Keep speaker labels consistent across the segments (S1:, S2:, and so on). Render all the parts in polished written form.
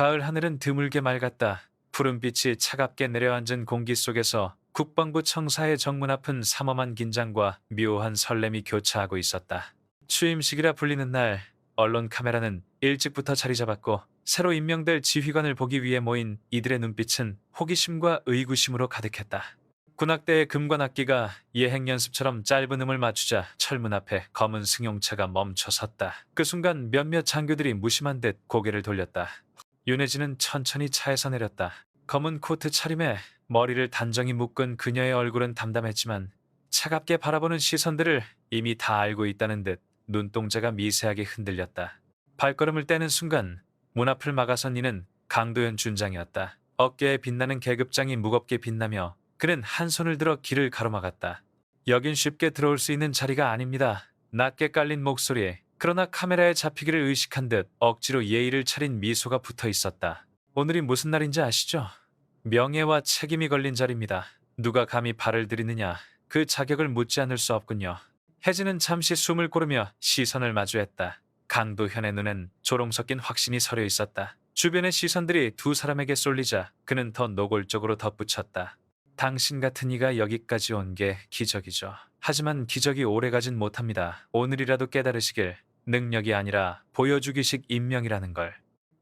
S1: 가을 하늘은 드물게 맑았다. 푸른빛이 차갑게 내려앉은 공기 속에서 국방부 청사의 정문 앞은 삼엄한 긴장과 묘한 설렘이 교차하고 있었다. 취임식이라 불리는 날, 언론 카메라는 일찍부터 자리 잡았고 새로 임명될 지휘관을 보기 위해 모인 이들의 눈빛은 호기심과 의구심으로 가득했다. 군악대의 금관악기가 예행 연습처럼 짧은 음을 맞추자 철문 앞에 검은 승용차가 멈춰 섰다. 그 순간 몇몇 장교들이 무심한 듯 고개를 돌렸다. 윤혜진은 천천히 차에서 내렸다. 검은 코트 차림에 머리를 단정히 묶은 그녀의 얼굴은 담담했지만 차갑게 바라보는 시선들을 이미 다 알고 있다는 듯 눈동자가 미세하게 흔들렸다. 발걸음을 떼는 순간 문 앞을 막아선 이는 강도현 준장이었다. 어깨에 빛나는 계급장이 무겁게 빛나며 그는 한 손을 들어 길을 가로막았다. 여긴 쉽게 들어올 수 있는 자리가 아닙니다. 낮게 깔린 목소리에 그러나 카메라에 잡히기를 의식한 듯 억지로 예의를 차린 미소가 붙어 있었다. 오늘이 무슨 날인지 아시죠? 명예와 책임이 걸린 자리입니다. 누가 감히 발을 들이느냐 그 자격을 묻지 않을 수 없군요. 혜진은 잠시 숨을 고르며 시선을 마주했다. 강도현의 눈엔 조롱 섞인 확신이 서려 있었다. 주변의 시선들이 두 사람에게 쏠리자 그는 더 노골적으로 덧붙였다. 당신 같은 이가 여기까지 온 게 기적이죠. 하지만 기적이 오래가진 못합니다. 오늘이라도 깨달으시길. 능력이 아니라 보여주기식 임명이라는 걸.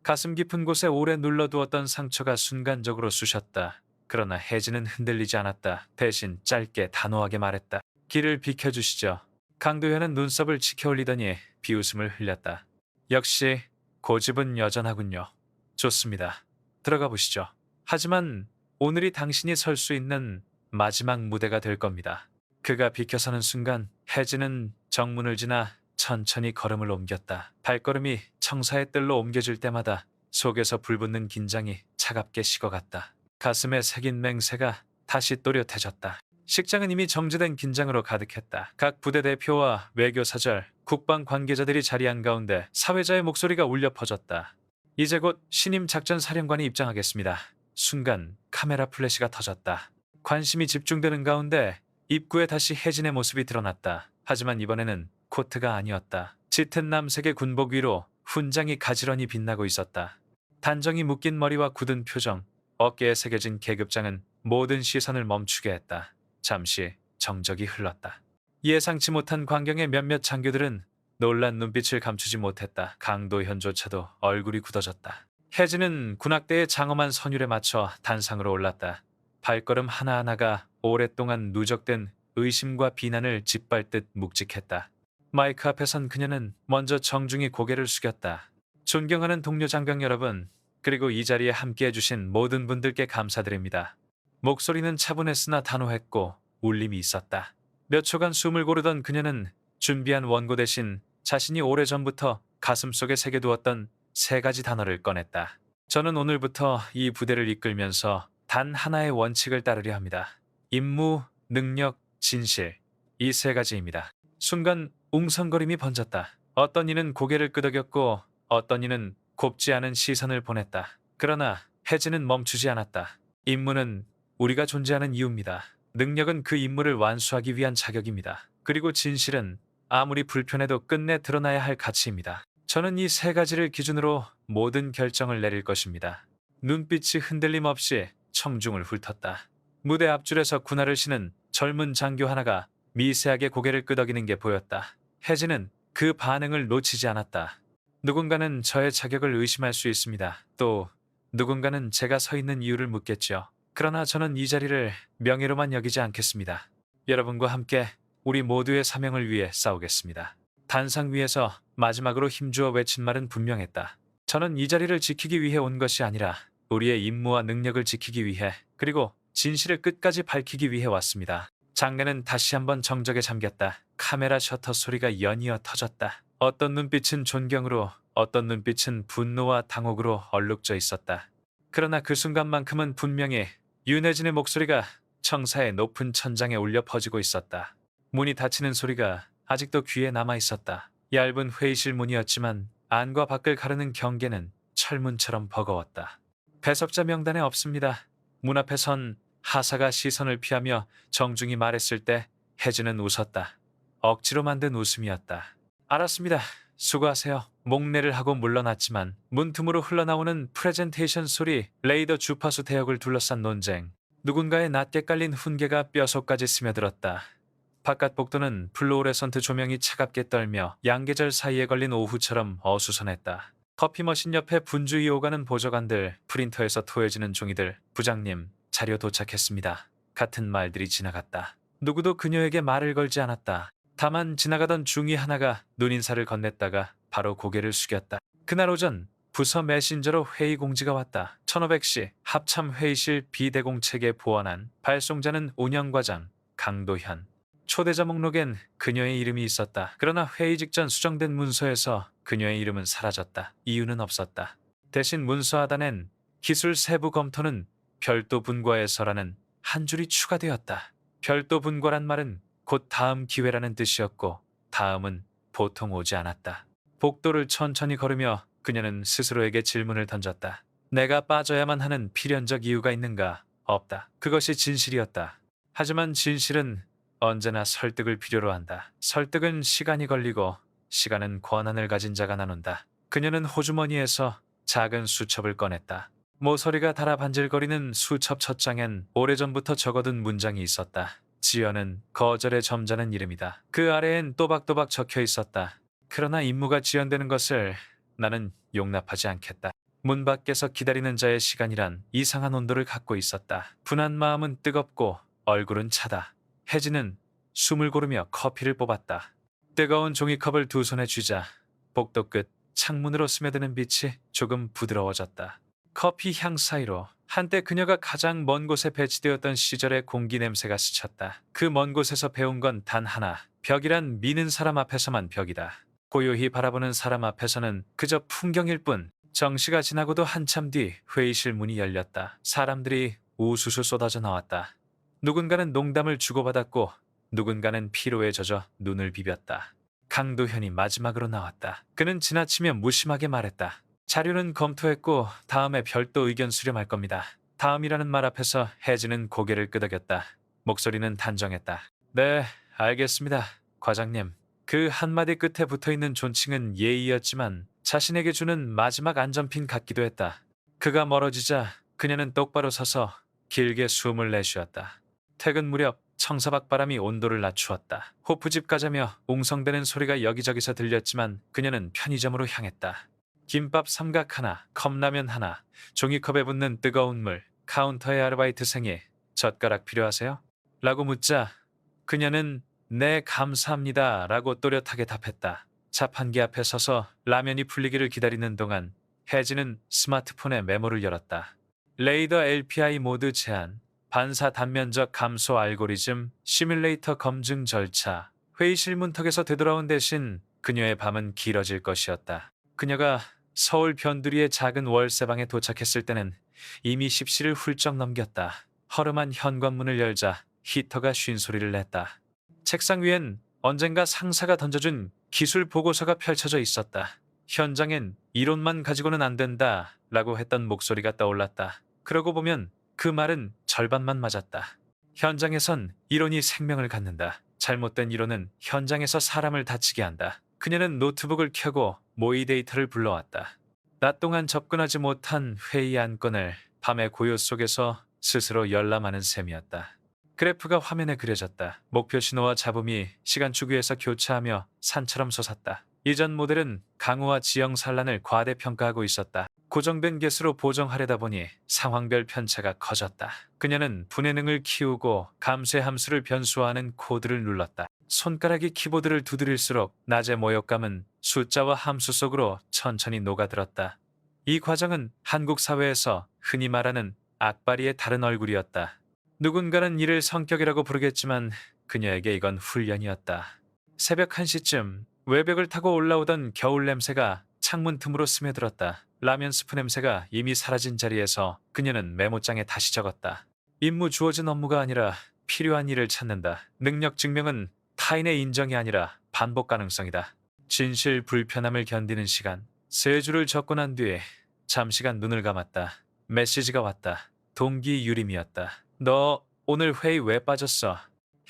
S1: 가슴 깊은 곳에 오래 눌러두었던 상처가 순간적으로 쑤셨다. 그러나 혜진은 흔들리지 않았다. 대신 짧게 단호하게 말했다. 길을 비켜주시죠. 강도현은 눈썹을 치켜올리더니 비웃음을 흘렸다. 역시 고집은 여전하군요. 좋습니다. 들어가 보시죠. 하지만 오늘이 당신이 설 수 있는 마지막 무대가 될 겁니다. 그가 비켜서는 순간 혜진은 정문을 지나 천천히 걸음을 옮겼다. 발걸음이 청사의 뜰로 옮겨질 때마다 속에서 불붙는 긴장이 차갑게 식어갔다. 가슴에 새긴 맹세가 다시 또렷해졌다. 식장은 이미 정제된 긴장으로 가득했다. 각 부대 대표와 외교사절, 국방 관계자들이 자리한 가운데 사회자의 목소리가 울려 퍼졌다. 이제 곧 신임 작전사령관이 입장하겠습니다. 순간 카메라 플래시가 터졌다. 관심이 집중되는 가운데 입구에 다시 혜진의 모습이 드러났다. 하지만 이번에는 코트가 아니었다. 짙은 남색의 군복 위로 훈장이 가지런히 빛나고 있었다. 단정히 묶인 머리와 굳은 표정, 어깨에 새겨진 계급장은 모든 시선을 멈추게 했다. 잠시 정적이 흘렀다. 예상치 못한 광경에 몇몇 장교들은 놀란 눈빛을 감추지 못했다. 강도현조차도 얼굴이 굳어졌다. 혜진은 군악대의 장엄한 선율에 맞춰 단상으로 올랐다. 발걸음 하나하나가 오랫동안 누적된 의심과 비난을 짓밟듯 묵직했다. 마이크 앞에 선 그녀는 먼저 정중히 고개를 숙였다. 존경하는 동료 장병 여러분, 그리고 이 자리에 함께해 주신 모든 분들께 감사드립니다. 목소리는 차분했으나 단호했고 울림이 있었다. 몇 초간 숨을 고르던 그녀는 준비한 원고 대신 자신이 오래전부터 가슴속에 새겨두었던 세 가지 단어를 꺼냈다. 저는 오늘부터 이 부대를 이끌면서 단 하나의 원칙을 따르려 합니다. 임무, 능력, 진실. 이 세 가지입니다. 순간 웅성거림이 번졌다. 어떤 이는 고개를 끄덕였고 어떤 이는 곱지 않은 시선을 보냈다. 그러나 혜진은 멈추지 않았다. 임무는 우리가 존재하는 이유입니다. 능력은 그 임무를 완수하기 위한 자격입니다. 그리고 진실은 아무리 불편해도 끝내 드러나야 할 가치입니다. 저는 이 세 가지를 기준으로 모든 결정을 내릴 것입니다. 눈빛이 흔들림 없이 청중을 훑었다. 무대 앞줄에서 군화를 신은 젊은 장교 하나가 미세하게 고개를 끄덕이는 게 보였다. 혜진은 그 반응을 놓치지 않았다. 누군가는 저의 자격을 의심할 수 있습니다. 또 누군가는 제가 서 있는 이유를 묻겠죠. 그러나 저는 이 자리를 명예로만 여기지 않겠습니다. 여러분과 함께 우리 모두의 사명을 위해 싸우겠습니다. 단상 위에서 마지막으로 힘주어 외친 말은 분명했다. 저는 이 자리를 지키기 위해 온 것이 아니라 우리의 임무와 능력을 지키기 위해, 그리고 진실을 끝까지 밝히기 위해 왔습니다. 장내는 다시 한번 정적에 잠겼다. 카메라 셔터 소리가 연이어 터졌다. 어떤 눈빛은 존경으로, 어떤 눈빛은 분노와 당혹으로 얼룩져 있었다. 그러나 그 순간만큼은 분명히 윤혜진의 목소리가 청사의 높은 천장에 울려 퍼지고 있었다. 문이 닫히는 소리가 아직도 귀에 남아 있었다. 얇은 회의실 문이었지만 안과 밖을 가르는 경계는 철문처럼 버거웠다. 배석자 명단에 없습니다. 문 앞에 선 하사가 시선을 피하며 정중히 말했을 때 혜진은 웃었다. 억지로 만든 웃음이었다. 알았습니다. 수고하세요. 목례를 하고 물러났지만 문틈으로 흘러나오는 프레젠테이션 소리, 레이더 주파수 대역을 둘러싼 논쟁, 누군가의 낮게 깔린 훈계가 뼛속까지 스며들었다. 바깥 복도는 플루오레선트 조명이 차갑게 떨며 양계절 사이에 걸린 오후처럼 어수선했다. 커피 머신 옆에 분주히 오가는 보좌관들, 프린터에서 토해지는 종이들, 부장님, 자료 도착했습니다. 같은 말들이 지나갔다. 누구도 그녀에게 말을 걸지 않았다. 다만 지나가던 중위 하나가 눈인사를 건넸다가 바로 고개를 숙였다. 그날 오전 부서 메신저로 회의 공지가 왔다. 1500시 합참 회의실 비대공책에 보완한 발송자는 운영과장 강도현. 초대자 목록엔 그녀의 이름이 있었다. 그러나 회의 직전 수정된 문서에서 그녀의 이름은 사라졌다. 이유는 없었다. 대신 문서 하단엔 기술 세부 검토는 별도 분과에서라는 한 줄이 추가되었다. 별도 분과란 말은 곧 다음 기회라는 뜻이었고 다음은 보통 오지 않았다. 복도를 천천히 걸으며 그녀는 스스로에게 질문을 던졌다. 내가 빠져야만 하는 필연적 이유가 있는가? 없다. 그것이 진실이었다. 하지만 진실은 언제나 설득을 필요로 한다. 설득은 시간이 걸리고 시간은 권한을 가진 자가 나눈다. 그녀는 호주머니에서 작은 수첩을 꺼냈다. 모서리가 달아 반질거리는 수첩 첫 장엔 오래전부터 적어둔 문장이 있었다. 지연은 거절에 점잖은 이름이다. 그 아래엔 또박또박 적혀 있었다. 그러나 임무가 지연되는 것을 나는 용납하지 않겠다. 문 밖에서 기다리는 자의 시간이란 이상한 온도를 갖고 있었다. 분한 마음은 뜨겁고 얼굴은 차다. 혜진은 숨을 고르며 커피를 뽑았다. 뜨거운 종이컵을 두 손에 쥐자 복도 끝 창문으로 스며드는 빛이 조금 부드러워졌다. 커피 향 사이로 한때 그녀가 가장 먼 곳에 배치되었던 시절의 공기 냄새가 스쳤다. 그 먼 곳에서 배운 건 단 하나. 벽이란 미는 사람 앞에서만 벽이다. 고요히 바라보는 사람 앞에서는 그저 풍경일 뿐. 정시가 지나고도 한참 뒤 회의실 문이 열렸다. 사람들이 우수수 쏟아져 나왔다. 누군가는 농담을 주고받았고 누군가는 피로에 젖어 눈을 비볐다. 강도현이 마지막으로 나왔다. 그는 지나치며 무심하게 말했다. 자료는 검토했고 다음에 별도 의견 수렴할 겁니다. 다음이라는 말 앞에서 혜진은 고개를 끄덕였다. 목소리는 단정했다. 네, 알겠습니다, 과장님. 그 한마디 끝에 붙어있는 존칭은 예의였지만 자신에게 주는 마지막 안전핀 같기도 했다. 그가 멀어지자 그녀는 똑바로 서서 길게 숨을 내쉬었다. 퇴근 무렵 청사박 바람이 온도를 낮추었다. 호프집 가자며 웅성대는 소리가 여기저기서 들렸지만 그녀는 편의점으로 향했다. 김밥 삼각 하나, 컵라면 하나, 종이컵에 붓는 뜨거운 물, 카운터의 아르바이트생이 젓가락 필요하세요? 라고 묻자 그녀는 네 감사합니다 라고 또렷하게 답했다. 자판기 앞에 서서 라면이 풀리기를 기다리는 동안 혜진은 스마트폰에 메모를 열었다. 레이더 LPI 모드 제한, 반사 단면적 감소 알고리즘, 시뮬레이터 검증 절차. 회의실 문턱에서 되돌아온 대신 그녀의 밤은 길어질 것이었다. 그녀가 서울 변두리의 작은 월세방에 도착했을 때는 이미 10시를 훌쩍 넘겼다. 허름한 현관문을 열자 히터가 쉰 소리를 냈다. 책상 위엔 언젠가 상사가 던져준 기술 보고서가 펼쳐져 있었다. 현장엔 이론만 가지고는 안 된다 라고 했던 목소리가 떠올랐다. 그러고 보면 그 말은 절반만 맞았다. 현장에선 이론이 생명을 갖는다. 잘못된 이론은 현장에서 사람을 다치게 한다. 그녀는 노트북을 켜고 모의 데이터를 불러왔다. 낮 동안 접근하지 못한 회의 안건을 밤의 고요 속에서 스스로 열람하는 셈이었다. 그래프가 화면에 그려졌다. 목표 신호와 잡음이 시간 주기에서 교차하며 산처럼 솟았다. 이전 모델은 강우와 지형 산란을 과대평가하고 있었다. 고정된 개수로 보정하려다 보니 상황별 편차가 커졌다. 그녀는 분해능을 키우고 감쇄 함수를 변수화하는 코드를 눌렀다. 손가락이 키보드를 두드릴수록 낮의 모욕감은 숫자와 함수 속으로 천천히 녹아들었다. 이 과정은 한국 사회에서 흔히 말하는 악바리의 다른 얼굴이었다. 누군가는 이를 성격이라고 부르겠지만 그녀에게 이건 훈련이었다. 새벽 1시쯤 외벽을 타고 올라오던 겨울 냄새가 창문 틈으로 스며들었다. 라면 스프 냄새가 이미 사라진 자리에서 그녀는 메모장에 다시 적었다. 임무 주어진 업무가 아니라 필요한 일을 찾는다. 능력 증명은 타인의 인정이 아니라 반복 가능성이다. 진실 불편함을 견디는 시간. 세 줄을 적고 난 뒤에 잠시간 눈을 감았다. 메시지가 왔다. 동기 유림이었다. 너 오늘 회의 왜 빠졌어?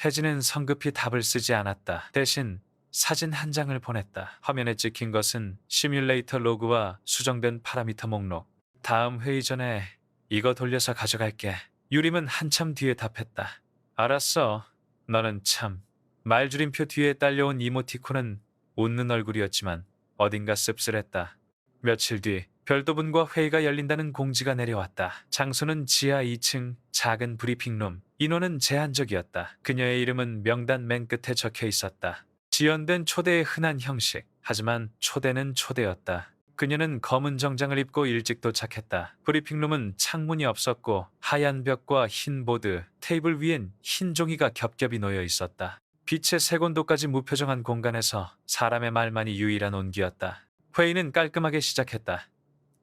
S1: 혜진은 성급히 답을 쓰지 않았다. 대신 사진 한 장을 보냈다. 화면에 찍힌 것은 시뮬레이터 로그와 수정된 파라미터 목록. 다음 회의 전에 이거 돌려서 가져갈게. 유림은 한참 뒤에 답했다. 알았어. 너는 참. 말줄임표 뒤에 딸려온 이모티콘은 웃는 얼굴이었지만 어딘가 씁쓸했다. 며칠 뒤 별도분과 회의가 열린다는 공지가 내려왔다. 장소는 지하 2층 작은 브리핑룸. 인원은 제한적이었다. 그녀의 이름은 명단 맨 끝에 적혀 있었다. 지연된 초대의 흔한 형식. 하지만 초대는 초대였다. 그녀는 검은 정장을 입고 일찍 도착했다. 브리핑룸은 창문이 없었고 하얀 벽과 흰 보드, 테이블 위엔 흰 종이가 겹겹이 놓여 있었다. 빛의 색온도까지 무표정한 공간에서 사람의 말만이 유일한 온기였다. 회의는 깔끔하게 시작했다.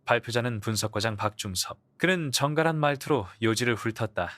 S1: 발표자는 분석과장 박중섭. 그는 정갈한 말투로 요지를 훑었다.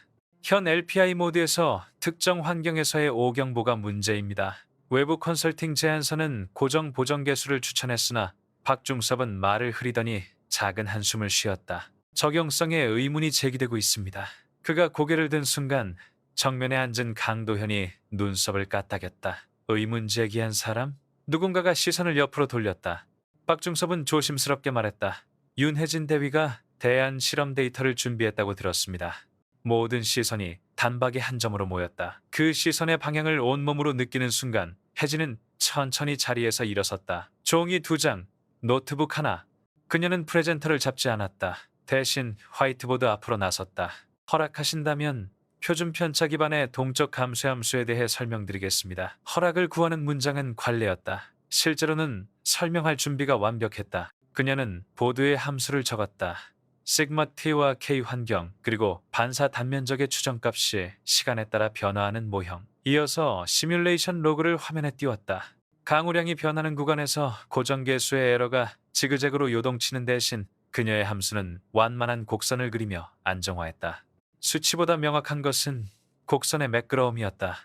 S1: 현 LPI 모드에서 특정 환경에서의 오경보가 문제입니다. 외부 컨설팅 제안서는 고정 보정 개수를 추천했으나 박중섭은 말을 흐리더니 작은 한숨을 쉬었다. 적용성에 의문이 제기되고 있습니다. 그가 고개를 든 순간 정면에 앉은 강도현이 눈썹을 까딱였다. 의문 제기한 사람? 누군가가 시선을 옆으로 돌렸다. 박중섭은 조심스럽게 말했다. 윤혜진 대위가 대안 실험 데이터를 준비했다고 들었습니다. 모든 시선이 단박에 한 점으로 모였다. 그 시선의 방향을 온몸으로 느끼는 순간 혜진은 천천히 자리에서 일어섰다. 종이 2장, 노트북 하나. 그녀는 프레젠터를 잡지 않았다. 대신 화이트보드 앞으로 나섰다. 허락하신다면 표준 편차 기반의 동적 감수 함수에 대해 설명드리겠습니다. 허락을 구하는 문장은 관례였다. 실제로는 설명할 준비가 완벽했다. 그녀는 보드에 함수를 적었다. 시그마 T와 K 환경, 그리고 반사 단면적의 추정값이 시간에 따라 변화하는 모형. 이어서 시뮬레이션 로그를 화면에 띄웠다. 강우량이 변하는 구간에서 고정계수의 에러가 지그재그로 요동치는 대신 그녀의 함수는 완만한 곡선을 그리며 안정화했다. 수치보다 명확한 것은 곡선의 매끄러움이었다.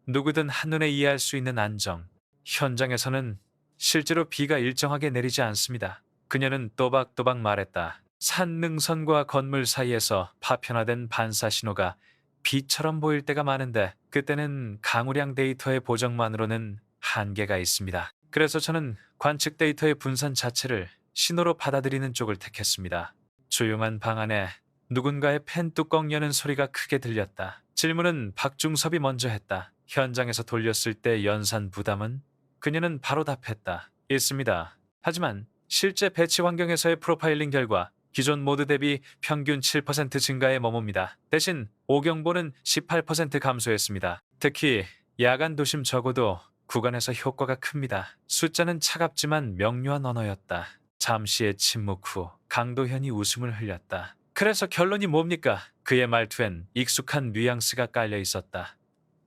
S1: 누구든 한눈에 이해할 수 있는 안정. 현장에서는 실제로 비가 일정하게 내리지 않습니다. 그녀는 또박또박 말했다. 산능선과 건물 사이에서 파편화된 반사 신호가 비처럼 보일 때가 많은데 그때는 강우량 데이터의 보정만으로는 한계가 있습니다. 그래서 저는 관측 데이터의 분산 자체를 신호로 받아들이는 쪽을 택했습니다. 조용한 방 안에 누군가의 펜 뚜껑 여는 소리가 크게 들렸다. 질문은 박중섭이 먼저 했다. 현장에서 돌렸을 때 연산 부담은? 그녀는 바로 답했다. 있습니다. 하지만 실제 배치 환경에서의 프로파일링 결과 기존 모드 대비 평균 7% 증가에 머뭅니다. 대신 오경보는 18% 감소했습니다. 특히 야간 도심 적어도 구간에서 효과가 큽니다. 숫자는 차갑지만 명료한 언어였다. 잠시의 침묵 후 강도현이 웃음을 흘렸다. 그래서 결론이 뭡니까? 그의 말투엔 익숙한 뉘앙스가 깔려 있었다.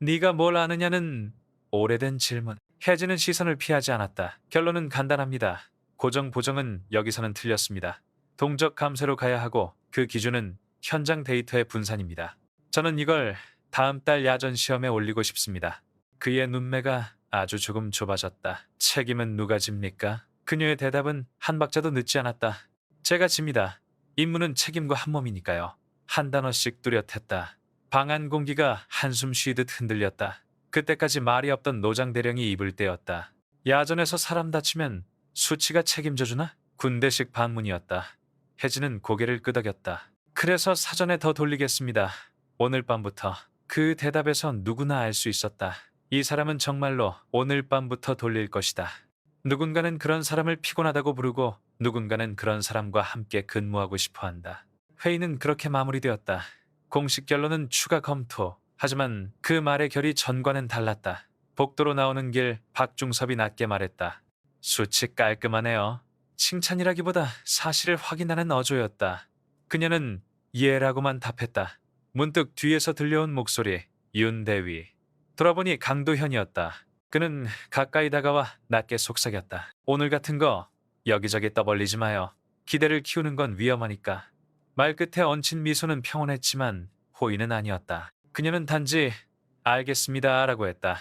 S1: 네가 뭘 아느냐는 오래된 질문. 혜진은 시선을 피하지 않았다. 결론은 간단합니다. 고정 보정은 여기서는 틀렸습니다. 동적 감쇄로 가야 하고 그 기준은 현장 데이터의 분산입니다. 저는 이걸 다음 달 야전 시험에 올리고 싶습니다. 그의 눈매가 아주 조금 좁아졌다. 책임은 누가 집니까? 그녀의 대답은 한 박자도 늦지 않았다. 제가 집니다. 임무는 책임과 한 몸이니까요. 한 단어씩 뚜렷했다. 방 안 공기가 한숨 쉬듯 흔들렸다. 그때까지 말이 없던 노장 대령이 입을 떼었다. 야전에서 사람 다치면 수치가 책임져주나? 군대식 반문이었다. 혜진은 고개를 끄덕였다. 그래서 사전에 더 돌리겠습니다. 오늘 밤부터. 그 대답에선 누구나 알 수 있었다. 이 사람은 정말로 오늘 밤부터 돌릴 것이다. 누군가는 그런 사람을 피곤하다고 부르고 누군가는 그런 사람과 함께 근무하고 싶어 한다. 회의는 그렇게 마무리되었다. 공식 결론은 추가 검토. 하지만 그 말의 결이 전과는 달랐다. 복도로 나오는 길 박중섭이 낮게 말했다. 수치 깔끔하네요. 칭찬이라기보다 사실을 확인하는 어조였다. 그녀는 예라고만 답했다. 문득 뒤에서 들려온 목소리. 윤대위. 돌아보니 강도현이었다. 그는 가까이 다가와 낮게 속삭였다. 오늘 같은 거 여기저기 떠벌리지 마요. 기대를 키우는 건 위험하니까. 말끝에 얹힌 미소는 평온했지만 호의는 아니었다. 그녀는 단지 알겠습니다 라고 했다.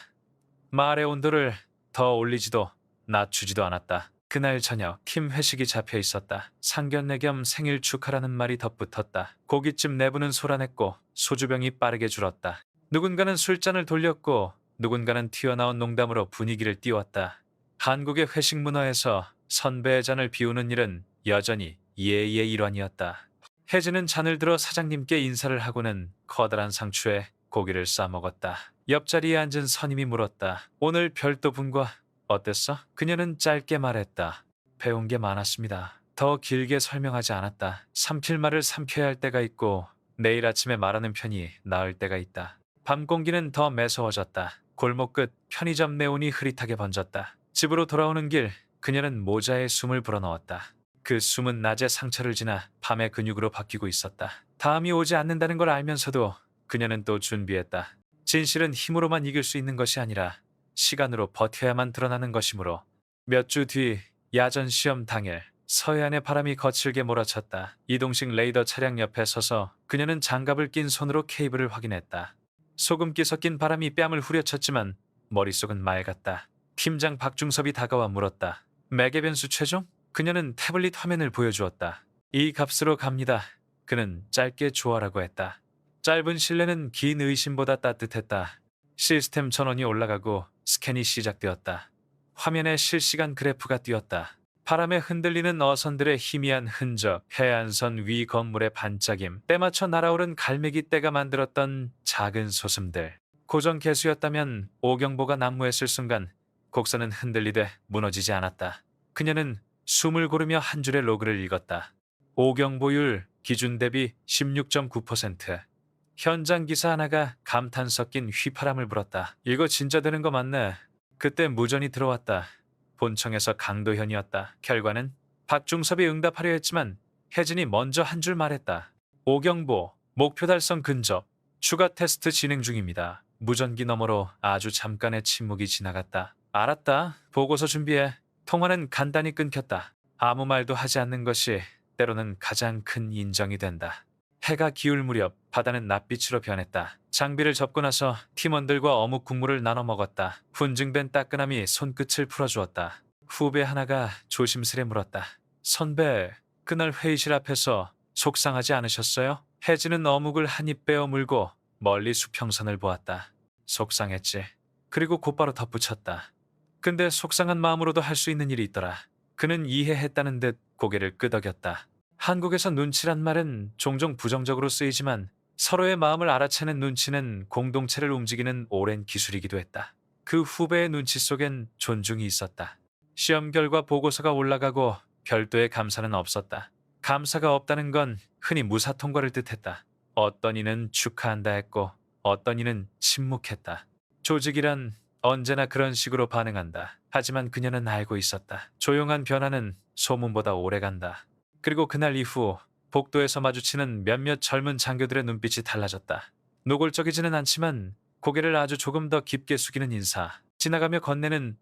S1: 말의 온도를 더 올리지도 낮추지도 않았다. 그날 저녁 팀 회식이 잡혀 있었다. 상견례 겸 생일 축하라는 말이 덧붙었다. 고깃집 내부는 소란했고 소주병이 빠르게 줄었다. 누군가는 술잔을 돌렸고 누군가는 튀어나온 농담으로 분위기를 띄웠다. 한국의 회식 문화에서 선배의 잔을 비우는 일은 여전히 예의의 일환이었다. 혜진은 잔을 들어 사장님께 인사를 하고는 커다란 상추에 고기를 싸먹었다. 옆자리에 앉은 선임이 물었다. 오늘 별도 분과 어땠어? 그녀는 짧게 말했다. 배운 게 많았습니다. 더 길게 설명하지 않았다. 삼킬 말을 삼켜야 할 때가 있고 내일 아침에 말하는 편이 나을 때가 있다. 밤 공기는 더 매서워졌다. 골목 끝 편의점 네온이 흐릿하게 번졌다. 집으로 돌아오는 길 그녀는 모자에 숨을 불어넣었다. 그 숨은 낮에 상처를 지나 밤의 근육으로 바뀌고 있었다. 다음이 오지 않는다는 걸 알면서도 그녀는 또 준비했다. 진실은 힘으로만 이길 수 있는 것이 아니라 시간으로 버텨야만 드러나는 것이므로. 몇 주 뒤 야전 시험 당일 서해안의 바람이 거칠게 몰아쳤다. 이동식 레이더 차량 옆에 서서 그녀는 장갑을 낀 손으로 케이블을 확인했다. 소금기 섞인 바람이 뺨을 후려쳤지만 머릿속은 맑았다. 팀장 박중섭이 다가와 물었다. 매개 변수 최종? 그녀는 태블릿 화면을 보여주었다. 이 값으로 갑니다. 그는 짧게 좋아라고 했다. 짧은 신뢰는 긴 의심보다 따뜻했다. 시스템 전원이 올라가고 스캔이 시작되었다. 화면에 실시간 그래프가 띄었다. 바람에 흔들리는 어선들의 희미한 흔적, 해안선 위 건물의 반짝임, 때맞춰 날아오른 갈매기 떼가 만들었던 작은 소슴들. 고정 개수였다면 오경보가 난무했을 순간 곡선은 흔들리되 무너지지 않았다. 그녀는 숨을 고르며 한 줄의 로그를 읽었다. 오경보율 기준 대비 16.9%. 현장 기사 하나가 감탄 섞인 휘파람을 불었다. 이거 진짜 되는 거 맞네. 그때 무전이 들어왔다. 본청에서 강도현이었다. 결과는 박중섭이 응답하려 했지만 혜진이 먼저 한 줄 말했다. 오경보, 목표 달성 근접, 추가 테스트 진행 중입니다. 무전기 너머로 아주 잠깐의 침묵이 지나갔다. 알았다. 보고서 준비해. 통화는 간단히 끊겼다. 아무 말도 하지 않는 것이 때로는 가장 큰 인정이 된다. 해가 기울 무렵 바다는 낯빛으로 변했다. 장비를 접고 나서 팀원들과 어묵 국물을 나눠 먹었다. 훈증된 따끈함이 손끝을 풀어주었다. 후배 하나가 조심스레 물었다. 선배, 그날 회의실 앞에서 속상하지 않으셨어요? 혜진은 어묵을 한 입 빼어 물고 멀리 수평선을 보았다. 속상했지. 그리고 곧바로 덧붙였다. 근데 속상한 마음으로도 할 수 있는 일이 있더라. 그는 이해했다는 듯 고개를 끄덕였다. 한국에서 눈치란 말은 종종 부정적으로 쓰이지만 서로의 마음을 알아채는 눈치는 공동체를 움직이는 오랜 기술이기도 했다. 그 후배의 눈치 속엔 존중이 있었다. 시험 결과 보고서가 올라가고 별도의 감사는 없었다. 감사가 없다는 건 흔히 무사 통과를 뜻했다. 어떤 이는 축하한다 했고 어떤 이는 침묵했다. 조직이란 언제나 그런 식으로 반응한다. 하지만 그녀는 알고 있었다. 조용한 변화는 소문보다 오래간다. 그리고 그날 이후 복도에서 마주치는 몇몇 젊은 장교들의 눈빛이 달라졌다. 노골적이지는 않지만 고개를 아주 조금 더 깊게 숙이는 인사. 지나가며 건네는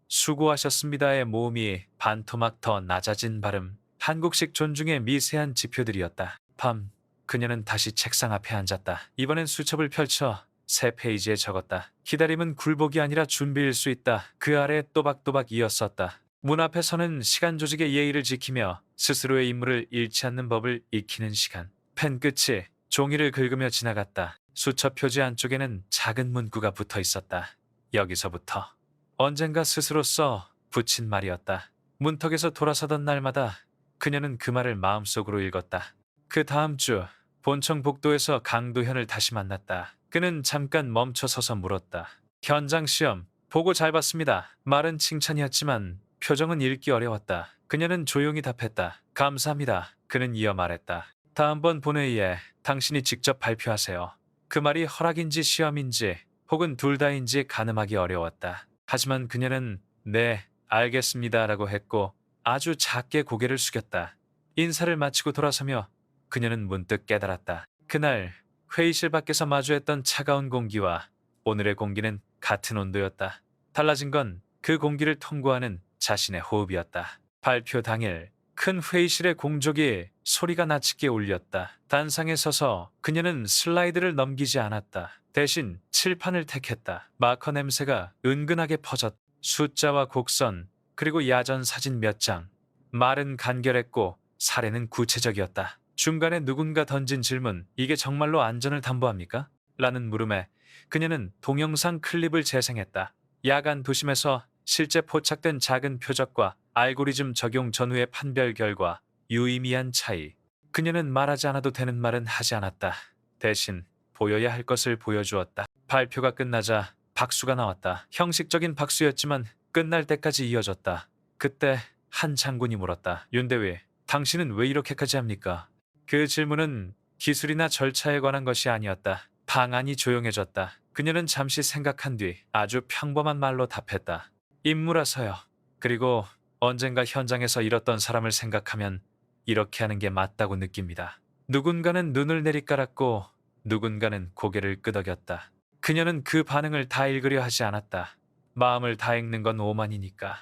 S1: 수고하셨습니다의 모음이 반토막 더 낮아진 발음. 한국식 존중의 미세한 지표들이었다. 밤, 그녀는 다시 책상 앞에 앉았다. 이번엔 수첩을 펼쳐 새 페이지에 적었다. 기다림은 굴복이 아니라 준비일 수 있다. 그 아래 또박또박 이었었다. 문 앞에 서는 시간 조직의 예의를 지키며 스스로의 임무를 잃지 않는 법을 익히는 시간. 펜 끝이 종이를 긁으며 지나갔다. 수첩 표지 안쪽에는 작은 문구가 붙어 있었다. 여기서부터. 언젠가 스스로 써 붙인 말이었다. 문턱에서 돌아서던 날마다 그녀는 그 말을 마음속으로 읽었다. 그 다음 주 본청 복도에서 강도현을 다시 만났다. 그는 잠깐 멈춰 서서 물었다. 현장 시험 보고 잘 봤습니다. 말은 칭찬이었지만 표정은 읽기 어려웠다. 그녀는 조용히 답했다. 감사합니다. 그는 이어 말했다. 다음번 본회의에 당신이 직접 발표하세요. 그 말이 허락인지 시험인지 혹은 둘 다인지 가늠하기 어려웠다. 하지만 그녀는 네, 알겠습니다라고 했고 아주 작게 고개를 숙였다. 인사를 마치고 돌아서며 그녀는 문득 깨달았다. 그날 회의실 밖에서 마주했던 차가운 공기와 오늘의 공기는 같은 온도였다. 달라진 건 그 공기를 통과하는 자신의 호흡이었다. 발표 당일 큰 회의실의 공족이 소리가 나치게 울렸다. 단상에 서서 그녀는 슬라이드를 넘기지 않았다. 대신 칠판을 택했다. 마커 냄새가 은근하게 퍼졌다. 숫자와 곡선 그리고 야전 사진 몇 장. 말은 간결했고 사례는 구체적이었다. 중간에 누군가 던진 질문, 이게 정말로 안전을 담보합니까? 라는 물음에 그녀는 동영상 클립을 재생했다. 야간 도심에서 실제 포착된 작은 표적과 알고리즘 적용 전후의 판별 결과 유의미한 차이. 그녀는 말하지 않아도 되는 말은 하지 않았다. 대신 보여야 할 것을 보여주었다. 발표가 끝나자 박수가 나왔다. 형식적인 박수였지만 끝날 때까지 이어졌다. 그때 한 장군이 물었다. 윤대위, 당신은 왜 이렇게까지 합니까? 그 질문은 기술이나 절차에 관한 것이 아니었다. 방안이 조용해졌다. 그녀는 잠시 생각한 뒤 아주 평범한 말로 답했다. 임무라서요. 그리고 언젠가 현장에서 잃었던 사람을 생각하면 이렇게 하는 게 맞다고 느낍니다. 누군가는 눈을 내리깔았고 누군가는 고개를 끄덕였다. 그녀는 그 반응을 다 읽으려 하지 않았다. 마음을 다 읽는 건 오만이니까.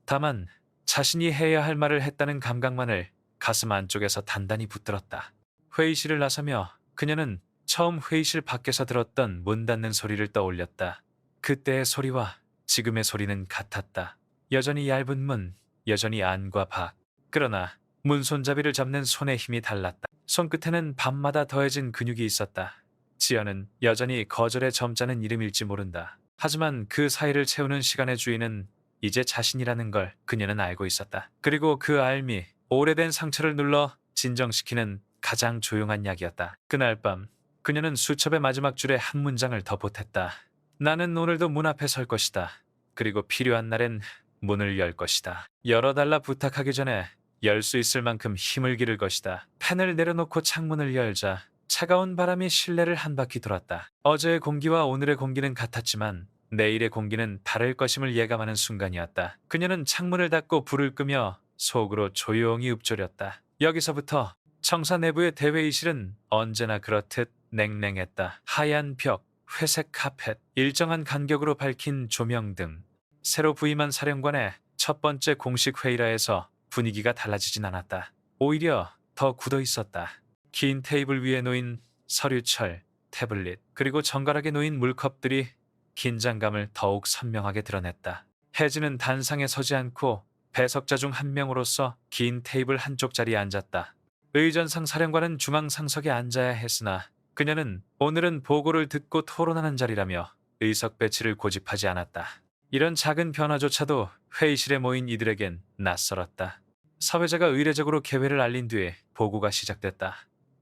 S1: 다만 자신이 해야 할 말을 했다는 감각만을 가슴 안쪽에서 단단히 붙들었다. 회의실을 나서며 그녀는 처음 회의실 밖에서 들었던 문 닫는 소리를 떠올렸다. 그때의 소리와 지금의 소리는 같았다. 여전히 얇은 문, 여전히 안과 밖. 그러나 문 손잡이를 잡는 손의 힘이 달랐다. 손끝에는 밤마다 더해진 근육이 있었다. 지연은 여전히 거절의 점자는 이름일지 모른다. 하지만 그 사이를 채우는 시간의 주인은 이제 자신이라는 걸 그녀는 알고 있었다. 그리고 그 알미, 오래된 상처를 눌러 진정시키는 가장 조용한 약이었다. 그날 밤 그녀는 수첩의 마지막 줄에 한 문장을 더 보탰다. 나는 오늘도 문 앞에 설 것이다. 그리고 필요한 날엔 문을 열 것이다. 열어달라 부탁하기 전에 열 수 있을 만큼 힘을 기를 것이다. 펜을 내려놓고 창문을 열자 차가운 바람이 실내를 한 바퀴 돌았다. 어제의 공기와 오늘의 공기는 같았지만 내일의 공기는 다를 것임을 예감하는 순간이었다. 그녀는 창문을 닫고 불을 끄며 속으로 조용히 읊조렸다. 여기서부터 청사 내부의 대회의실은 언제나 그렇듯 냉랭했다. 하얀 벽, 회색 카펫, 일정한 간격으로 밝힌 조명등. 새로 부임한 사령관의 첫 번째 공식 회의라 해서 분위기가 달라지진 않았다. 오히려 더 굳어 있었다. 긴 테이블 위에 놓인 서류철, 태블릿, 그리고 정갈하게 놓인 물컵들이 긴장감을 더욱 선명하게 드러냈다. 혜진은 단상에 서지 않고 배석자 중 한 명으로서 긴 테이블 한쪽 자리에 앉았다. 의전상 사령관은 중앙 상석에 앉아야 했으나 그녀는 오늘은 보고를 듣고 토론하는 자리라며 의석 배치를 고집하지 않았다. 이런 작은 변화조차도 회의실에 모인 이들에겐 낯설었다. 사회자가 의례적으로 개회를 알린 뒤에 보고가 시작됐다.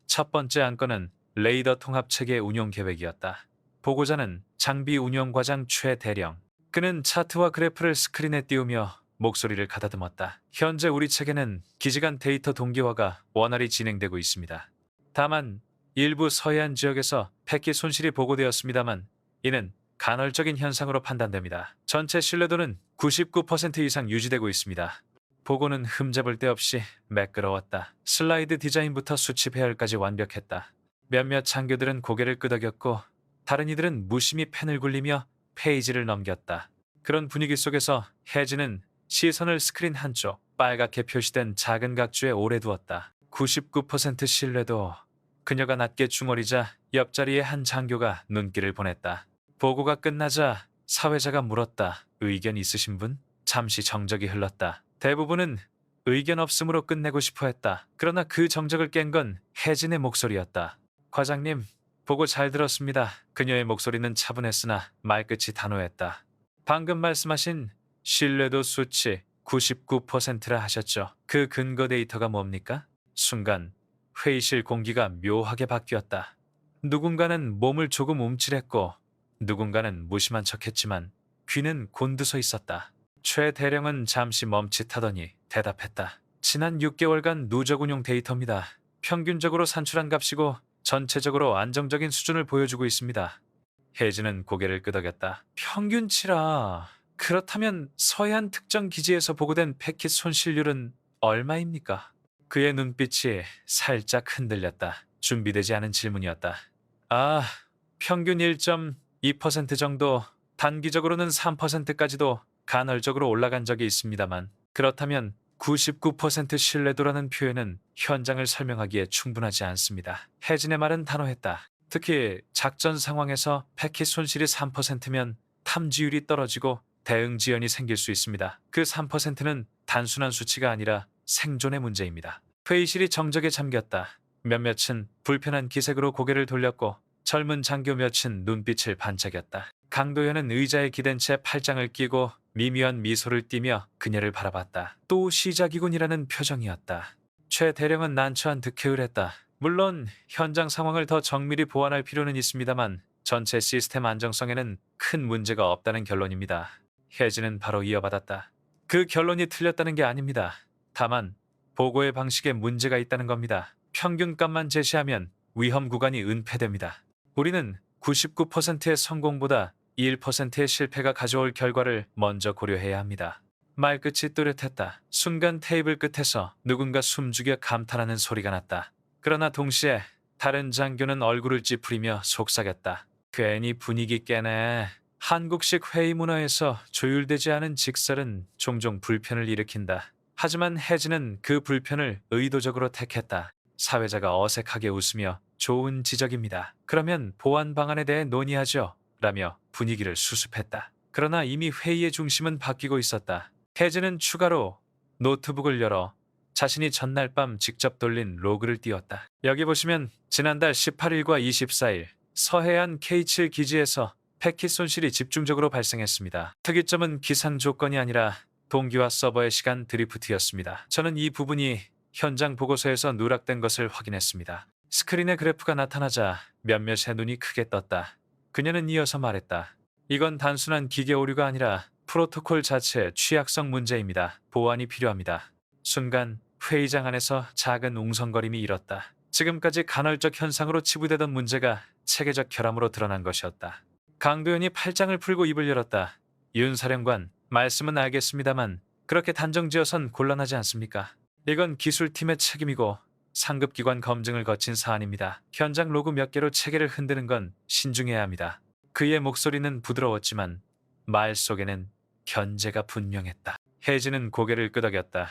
S1: 첫 번째 안건은 레이더 통합체계 운용 계획이었다. 보고자는 장비 운용과장 최대령. 그는 차트와 그래프를 스크린에 띄우며 목소리를 가다듬었다. 현재 우리 체계는 기지간 데이터 동기화가 원활히 진행되고 있습니다. 다만 일부 서해안 지역에서 패킷 손실이 보고되었습니다만 이는 간헐적인 현상으로 판단됩니다. 전체 신뢰도는 99% 이상 유지되고 있습니다. 보고는 흠잡을 데 없이 매끄러웠다. 슬라이드 디자인부터 수치 배열까지 완벽했다. 몇몇 장교들은 고개를 끄덕였고 다른 이들은 무심히 펜을 굴리며 페이지를 넘겼다. 그런 분위기 속에서 혜진은 시선을 스크린 한쪽 빨갛게 표시된 작은 각주에 오래 두었다. 99% 신뢰도. 그녀가 낮게 중얼이자 옆자리의 한 장교가 눈길을 보냈다. 보고가 끝나자 사회자가 물었다. 의견 있으신 분? 잠시 정적이 흘렀다. 대부분은 의견 없음으로 끝내고 싶어 했다. 그러나 그 정적을 깬 건 혜진의 목소리였다. 과장님, 보고 잘 들었습니다. 그녀의 목소리는 차분했으나 말끝이 단호했다. 방금 말씀하신 신뢰도 수치 99%라 하셨죠. 그 근거 데이터가 뭡니까? 순간 회의실 공기가 묘하게 바뀌었다. 누군가는 몸을 조금 움찔했고 누군가는 무심한 척했지만 귀는 곤두서 있었다. 최 대령은 잠시 멈칫하더니 대답했다. 지난 6개월간 누적 운용 데이터입니다. 평균적으로 산출한 값이고 전체적으로 안정적인 수준을 보여주고 있습니다. 혜진은 고개를 끄덕였다. 평균치라. 그렇다면 서해안 특정 기지에서 보고된 패킷 손실률은 얼마입니까? 그의 눈빛이 살짝 흔들렸다. 준비되지 않은 질문이었다. 아, 평균 1.2% 정도, 단기적으로는 3%까지도 간헐적으로 올라간 적이 있습니다만 그렇다면 99% 신뢰도라는 표현은 현장을 설명하기에 충분하지 않습니다. 혜진의 말은 단호했다. 특히 작전 상황에서 패킷 손실이 3%면 탐지율이 떨어지고 대응 지연이 생길 수 있습니다. 그 3%는 단순한 수치가 아니라 생존의 문제입니다. 회의실이 정적에 잠겼다. 몇몇은 불편한 기색으로 고개를 돌렸고 젊은 장교 몇은 눈빛을 반짝였다. 강도현은 의자에 기댄 채 팔짱을 끼고 미묘한 미소를 띠며 그녀를 바라봤다. 또 시작이군이라는 표정이었다. 최 대령은 난처한 득해을 했다. 물론 현장 상황을 더 정밀히 보완할 필요는 있습니다만 전체 시스템 안정성에는 큰 문제가 없다는 결론입니다. 혜진은 바로 이어받았다. 그 결론이 틀렸다는 게 아닙니다. 다만 보고의 방식에 문제가 있다는 겁니다. 평균값만 제시하면 위험 구간이 은폐됩니다. 우리는 99%의 성공보다 1%의 실패가 가져올 결과를 먼저 고려해야 합니다. 말끝이 또렷했다. 순간 테이블 끝에서 누군가 숨죽여 감탄하는 소리가 났다. 그러나 동시에 다른 장교는 얼굴을 찌푸리며 속삭였다. 괜히 분위기 깨네. 한국식 회의 문화에서 조율되지 않은 직설은 종종 불편을 일으킨다. 하지만 혜진은 그 불편을 의도적으로 택했다. 사회자가 어색하게 웃으며 좋은 지적입니다. 그러면 보완 방안에 대해 논의하죠. 라며 분위기를 수습했다. 그러나 이미 회의의 중심은 바뀌고 있었다. 혜진은 추가로 노트북을 열어 자신이 전날 밤 직접 돌린 로그를 띄웠다. 여기 보시면 지난달 18일과 24일 서해안 K7 기지에서 패킷 손실이 집중적으로 발생했습니다. 특이점은 기상 조건이 아니라 동기화 서버의 시간 드리프트였습니다. 저는 이 부분이 현장 보고서에서 누락된 것을 확인했습니다. 스크린에 그래프가 나타나자 몇몇의 눈이 크게 떴다. 그녀는 이어서 말했다. 이건 단순한 기계 오류가 아니라 프로토콜 자체의 취약성 문제입니다. 보완이 필요합니다. 순간 회의장 안에서 작은 웅성거림이 일었다. 지금까지 간헐적 현상으로 치부되던 문제가 체계적 결함으로 드러난 것이었다. 강도현이 팔짱을 풀고 입을 열었다. 윤 사령관, 말씀은 알겠습니다만 그렇게 단정지어선 곤란하지 않습니까? 이건 기술팀의 책임이고 상급기관 검증을 거친 사안입니다. 현장 로그 몇 개로 체계를 흔드는 건 신중해야 합니다. 그의 목소리는 부드러웠지만 말 속에는 견제가 분명했다. 혜진은 고개를 끄덕였다.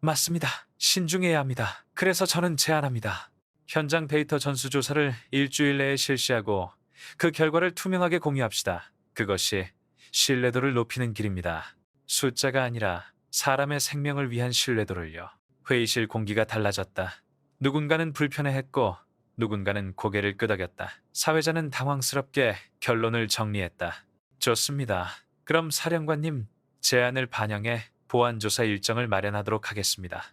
S1: 맞습니다. 신중해야 합니다. 그래서 저는 제안합니다. 현장 데이터 전수조사를 일주일 내에 실시하고 그 결과를 투명하게 공유합시다. 그것이 신뢰도를 높이는 길입니다. 숫자가 아니라 사람의 생명을 위한 신뢰도를요. 회의실 공기가 달라졌다. 누군가는 불편해했고 누군가는 고개를 끄덕였다. 사회자는 당황스럽게 결론을 정리했다. 좋습니다. 그럼 사령관님, 제안을 반영해 보완조사 일정을 마련하도록 하겠습니다.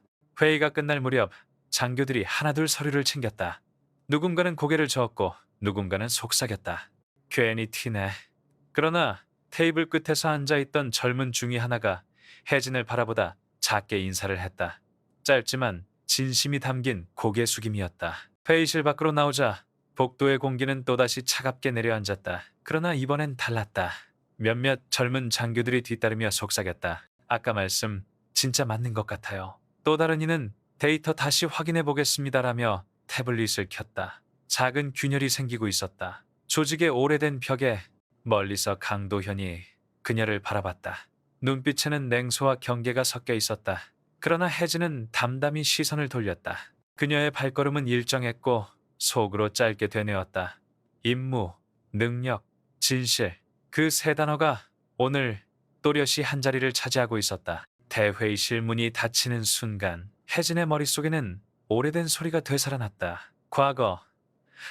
S1: 회의가 끝날 무렵 장교들이 하나둘 서류를 챙겼다. 누군가는 고개를 저었고 누군가는 속삭였다. 괜히 티네. 그러나 테이블 끝에서 앉아있던 젊은 중이 하나가 혜진을 바라보다 작게 인사를 했다. 짧지만 진심이 담긴 고개 숙임이었다. 회의실 밖으로 나오자 복도의 공기는 또다시 차갑게 내려앉았다. 그러나 이번엔 달랐다. 몇몇 젊은 장교들이 뒤따르며 속삭였다. 아까 말씀 진짜 맞는 것 같아요. 또 다른 이는 데이터 다시 확인해 보겠습니다라며 태블릿을 켰다. 작은 균열이 생기고 있었다. 조직의 오래된 벽에 멀리서 강도현이 그녀를 바라봤다. 눈빛에는 냉소와 경계가 섞여 있었다. 그러나 혜진은 담담히 시선을 돌렸다. 그녀의 발걸음은 일정했고 속으로 짧게 되뇌었다. 임무, 능력, 진실, 그 세 단어가 오늘 또렷이 한자리를 차지하고 있었다. 대회의실 문이 닫히는 순간 혜진의 머릿속에는 오래된 소리가 되살아났다. 과거,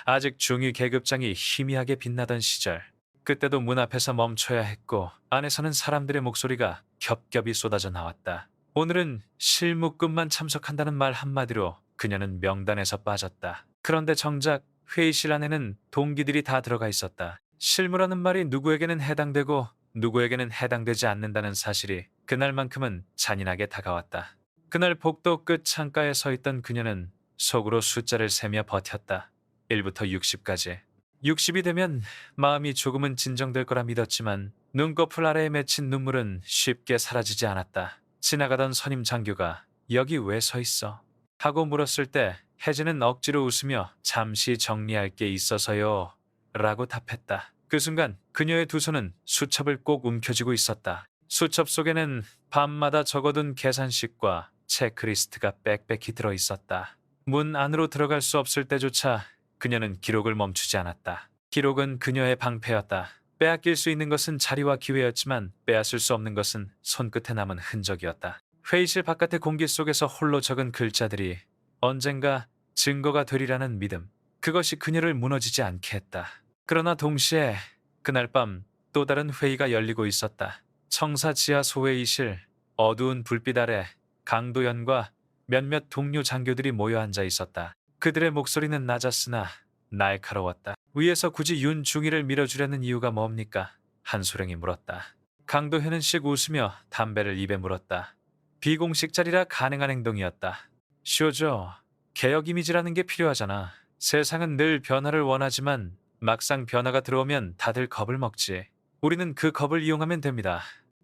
S1: 아직 중위 계급장이 희미하게 빛나던 시절. 그때도 문 앞에서 멈춰야 했고 안에서는 사람들의 목소리가 겹겹이 쏟아져 나왔다. 오늘은 실무급만 참석한다는 말 한마디로 그녀는 명단에서 빠졌다. 그런데 정작 회의실 안에는 동기들이 다 들어가 있었다. 실무라는 말이 누구에게는 해당되고 누구에게는 해당되지 않는다는 사실이 그날만큼은 잔인하게 다가왔다. 그날 복도 끝 창가에 서 있던 그녀는 속으로 숫자를 세며 버텼다. 1부터 60까지. 60이 되면 마음이 조금은 진정될 거라 믿었지만 눈꺼풀 아래에 맺힌 눈물은 쉽게 사라지지 않았다. 지나가던 선임 장교가 여기 왜 서 있어? 하고 물었을 때 혜진은 억지로 웃으며 잠시 정리할 게 있어서요 라고 답했다. 그 순간 그녀의 두 손은 수첩을 꼭 움켜쥐고 있었다. 수첩 속에는 밤마다 적어둔 계산식과 체크리스트가 빽빽히 들어있었다. 문 안으로 들어갈 수 없을 때조차 그녀는 기록을 멈추지 않았다. 기록은 그녀의 방패였다. 빼앗길 수 있는 것은 자리와 기회였지만 빼앗을 수 없는 것은 손끝에 남은 흔적이었다. 회의실 바깥의 공기 속에서 홀로 적은 글자들이 언젠가 증거가 되리라는 믿음. 그것이 그녀를 무너지지 않게 했다. 그러나 동시에 그날 밤 또 다른 회의가 열리고 있었다. 청사 지하 소회의실, 어두운 불빛 아래 강도현과 몇몇 동료 장교들이 모여 앉아 있었다. 그들의 목소리는 낮았으나 날카로웠다. 위에서 굳이 윤중이를 밀어주려는 이유가 뭡니까? 한소령이 물었다. 강도현은 씩 웃으며 담배를 입에 물었다. 비공식 자리라 가능한 행동이었다. 쇼죠. 개혁 이미지라는 게 필요하잖아. 세상은 늘 변화를 원하지만 막상 변화가 들어오면 다들 겁을 먹지. 우리는 그 겁을 이용하면 됩니다.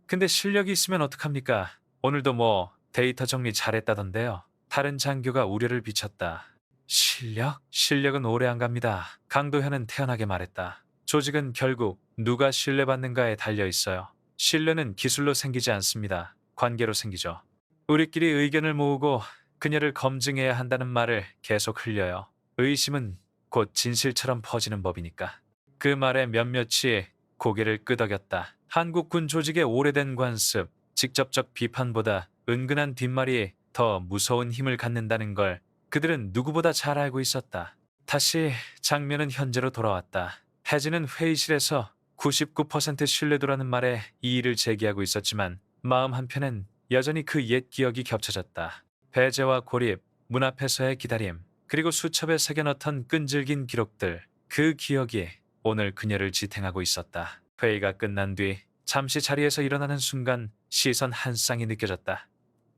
S1: 근데 실력이 있으면 어떡합니까? 오늘도 뭐 데이터 정리 잘했다던데요. 다른 장교가 우려를 비쳤다. 실력? 실력은 오래 안 갑니다. 강도현은 태연하게 말했다. 조직은 결국 누가 신뢰받는가에 달려 있어요. 신뢰는 기술로 생기지 않습니다. 관계로 생기죠. 우리끼리 의견을 모으고 그녀를 검증해야 한다는 말을 계속 흘려요. 의심은 곧 진실처럼 퍼지는 법이니까. 그 말에 몇몇이 고개를 끄덕였다. 한국군 조직의 오래된 관습, 직접적 비판보다 은근한 뒷말이 더 무서운 힘을 갖는다는 걸 그들은 누구보다 잘 알고 있었다. 다시 장면은 현재로 돌아왔다. 혜진은 회의실에서 99% 신뢰도라는 말에 이의를 제기하고 있었지만 마음 한편엔 여전히 그 옛 기억이 겹쳐졌다. 배제와 고립, 문 앞에서의 기다림, 그리고 수첩에 새겨넣던 끈질긴 기록들. 그 기억이 오늘 그녀를 지탱하고 있었다. 회의가 끝난 뒤 잠시 자리에서 일어나는 순간 시선 한 쌍이 느껴졌다.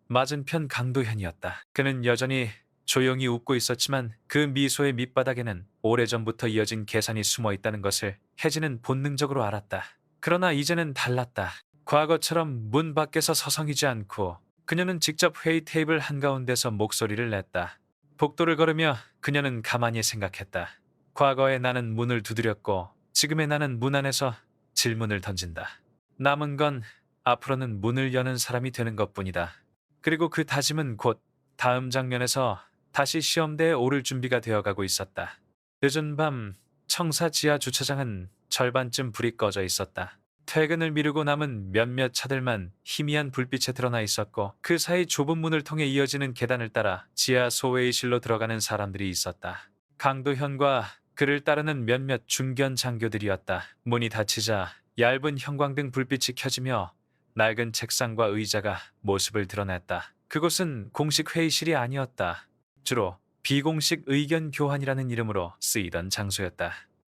S1: 맞은편 강도현이었다. 그는 여전히 조용히 웃고 있었지만 그 미소의 밑바닥에는 오래전부터 이어진 계산이 숨어 있다는 것을 혜진은 본능적으로 알았다. 그러나 이제는 달랐다. 과거처럼 문 밖에서 서성이지 않고 그녀는 직접 회의 테이블 한가운데서 목소리를 냈다. 복도를 걸으며 그녀는 가만히 생각했다. 과거의 나는 문을 두드렸고 지금의 나는 문 안에서 질문을 던진다. 남은 건 앞으로는 문을 여는 사람이 되는 것뿐이다. 그리고 그 다짐은 곧 다음 장면에서 다시 시험대에 오를 준비가 되어가고 있었다. 늦은 밤 청사 지하 주차장은 절반쯤 불이 꺼져 있었다. 퇴근을 미루고 남은 몇몇 차들만 희미한 불빛에 드러나 있었고 그 사이 좁은 문을 통해 이어지는 계단을 따라 지하 소회의실로 들어가는 사람들이 있었다. 강도현과 그를 따르는 몇몇 중견 장교들이었다. 문이 닫히자 얇은 형광등 불빛이 켜지며 낡은 책상과 의자가 모습을 드러냈다. 그곳은 공식 회의실이 아니었다. 주로 비공식 의견 교환이라는 이름으로 쓰이던 장소였다.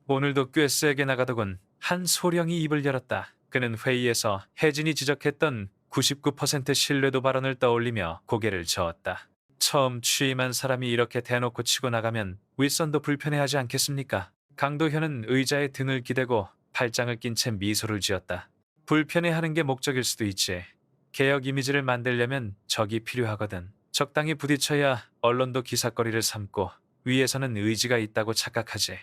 S1: 오늘도 꽤 세게 나가더군. 한 소령이 입을 열었다. 그는 회의에서 혜진이 지적했던 99% 신뢰도 발언을 떠올리며 고개를 저었다. 처음 취임한 사람이 이렇게 대놓고 치고 나가면 윗선도 불편해하지 않겠습니까? 강도현은 의자에 등을 기대고 팔짱을 낀 채 미소를 지었다. 불편해하는 게 목적일 수도 있지. 개혁 이미지를 만들려면 적이 필요하거든. 적당히 부딪혀야 언론도 기사거리를 삼고 위에서는 의지가 있다고 착각하지.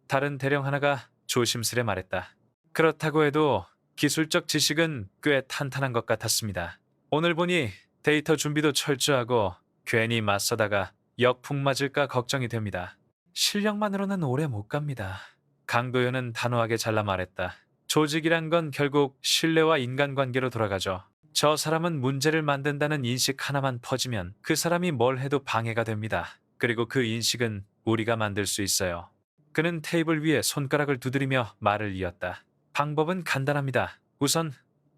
S1: 다른 대령 하나가 조심스레 말했다. 그렇다고 해도 기술적 지식은 꽤 탄탄한 것 같았습니다. 오늘 보니 데이터 준비도 철저하고 괜히 맞서다가 역풍 맞을까 걱정이 됩니다. 실력만으로는 오래 못 갑니다. 강도현은 단호하게 잘라 말했다. 조직이란 건 결국 신뢰와 인간관계로 돌아가죠. 저 사람은 문제를 만든다는 인식 하나만 퍼지면 그 사람이 뭘 해도 방해가 됩니다. 그리고 그 인식은 우리가 만들 수 있어요. 그는 테이블 위에 손가락을 두드리며 말을 이었다. 방법은 간단합니다. 우선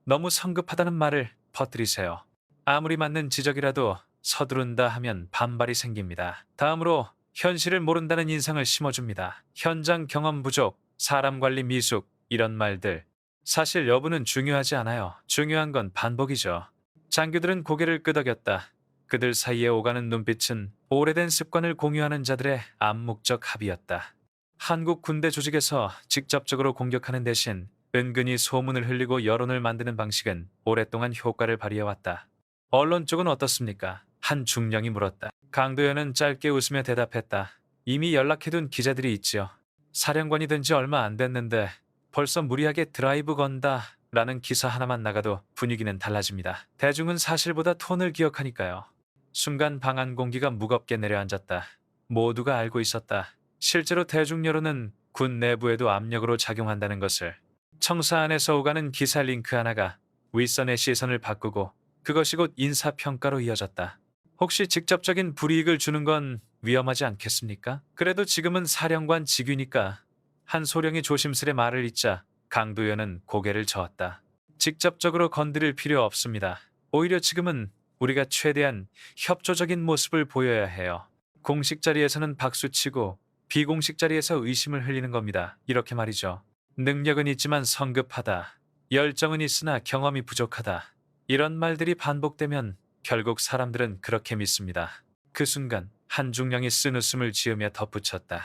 S1: 너무 성급하다는 말을 퍼뜨리세요. 아무리 맞는 지적이라도 서두른다 하면 반발이 생깁니다. 다음으로 현실을 모른다는 인상을 심어줍니다. 현장 경험 부족, 사람 관리 미숙, 이런 말들. 사실 여부는 중요하지 않아요. 중요한 건 반복이죠. 장교들은 고개를 끄덕였다. 그들 사이에 오가는 눈빛은 오래된 습관을 공유하는 자들의 암묵적 합의였다. 한국 군대 조직에서 직접적으로 공격하는 대신 은근히 소문을 흘리고 여론을 만드는 방식은 오랫동안 효과를 발휘해왔다. 언론 쪽은 어떻습니까? 한 중령이 물었다. 강도현은 짧게 웃으며 대답했다. 이미 연락해둔 기자들이 있지요. 사령관이 된 지 얼마 안 됐는데 벌써 무리하게 드라이브 건다 라는 기사 하나만 나가도 분위기는 달라집니다. 대중은 사실보다 톤을 기억하니까요. 순간 방 안 공기가 무겁게 내려앉았다. 모두가 알고 있었다. 실제로 대중 여론은 군 내부에도 압력으로 작용한다는 것을. 청사 안에서 오가는 기사 링크 하나가 윗선의 시선을 바꾸고 그것이 곧 인사평가로 이어졌다. 혹시 직접적인 불이익을 주는 건 위험하지 않겠습니까? 그래도 지금은 사령관 직위니까. 한 소령이 조심스레 말을 잇자 강도현은 고개를 저었다. 직접적으로 건드릴 필요 없습니다. 오히려 지금은 우리가 최대한 협조적인 모습을 보여야 해요. 공식 자리에서는 박수치고 비공식 자리에서 의심을 흘리는 겁니다. 이렇게 말이죠. 능력은 있지만 성급하다. 열정은 있으나 경험이 부족하다. 이런 말들이 반복되면 결국 사람들은 그렇게 믿습니다. 그 순간 한중령이 쓴 웃음을 지으며 덧붙였다.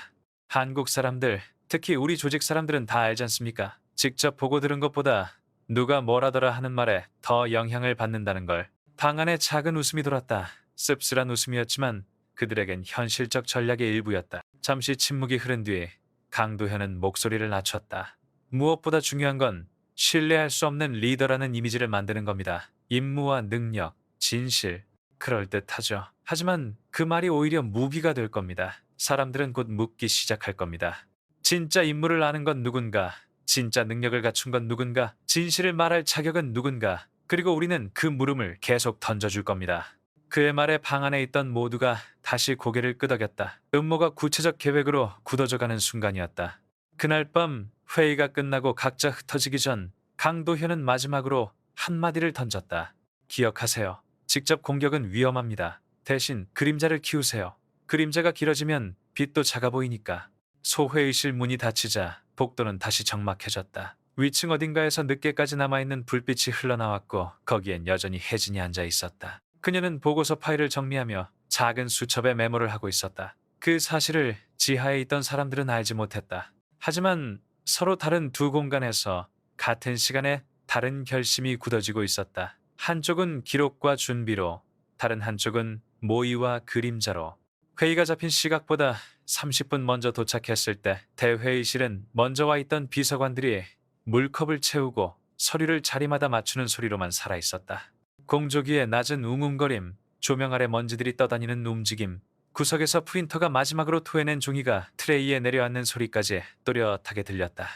S1: 한국 사람들, 특히 우리 조직 사람들은 다 알지 않습니까? 직접 보고 들은 것보다 누가 뭐라더라 하는 말에 더 영향을 받는다는 걸. 방 안에 작은 웃음이 돌았다. 씁쓸한 웃음이었지만 그들에겐 현실적 전략의 일부였다. 잠시 침묵이 흐른 뒤 강도현은 목소리를 낮췄다. 무엇보다 중요한 건 신뢰할 수 없는 리더라는 이미지를 만드는 겁니다. 임무와 능력, 진실, 그럴듯하죠. 하지만 그 말이 오히려 무기가 될 겁니다. 사람들은 곧 묻기 시작할 겁니다. 진짜 인물을 아는 건 누군가? 진짜 능력을 갖춘 건 누군가? 진실을 말할 자격은 누군가? 그리고 우리는 그 물음을 계속 던져줄 겁니다. 그의 말에 방 안에 있던 모두가 다시 고개를 끄덕였다. 음모가 구체적 계획으로 굳어져가는 순간이었다. 그날 밤 회의가 끝나고 각자 흩어지기 전 강도현은 마지막으로 한마디를 던졌다. 기억하세요. 직접 공격은 위험합니다. 대신 그림자를 키우세요. 그림자가 길어지면 빛도 작아 보이니까. 소회의실 문이 닫히자 복도는 다시 적막해졌다. 위층 어딘가에서 늦게까지 남아있는 불빛이 흘러나왔고 거기엔 여전히 혜진이 앉아 있었다. 그녀는 보고서 파일을 정리하며 작은 수첩에 메모를 하고 있었다. 그 사실을 지하에 있던 사람들은 알지 못했다. 하지만 서로 다른 두 공간에서 같은 시간에 다른 결심이 굳어지고 있었다. 한쪽은 기록과 준비로, 다른 한쪽은 모의와 그림자로. 회의가 잡힌 시각보다 30분 먼저 도착했을 때 대회의실은 먼저 와 있던 비서관들이 물컵을 채우고 서류를 자리마다 맞추는 소리로만 살아있었다. 공조기의 낮은 웅웅거림, 조명 아래 먼지들이 떠다니는 움직임, 구석에서 프린터가 마지막으로 토해낸 종이가 트레이에 내려앉는 소리까지 또렷하게 들렸다.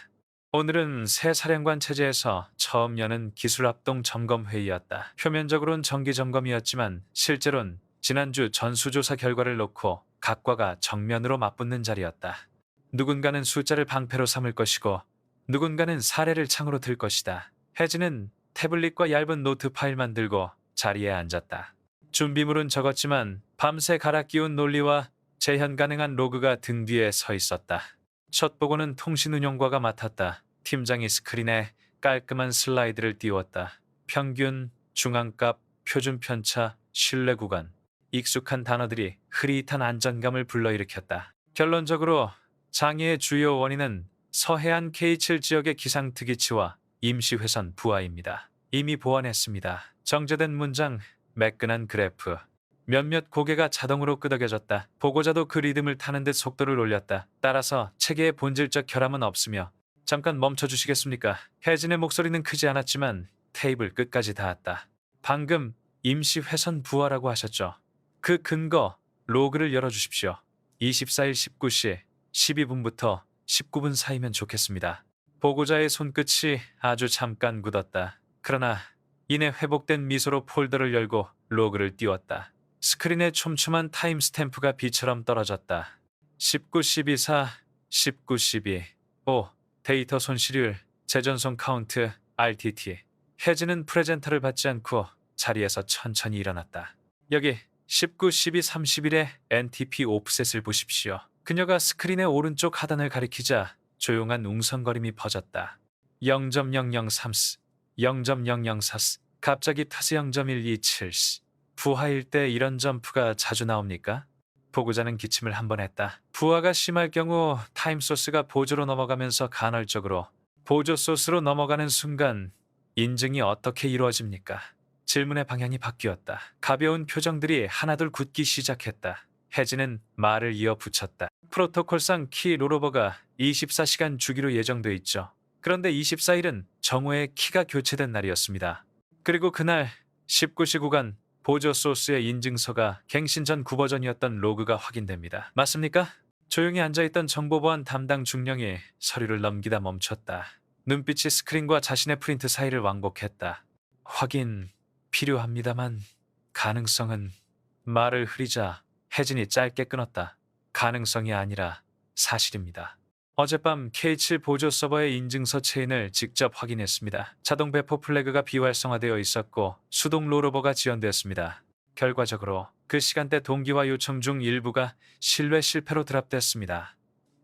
S1: 오늘은 새 사령관 체제에서 처음 여는 기술합동 점검 회의였다. 표면적으론 정기 점검이었지만 실제로는 지난주 전수조사 결과를 놓고 각과가 정면으로 맞붙는 자리였다. 누군가는 숫자를 방패로 삼을 것이고 누군가는 사례를 창으로 들 것이다. 혜진은 태블릿과 얇은 노트 파일만 들고 자리에 앉았다. 준비물은 적었지만 밤새 갈아 끼운 논리와 재현 가능한 로그가 등 뒤에 서 있었다. 첫 보고는 통신운용과가 맡았다. 팀장이 스크린에 깔끔한 슬라이드를 띄웠다. 평균, 중앙값, 표준 편차, 신뢰 구간. 익숙한 단어들이 흐릿한 안정감을 불러일으켰다. 결론적으로 장애의 주요 원인은 서해안 K7 지역의 기상특이치와 임시회선 부하입니다. 이미 보완했습니다. 정제된 문장, 매끈한 그래프. 몇몇 고개가 자동으로 끄덕여졌다. 보고자도 그 리듬을 타는 듯 속도를 올렸다. 따라서 체계의 본질적 결함은 없으며 잠깐 멈춰주시겠습니까? 혜진의 목소리는 크지 않았지만 테이블 끝까지 닿았다. 방금 임시회선 부하라고 하셨죠? 그 근거, 로그를 열어주십시오. 24일 19시 12분부터 19분 사이면 좋겠습니다. 보고자의 손끝이 아주 잠깐 굳었다. 그러나 이내 회복된 미소로 폴더를 열고 로그를 띄웠다. 스크린에 촘촘한 타임 스탬프가 비처럼 떨어졌다. 19, 12, 4, 19, 12, 5, 데이터 손실율, 재전송 카운트, RTT. 혜진은 프레젠터를 받지 않고 자리에서 천천히 일어났다. 여기 19, 12, 31의 NTP 오프셋을 보십시오. 그녀가 스크린의 오른쪽 하단을 가리키자 조용한 웅성거림이 퍼졌다. 0.003스, 0.004스, 갑자기 타스 0.127스. 부하일 때 이런 점프가 자주 나옵니까? 보고자는 기침을 한 번 했다. 부하가 심할 경우 타임소스가 보조로 넘어가면서 간헐적으로 보조 소스로 넘어가는 순간 인증이 어떻게 이루어집니까? 질문의 방향이 바뀌었다. 가벼운 표정들이 하나둘 굳기 시작했다. 혜진은 말을 이어붙였다. 프로토콜상 키 롤오버가 24시간 주기로 예정돼 있죠. 그런데 24일은 정오에 키가 교체된 날이었습니다. 그리고 그날 19시 구간 보조 소스의 인증서가 갱신 전 구버전이었던 로그가 확인됩니다. 맞습니까? 조용히 앉아있던 정보보안 담당 중령이 서류를 넘기다 멈췄다. 눈빛이 스크린과 자신의 프린트 사이를 왕복했다. 확인 필요합니다만 가능성은. 말을 흐리자 혜진이 짧게 끊었다. 가능성이 아니라 사실입니다. 어젯밤 K7 보조 서버의 인증서 체인을 직접 확인했습니다. 자동 배포 플래그가 비활성화되어 있었고 수동 롤오버가 지연되었습니다. 결과적으로 그 시간대 동기화 요청 중 일부가 신뢰 실패로 드랍됐습니다.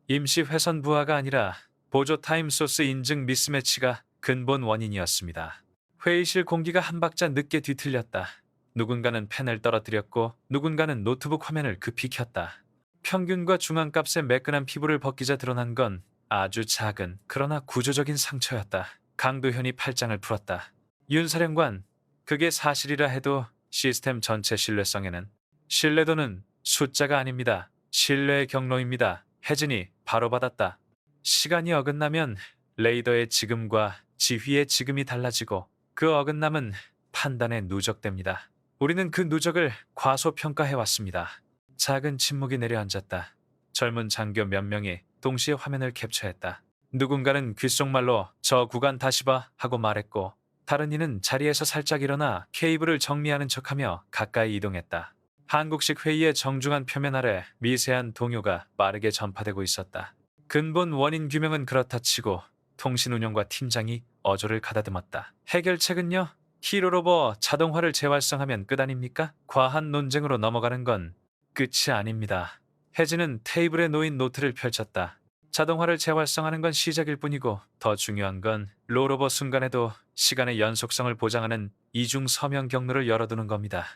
S1: 임시 회선 부하가 아니라 보조 타임 소스 인증 미스매치가 근본 원인이었습니다. 회의실 공기가 한 박자 늦게 뒤틀렸다. 누군가는 펜을 떨어뜨렸고 누군가는 노트북 화면을 급히 켰다. 평균과 중앙값의 매끈한 피부를 벗기자 드러난 건 아주 작은 그러나 구조적인 상처였다. 강도현이 팔짱을 풀었다. 윤 사령관, 그게 사실이라 해도 시스템 전체 신뢰성에는 신뢰도는 숫자가 아닙니다. 신뢰의 경로입니다. 혜진이 바로 받았다. 시간이 어긋나면 레이더의 지금과 지휘의 지금이 달라지고 그 어긋남은 판단에 누적됩니다. 우리는 그 누적을 과소평가해왔습니다. 작은 침묵이 내려앉았다. 젊은 장교 몇 명이 동시에 화면을 캡처했다. 누군가는 귓속말로 저 구간 다시 봐 하고 말했고 다른 이는 자리에서 살짝 일어나 케이블을 정리하는 척하며 가까이 이동했다. 한국식 회의의 정중한 표면 아래 미세한 동요가 빠르게 전파되고 있었다. 근본 원인 규명은 그렇다 치고 통신 운영과 팀장이 어조를 가다듬었다. 해결책은요? 히로로버 자동화를 재활성하면 끝 아닙니까? 과한 논쟁으로 넘어가는 건 끝이 아닙니다. 혜진은 테이블에 놓인 노트를 펼쳤다. 자동화를 재활성하는 건 시작일 뿐이고 더 중요한 건 롤오버 순간에도 시간의 연속성을 보장하는 이중 서명 경로를 열어두는 겁니다.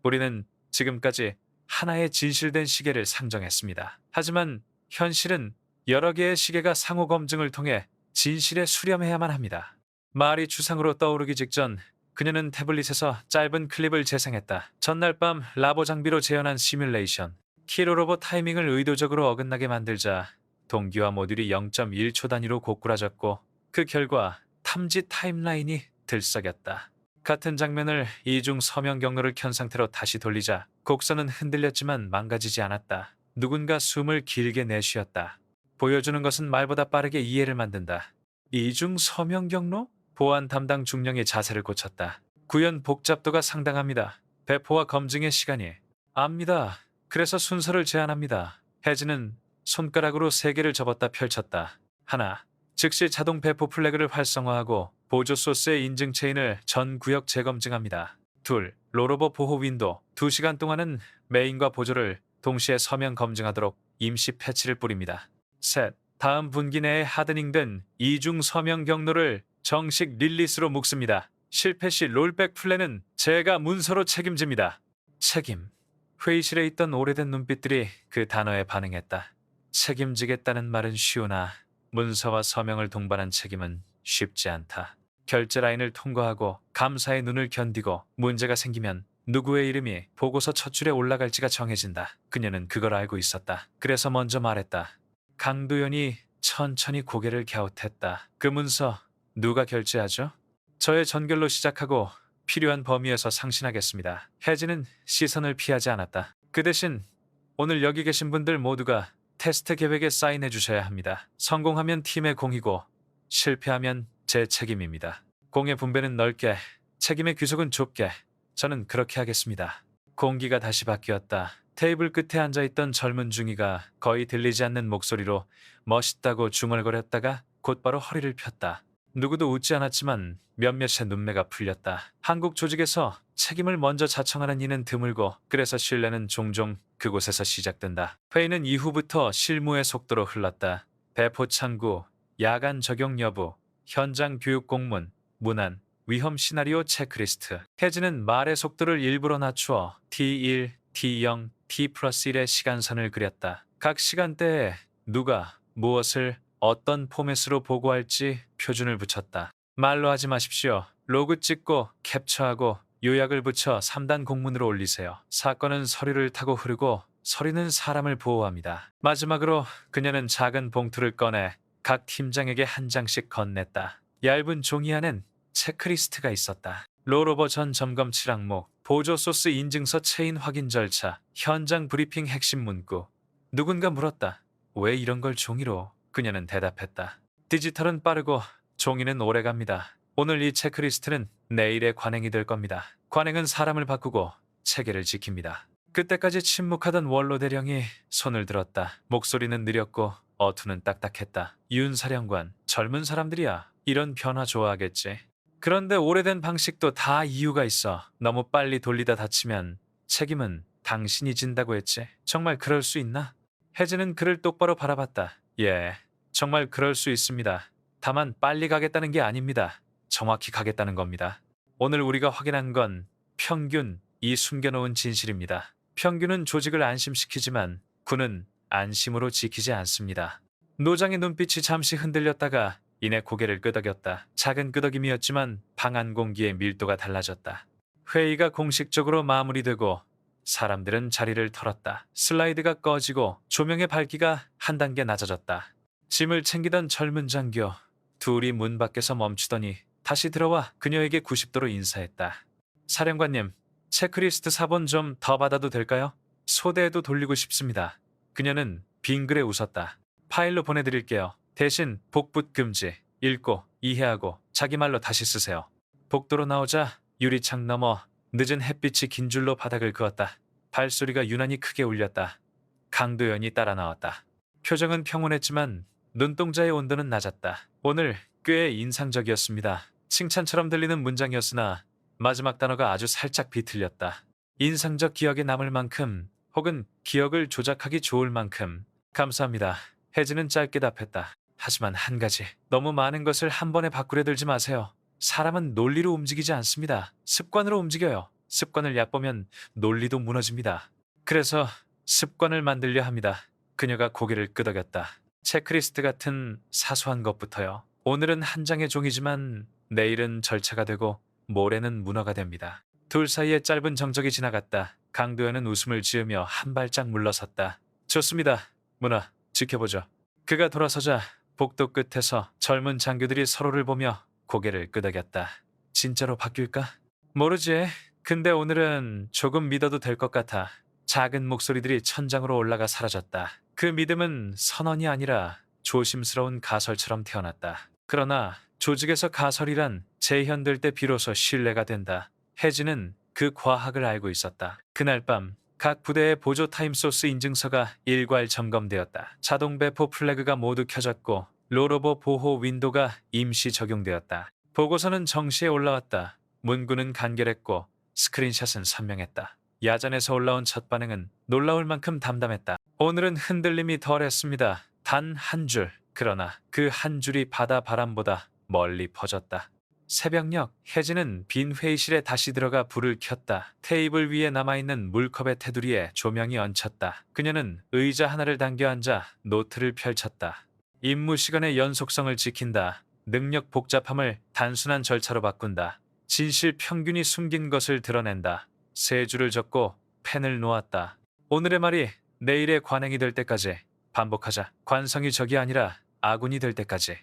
S1: 우리는 지금까지 하나의 진실된 시계를 상정했습니다. 하지만 현실은 여러 개의 시계가 상호 검증을 통해 진실에 수렴해야만 합니다. 말이 추상으로 떠오르기 직전 그녀는 태블릿에서 짧은 클립을 재생했다. 전날 밤 라보 장비로 재현한 시뮬레이션. 키로로버 타이밍을 의도적으로 어긋나게 만들자 동기화 모듈이 0.1초 단위로 고꾸라졌고 그 결과 탐지 타임라인이 들썩였다. 같은 장면을 이중 서명 경로를 켠 상태로 다시 돌리자 곡선은 흔들렸지만 망가지지 않았다. 누군가 숨을 길게 내쉬었다. 보여주는 것은 말보다 빠르게 이해를 만든다. 이중 서명 경로? 보안 담당 중령이 자세를 고쳤다. 구현 복잡도가 상당합니다. 배포와 검증의 시간이. 압니다. 그래서 순서를 제안합니다. 혜진은 손가락으로 3개를 접었다 펼쳤다. 하나, 즉시 자동 배포 플래그를 활성화하고 보조 소스의 인증 체인을 전 구역 재검증합니다. 둘, 롤오버 보호 윈도. 2시간 동안은 메인과 보조를 동시에 서명 검증하도록 임시 패치를 뿌립니다. 셋, 다음 분기 내에 하드닝된 이중 서명 경로를 정식 릴리스로 묶습니다. 실패 시 롤백 플랜은 제가 문서로 책임집니다. 책임. 회의실에 있던 오래된 눈빛들이 그 단어에 반응했다. 책임지겠다는 말은 쉬우나 문서와 서명을 동반한 책임은 쉽지 않다. 결제 라인을 통과하고 감사의 눈을 견디고 문제가 생기면 누구의 이름이 보고서 첫 줄에 올라갈지가 정해진다. 그녀는 그걸 알고 있었다. 그래서 먼저 말했다. 강도연이 천천히 고개를 갸웃했다. 그 문서 누가 결제하죠? 저의 전결로 시작하고 필요한 범위에서 상신하겠습니다. 혜진은 시선을 피하지 않았다. 그 대신 오늘 여기 계신 분들 모두가 테스트 계획에 사인해 주셔야 합니다. 성공하면 팀의 공이고 실패하면 제 책임입니다. 공의 분배는 넓게, 책임의 규속은 좁게. 저는 그렇게 하겠습니다. 공기가 다시 바뀌었다. 테이블 끝에 앉아있던 젊은 중이가 거의 들리지 않는 목소리로 멋있다고 중얼거렸다가 곧바로 허리를 폈다. 누구도 웃지 않았지만 몇몇의 눈매가 풀렸다. 한국 조직에서 책임을 먼저 자청하는 이는 드물고 그래서 신뢰는 종종 그곳에서 시작된다. 회의는 이후부터 실무의 속도로 흘렀다. 배포 창구, 야간 적용 여부, 현장 교육 공문, 문안, 위험 시나리오 체크리스트. 혜진은 말의 속도를 일부러 낮추어 T1, T0, T+1의 시간선을 그렸다. 각 시간대에 누가 무엇을 어떤 포맷으로 보고할지 표준을 붙였다. 말로 하지 마십시오. 로그 찍고 캡처하고 요약을 붙여 3단 공문으로 올리세요. 사건은 서류를 타고 흐르고 서류는 사람을 보호합니다. 마지막으로 그녀는 작은 봉투를 꺼내 각 팀장에게 한 장씩 건넸다. 얇은 종이 안엔 체크리스트가 있었다. 롤오버 전 점검 칠항목, 보조 소스 인증서 체인 확인 절차, 현장 브리핑 핵심 문구. 누군가 물었다. 왜 이런 걸 종이로? 그녀는 대답했다. 디지털은 빠르고 종이는 오래갑니다. 오늘 이 체크리스트는 내일의 관행이 될 겁니다. 관행은 사람을 바꾸고 체계를 지킵니다. 그때까지 침묵하던 원로 대령이 손을 들었다. 목소리는 느렸고 어투는 딱딱했다. 윤 사령관, 젊은 사람들이야. 이런 변화 좋아하겠지. 그런데 오래된 방식도 다 이유가 있어. 너무 빨리 돌리다 다치면 책임은 당신이 진다고 했지. 정말 그럴 수 있나? 혜진은 그를 똑바로 바라봤다. 예, 정말 그럴 수 있습니다. 다만 빨리 가겠다는 게 아닙니다. 정확히 가겠다는 겁니다. 오늘 우리가 확인한 건 평균, 이 숨겨놓은 진실입니다. 평균은 조직을 안심시키지만 군은 안심으로 지키지 않습니다. 노장의 눈빛이 잠시 흔들렸다가 이내 고개를 끄덕였다. 작은 끄덕임이었지만 방 안 공기의 밀도가 달라졌다. 회의가 공식적으로 마무리되고 사람들은 자리를 털었다. 슬라이드가 꺼지고 조명의 밝기가 한 단계 낮아졌다. 짐을 챙기던 젊은 장교, 둘이 문 밖에서 멈추더니 다시 들어와 그녀에게 90도로 인사했다. 사령관님, 체크리스트 4번 좀 더 받아도 될까요? 소대에도 돌리고 싶습니다. 그녀는 빙그레 웃었다. 파일로 보내드릴게요. 대신 복붙 금지, 읽고 이해하고 자기 말로 다시 쓰세요. 복도로 나오자 유리창 너머 늦은 햇빛이 긴 줄로 바닥을 그었다. 발소리가 유난히 크게 울렸다. 강도연이 따라 나왔다. 표정은 평온했지만 눈동자의 온도는 낮았다. 오늘 꽤 인상적이었습니다. 칭찬처럼 들리는 문장이었으나 마지막 단어가 아주 살짝 비틀렸다. 인상적 기억에 남을 만큼 혹은 기억을 조작하기 좋을 만큼. 감사합니다. 혜진은 짧게 답했다. 하지만 한 가지, 너무 많은 것을 한 번에 바꾸려 들지 마세요. 사람은 논리로 움직이지 않습니다. 습관으로 움직여요. 습관을 얕보면 논리도 무너집니다. 그래서 습관을 만들려 합니다. 그녀가 고개를 끄덕였다. 체크리스트 같은 사소한 것부터요. 오늘은 한 장의 종이지만 내일은 절차가 되고 모레는 문어가 됩니다. 둘 사이에 짧은 정적이 지나갔다. 강도현은 웃음을 지으며 한 발짝 물러섰다. 좋습니다. 문어, 지켜보죠. 그가 돌아서자 복도 끝에서 젊은 장교들이 서로를 보며 고개를 끄덕였다. 진짜로 바뀔까? 모르지. 근데 오늘은 조금 믿어도 될 것 같아. 작은 목소리들이 천장으로 올라가 사라졌다. 그 믿음은 선언이 아니라 조심스러운 가설처럼 태어났다. 그러나 조직에서 가설이란 재현될 때 비로소 신뢰가 된다. 혜진은 그 과학을 알고 있었다. 그날 밤 각 부대의 보조 타임소스 인증서가 일괄 점검되었다. 자동 배포 플래그가 모두 켜졌고 롤오버 보호 윈도가 임시 적용되었다. 보고서는 정시에 올라왔다. 문구는 간결했고 스크린샷은 선명했다. 야전에서 올라온 첫 반응은 놀라울 만큼 담담했다. 오늘은 흔들림이 덜했습니다. 단 한 줄. 그러나 그 한 줄이 바다 바람보다 멀리 퍼졌다. 새벽녘 혜진은 빈 회의실에 다시 들어가 불을 켰다. 테이블 위에 남아있는 물컵의 테두리에 조명이 얹혔다. 그녀는 의자 하나를 당겨 앉아 노트를 펼쳤다. 임무 시간의 연속성을 지킨다. 능력 복잡함을 단순한 절차로 바꾼다. 진실 평균이 숨긴 것을 드러낸다. 세 줄을 적고 펜을 놓았다. 오늘의 말이 내일의 관행이 될 때까지 반복하자. 관성이 적이 아니라 아군이 될 때까지.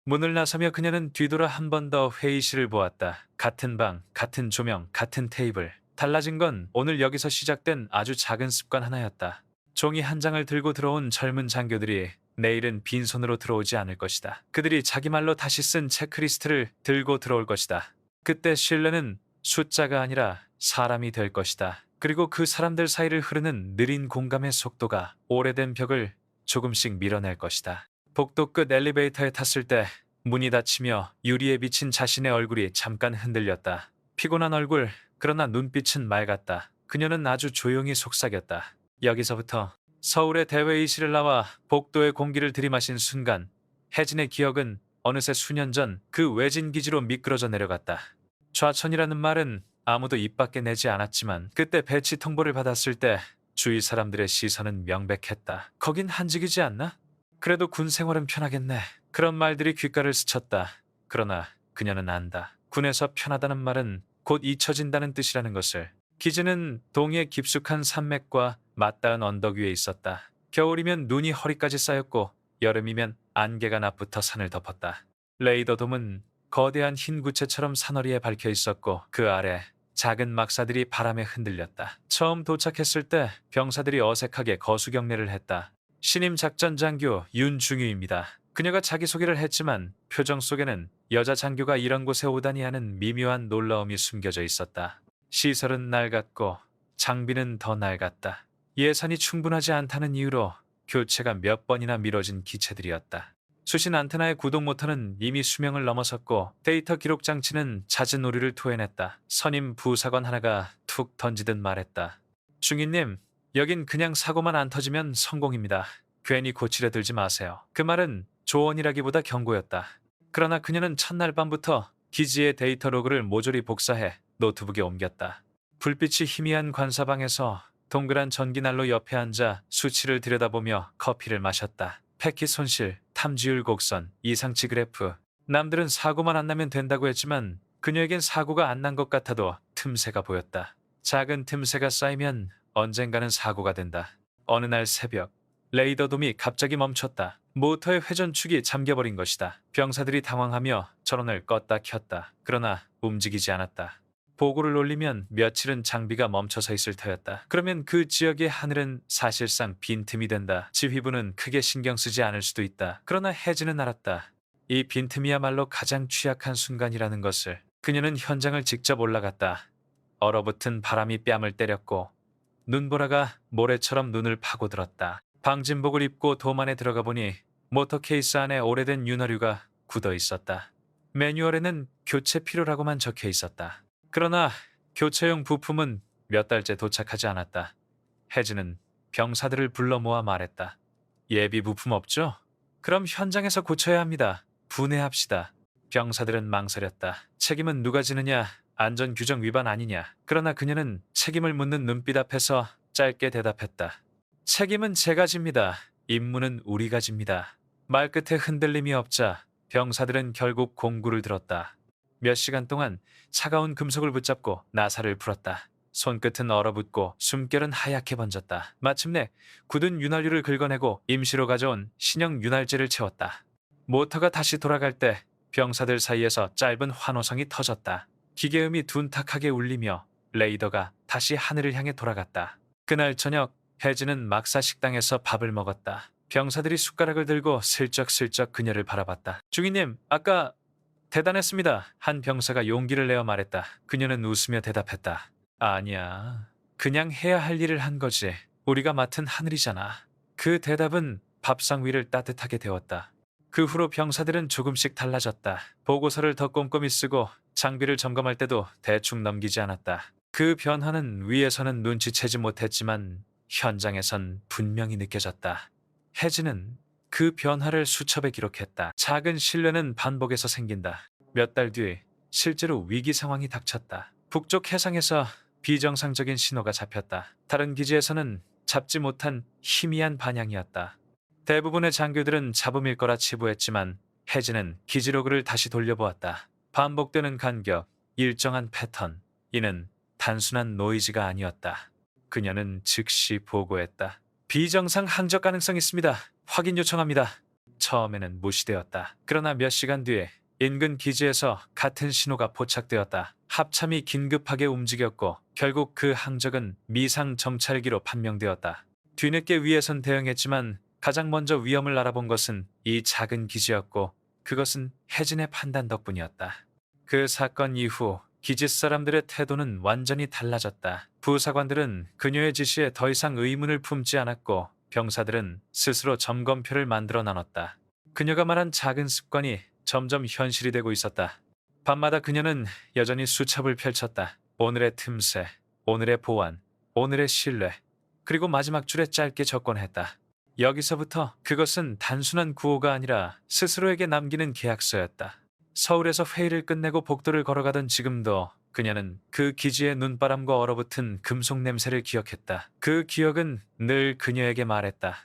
S1: 문을 나서며 그녀는 뒤돌아 한 번 더 회의실을 보았다. 같은 방, 같은 조명, 같은 테이블. 달라진 건 오늘 여기서 시작된 아주 작은 습관 하나였다. 종이 한 장을 들고 들어온 젊은 장교들이 내일은 빈손으로 들어오지 않을 것이다. 그들이 자기 말로 다시 쓴 체크리스트를 들고 들어올 것이다. 그때 신뢰는 숫자가 아니라 사람이 될 것이다. 그리고 그 사람들 사이를 흐르는 느린 공감의 속도가 오래된 벽을 조금씩 밀어낼 것이다. 복도 끝 엘리베이터에 탔을 때 문이 닫히며 유리에 비친 자신의 얼굴이 잠깐 흔들렸다. 피곤한 얼굴, 그러나 눈빛은 맑았다. 그녀는 아주 조용히 속삭였다. 여기서부터. 서울의 대회의실을 나와 복도의 공기를 들이마신 순간 혜진의 기억은 어느새 수년 전 그 외진 기지로 미끄러져 내려갔다. 좌천이라는 말은 아무도 입 밖에 내지 않았지만 그때 배치 통보를 받았을 때 주위 사람들의 시선은 명백했다. 거긴 한직이지 않나? 그래도 군 생활은 편하겠네. 그런 말들이 귓가를 스쳤다. 그러나 그녀는 안다. 군에서 편하다는 말은 곧 잊혀진다는 뜻이라는 것을. 기지는 동해 깊숙한 산맥과 맞닿은 언덕 위에 있었다. 겨울이면 눈이 허리까지 쌓였고 여름이면 안개가 낮부터 산을 덮었다. 레이더돔은 거대한 흰 구체처럼 산허리에 박혀 있었고 그 아래 작은 막사들이 바람에 흔들렸다. 처음 도착했을 때 병사들이 어색하게 거수경례를 했다. 신임 작전 장교 윤중유입니다. 그녀가 자기소개를 했지만 표정 속에는 여자 장교가 이런 곳에 오다니 하는 미묘한 놀라움이 숨겨져 있었다. 시설은 낡았고 장비는 더 낡았다. 예산이 충분하지 않다는 이유로 교체가 몇 번이나 미뤄진 기체들이었다. 수신 안테나의 구동 모터는 이미 수명을 넘어섰고 데이터 기록 장치는 잦은 오류를 토해냈다. 선임 부사관 하나가 툭 던지듯 말했다. 중위님, 여긴 그냥 사고만 안 터지면 성공입니다. 괜히 고치려 들지 마세요. 그 말은 조언이라기보다 경고였다. 그러나 그녀는 첫날 밤부터 기지의 데이터 로그를 모조리 복사해 노트북에 옮겼다. 불빛이 희미한 관사방에서 동그란 전기난로 옆에 앉아 수치를 들여다보며 커피를 마셨다. 패킷 손실, 탐지율 곡선, 이상치 그래프. 남들은 사고만 안 나면 된다고 했지만 그녀에겐 사고가 안 난 것 같아도 틈새가 보였다. 작은 틈새가 쌓이면 언젠가는 사고가 된다. 어느 날 새벽, 레이더돔이 갑자기 멈췄다. 모터의 회전축이 잠겨버린 것이다. 병사들이 당황하며 전원을 껐다 켰다. 그러나 움직이지 않았다. 보고를 올리면 며칠은 장비가 멈춰서 있을 터였다. 그러면 그 지역의 하늘은 사실상 빈틈이 된다. 지휘부는 크게 신경 쓰지 않을 수도 있다. 그러나 해지는 알았다. 이 빈틈이야말로 가장 취약한 순간이라는 것을. 그녀는 현장을 직접 올라갔다. 얼어붙은 바람이 뺨을 때렸고 눈보라가 모래처럼 눈을 파고들었다. 방진복을 입고 돔 안에 들어가 보니 모터 케이스 안에 오래된 윤활유가 굳어 있었다. 매뉴얼에는 교체 필요라고만 적혀 있었다. 그러나 교체용 부품은 몇 달째 도착하지 않았다. 해즈는 병사들을 불러 모아 말했다. 예비 부품 없죠? 그럼 현장에서 고쳐야 합니다. 분해합시다. 병사들은 망설였다. 책임은 누가 지느냐? 안전규정 위반 아니냐? 그러나 그녀는 책임을 묻는 눈빛 앞에서 짧게 대답했다. 책임은 제가 집니다. 임무는 우리가 집니다. 말끝에 흔들림이 없자 병사들은 결국 공구를 들었다. 몇 시간 동안 차가운 금속을 붙잡고 나사를 풀었다. 손끝은 얼어붙고 숨결은 하얗게 번졌다. 마침내 굳은 윤활유를 긁어내고 임시로 가져온 신형 윤활제를 채웠다. 모터가 다시 돌아갈 때 병사들 사이에서 짧은 환호성이 터졌다. 기계음이 둔탁하게 울리며 레이더가 다시 하늘을 향해 돌아갔다. 그날 저녁 해지는 막사 식당에서 밥을 먹었다. 병사들이 숟가락을 들고 슬쩍슬쩍 그녀를 바라봤다. 중위님, 아까 대단했습니다. 한 병사가 용기를 내어 말했다. 그녀는 웃으며 대답했다. 아니야. 그냥 해야 할 일을 한 거지. 우리가 맡은 하늘이잖아. 그 대답은 밥상 위를 따뜻하게 데웠다. 그 후로 병사들은 조금씩 달라졌다. 보고서를 더 꼼꼼히 쓰고 장비를 점검할 때도 대충 넘기지 않았다. 그 변화는 위에서는 눈치채지 못했지만 현장에선 분명히 느껴졌다. 해지는 그 변화를 수첩에 기록했다. 작은 신뢰는 반복해서 생긴다. 몇 달 뒤 실제로 위기 상황이 닥쳤다. 북쪽 해상에서 비정상적인 신호가 잡혔다. 다른 기지에서는 잡지 못한 희미한 반향이었다. 대부분의 장교들은 잡음일 거라 치부했지만 해지는 기지로그를 다시 돌려보았다. 반복되는 간격, 일정한 패턴. 이는 단순한 노이즈가 아니었다. 그녀는 즉시 보고했다. 비정상 항적 가능성 있습니다. 확인 요청합니다. 처음에는 무시되었다. 그러나 몇 시간 뒤에 인근 기지에서 같은 신호가 포착되었다. 합참이 긴급하게 움직였고 결국 그 항적은 미상 정찰기로 판명되었다. 뒤늦게 위에선 대응했지만 가장 먼저 위험을 알아본 것은 이 작은 기지였고 그것은 혜진의 판단 덕분이었다. 그 사건 이후 기지 사람들의 태도는 완전히 달라졌다. 부사관들은 그녀의 지시에 더 이상 의문을 품지 않았고 병사들은 스스로 점검표를 만들어 나눴다. 그녀가 말한 작은 습관이 점점 현실이 되고 있었다. 밤마다 그녀는 여전히 수첩을 펼쳤다. 오늘의 틈새, 오늘의 보완, 오늘의 신뢰, 그리고 마지막 줄에 짧게 적곤 했다. 여기서부터 그것은 단순한 구호가 아니라 스스로에게 남기는 계약서였다. 서울에서 회의를 끝내고 복도를 걸어가던 지금도 그녀는 그 기지의 눈바람과 얼어붙은 금속 냄새를 기억했다. 그 기억은 늘 그녀에게 말했다.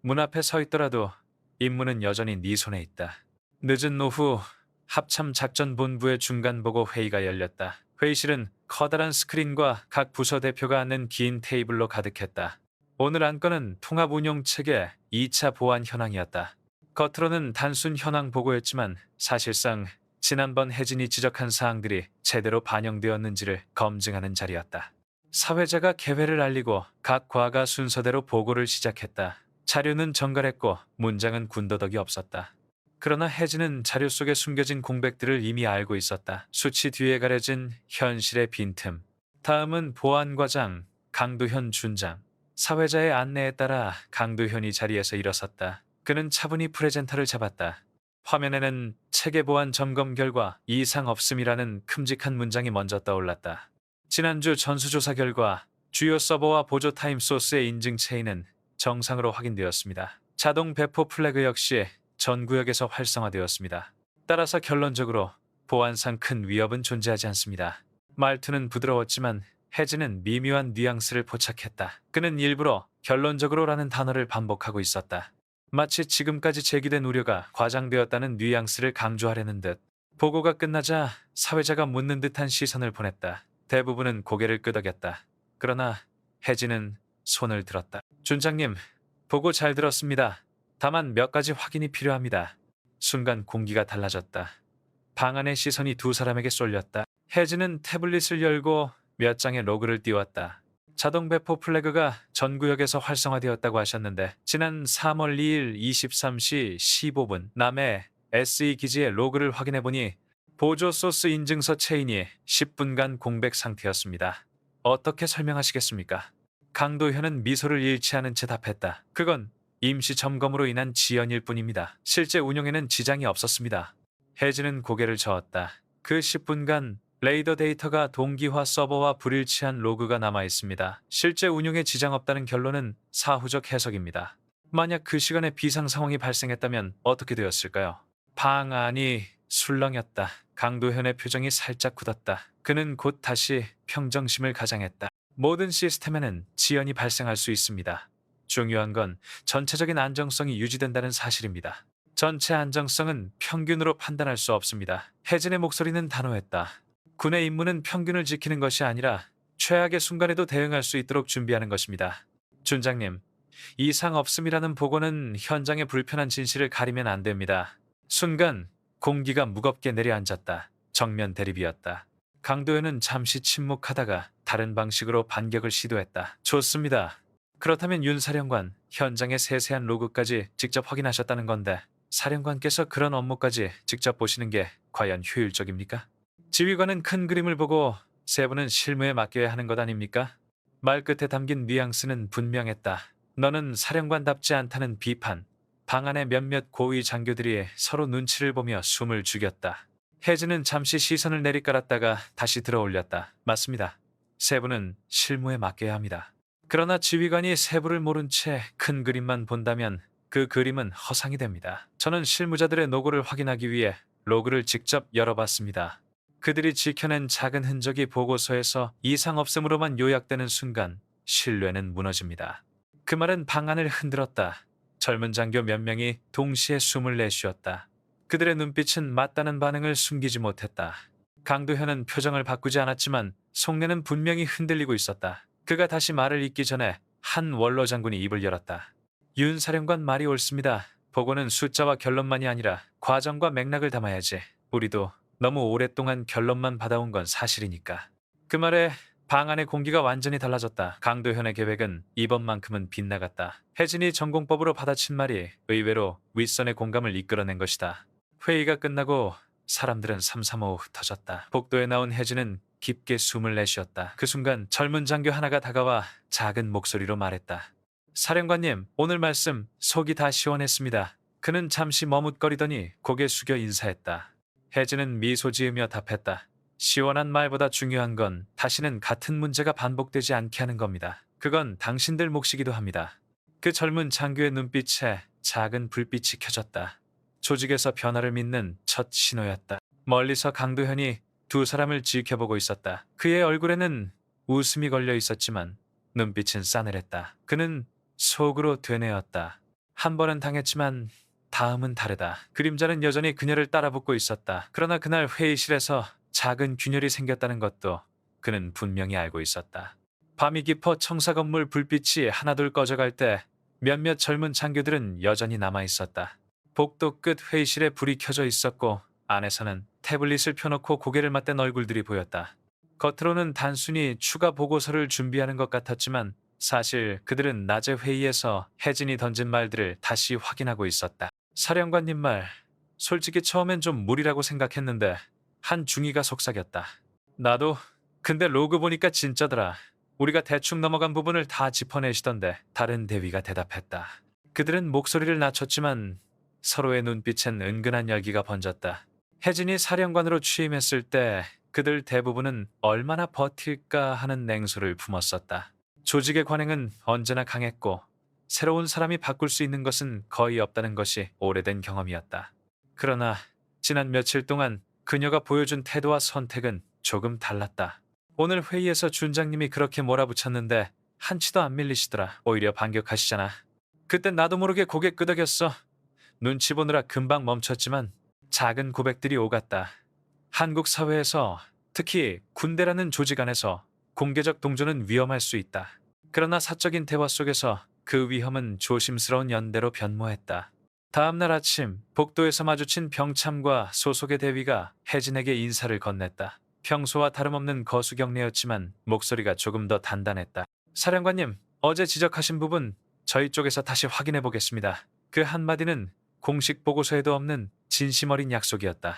S1: 문 앞에 서 있더라도 임무는 여전히 네 손에 있다. 늦은 오후 합참 작전본부의 중간보고 회의가 열렸다. 회의실은 커다란 스크린과 각 부서 대표가 앉는 긴 테이블로 가득했다. 오늘 안건은 통합운용체계 2차 보완 현황이었다. 겉으로는 단순 현황 보고였지만 사실상 지난번 혜진이 지적한 사항들이 제대로 반영되었는지를 검증하는 자리였다. 사회자가 개회를 알리고 각 과가 순서대로 보고를 시작했다. 자료는 정갈했고 문장은 군더더기 없었다. 그러나 혜진은 자료 속에 숨겨진 공백들을 이미 알고 있었다. 수치 뒤에 가려진 현실의 빈틈. 다음은 보안과장 강두현 준장. 사회자의 안내에 따라 강도현이 자리에서 일어섰다. 그는 차분히 프레젠터를 잡았다. 화면에는 체계 보안 점검 결과 이상 없음이라는 큼직한 문장이 먼저 떠올랐다. 지난주 전수조사 결과 주요 서버와 보조 타임 소스의 인증 체인은 정상으로 확인되었습니다. 자동 배포 플래그 역시 전 구역에서 활성화되었습니다. 따라서 결론적으로 보안상 큰 위협은 존재하지 않습니다. 말투는 부드러웠지만 해지는 미묘한 뉘앙스를 포착했다. 그는 일부러 결론적으로라는 단어를 반복하고 있었다. 마치 지금까지 제기된 우려가 과장되었다는 뉘앙스를 강조하려는 듯. 보고가 끝나자 사회자가 묻는 듯한 시선을 보냈다. 대부분은 고개를 끄덕였다. 그러나 혜진은 손을 들었다. 준장님, 보고 잘 들었습니다. 다만 몇 가지 확인이 필요합니다. 순간 공기가 달라졌다. 방 안의 시선이 두 사람에게 쏠렸다. 혜진은 태블릿을 열고 몇 장의 로그를 띄웠다. 자동 배포 플래그가 전 구역에서 활성화되었다고 하셨는데 지난 3월 2일 23시 15분 남해 SE 기지의 로그를 확인해보니 보조 소스 인증서 체인이 10분간 공백 상태였습니다. 어떻게 설명하시겠습니까? 강도현은 미소를 잃지 않은 채 답했다. 그건 임시 점검으로 인한 지연일 뿐입니다. 실제 운용에는 지장이 없었습니다. 혜진은 고개를 저었다. 그 10분간 레이더 데이터가 동기화 서버와 불일치한 로그가 남아 있습니다. 실제 운용에 지장 없다는 결론은 사후적 해석입니다. 만약 그 시간에 비상 상황이 발생했다면 어떻게 되었을까요? 방 안이 술렁였다. 강도현의 표정이 살짝 굳었다. 그는 곧 다시 평정심을 가장했다. 모든 시스템에는 지연이 발생할 수 있습니다. 중요한 건 전체적인 안정성이 유지된다는 사실입니다. 전체 안정성은 평균으로 판단할 수 없습니다. 혜진의 목소리는 단호했다. 군의 임무는 평균을 지키는 것이 아니라 최악의 순간에도 대응할 수 있도록 준비하는 것입니다. 준장님, 이상 없음이라는 보고는 현장의 불편한 진실을 가리면 안 됩니다. 순간 공기가 무겁게 내려앉았다. 정면 대립이었다. 강도현은 잠시 침묵하다가 다른 방식으로 반격을 시도했다. 좋습니다. 그렇다면 윤 사령관, 현장의 세세한 로그까지 직접 확인하셨다는 건데 사령관께서 그런 업무까지 직접 보시는 게 과연 효율적입니까? 지휘관은 큰 그림을 보고 세부는 실무에 맡겨야 하는 것 아닙니까? 말끝에 담긴 뉘앙스는 분명했다. 너는 사령관답지 않다는 비판. 방 안의 몇몇 고위 장교들이 서로 눈치를 보며 숨을 죽였다. 혜진은 잠시 시선을 내리깔았다가 다시 들어올렸다. 맞습니다. 세부는 실무에 맡겨야 합니다. 그러나 지휘관이 세부를 모른 채 큰 그림만 본다면 그 그림은 허상이 됩니다. 저는 실무자들의 노고를 확인하기 위해 로그를 직접 열어봤습니다. 그들이 지켜낸 작은 흔적이 보고서에서 이상 없음으로만 요약되는 순간 신뢰는 무너집니다. 그 말은 방안을 흔들었다. 젊은 장교 몇 명이 동시에 숨을 내쉬었다. 그들의 눈빛은 맞다는 반응을 숨기지 못했다. 강도현은 표정을 바꾸지 않았지만 속내는 분명히 흔들리고 있었다. 그가 다시 말을 잇기 전에 한 원로 장군이 입을 열었다. 윤 사령관 말이 옳습니다. 보고는 숫자와 결론만이 아니라 과정과 맥락을 담아야지. 우리도 너무 오랫동안 결론만 받아온 건 사실이니까. 그 말에 방 안의 공기가 완전히 달라졌다. 강도현의 계획은 이번만큼은 빗나갔다. 혜진이 전공법으로 받아친 말이 의외로 윗선의 공감을 이끌어낸 것이다. 회의가 끝나고 사람들은 삼삼오오 흩어졌다. 복도에 나온 혜진은 깊게 숨을 내쉬었다. 그 순간 젊은 장교 하나가 다가와 작은 목소리로 말했다. 사령관님, 오늘 말씀 속이 다 시원했습니다. 그는 잠시 머뭇거리더니 고개 숙여 인사했다. 혜진은 미소 지으며 답했다. 시원한 말보다 중요한 건 다시는 같은 문제가 반복되지 않게 하는 겁니다. 그건 당신들 몫이기도 합니다. 그 젊은 장교의 눈빛에 작은 불빛이 켜졌다. 조직에서 변화를 믿는 첫 신호였다. 멀리서 강도현이 두 사람을 지켜보고 있었다. 그의 얼굴에는 웃음이 걸려 있었지만 눈빛은 싸늘했다. 그는 속으로 되뇌었다. 한 번은 당했지만 다음은 다르다. 그림자는 여전히 그녀를 따라붙고 있었다. 그러나 그날 회의실에서 작은 균열이 생겼다는 것도 그는 분명히 알고 있었다. 밤이 깊어 청사 건물 불빛이 하나둘 꺼져갈 때 몇몇 젊은 장교들은 여전히 남아 있었다. 복도 끝 회의실에 불이 켜져 있었고 안에서는 태블릿을 펴놓고 고개를 맞댄 얼굴들이 보였다. 겉으로는 단순히 추가 보고서를 준비하는 것 같았지만 사실 그들은 낮에 회의에서 혜진이 던진 말들을 다시 확인하고 있었다. 사령관님 말, 솔직히 처음엔 좀 무리라고 생각했는데 한 중위가 속삭였다. 나도 근데 로그 보니까 진짜더라. 우리가 대충 넘어간 부분을 다 짚어내시던데 다른 대위가 대답했다. 그들은 목소리를 낮췄지만 서로의 눈빛엔 은근한 열기가 번졌다. 혜진이 사령관으로 취임했을 때 그들 대부분은 얼마나 버틸까 하는 냉소를 품었었다. 조직의 관행은 언제나 강했고 새로운 사람이 바꿀 수 있는 것은 거의 없다는 것이 오래된 경험이었다. 그러나 지난 며칠 동안 그녀가 보여준 태도와 선택은 조금 달랐다. 오늘 회의에서 준장님이 그렇게 몰아붙였는데 한치도 안 밀리시더라. 오히려 반격하시잖아. 그땐 나도 모르게 고개 끄덕였어. 눈치 보느라 금방 멈췄지만 작은 고백들이 오갔다. 한국 사회에서 특히 군대라는 조직 안에서 공개적 동조는 위험할 수 있다. 그러나 사적인 대화 속에서 그 위험은 조심스러운 연대로 변모했다. 다음 날 아침 복도에서 마주친 병참과 소속의 대위가 혜진에게 인사를 건넸다. 평소와 다름없는 거수경례였지만 목소리가 조금 더 단단했다. 사령관님, 어제 지적하신 부분 저희 쪽에서 다시 확인해 보겠습니다. 그 한마디는 공식 보고서에도 없는 진심 어린 약속이었다.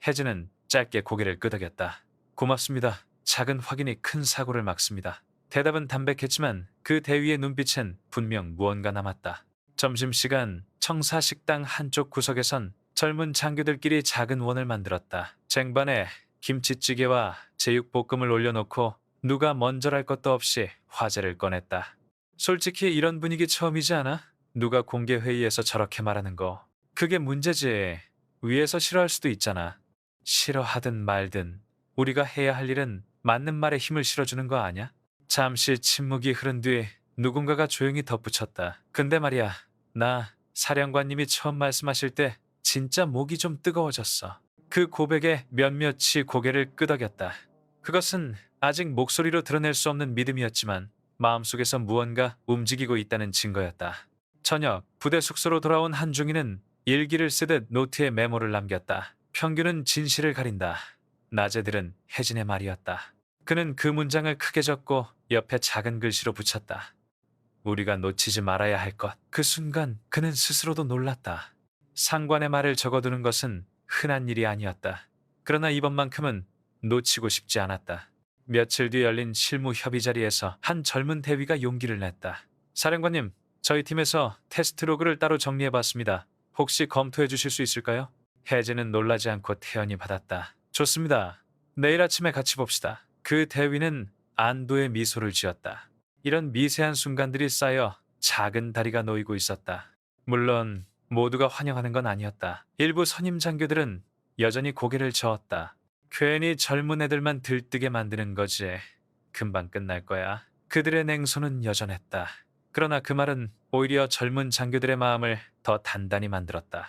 S1: 혜진은 짧게 고개를 끄덕였다. 고맙습니다. 작은 확인이 큰 사고를 막습니다. 대답은 담백했지만 그 대위의 눈빛엔 분명 무언가 남았다. 점심시간 청사 식당 한쪽 구석에선 젊은 장교들끼리 작은 원을 만들었다. 쟁반에 김치찌개와 제육볶음을 올려놓고 누가 먼저랄 것도 없이 화제를 꺼냈다. 솔직히 이런 분위기 처음이지 않아? 누가 공개 회의에서 저렇게 말하는 거. 그게 문제지. 위에서 싫어할 수도 있잖아. 싫어하든 말든 우리가 해야 할 일은 맞는 말에 힘을 실어주는 거 아냐? 잠시 침묵이 흐른 뒤 누군가가 조용히 덧붙였다. 근데 말이야, 나 사령관님이 처음 말씀하실 때 진짜 목이 좀 뜨거워졌어. 그 고백에 몇몇이 고개를 끄덕였다. 그것은 아직 목소리로 드러낼 수 없는 믿음이었지만 마음속에서 무언가 움직이고 있다는 증거였다. 저녁 부대 숙소로 돌아온 한중이는 일기를 쓰듯 노트에 메모를 남겼다. 평균은 진실을 가린다. 낮에들은 혜진의 말이었다. 그는 그 문장을 크게 적고 옆에 작은 글씨로 붙였다. 우리가 놓치지 말아야 할 것. 그 순간 그는 스스로도 놀랐다. 상관의 말을 적어두는 것은 흔한 일이 아니었다. 그러나 이번만큼은 놓치고 싶지 않았다. 며칠 뒤 열린 실무 협의 자리에서 한 젊은 대위가 용기를 냈다. 사령관님, 저희 팀에서 테스트 로그를 따로 정리해봤습니다. 혹시 검토해 주실 수 있을까요? 혜진은 놀라지 않고 태연히 받았다. 좋습니다. 내일 아침에 같이 봅시다. 그 대위는 안도의 미소를 지었다. 이런 미세한 순간들이 쌓여 작은 다리가 놓이고 있었다. 물론 모두가 환영하는 건 아니었다. 일부 선임 장교들은 여전히 고개를 저었다. 괜히 젊은 애들만 들뜨게 만드는 거지. 금방 끝날 거야. 그들의 냉소는 여전했다. 그러나 그 말은 오히려 젊은 장교들의 마음을 더 단단히 만들었다.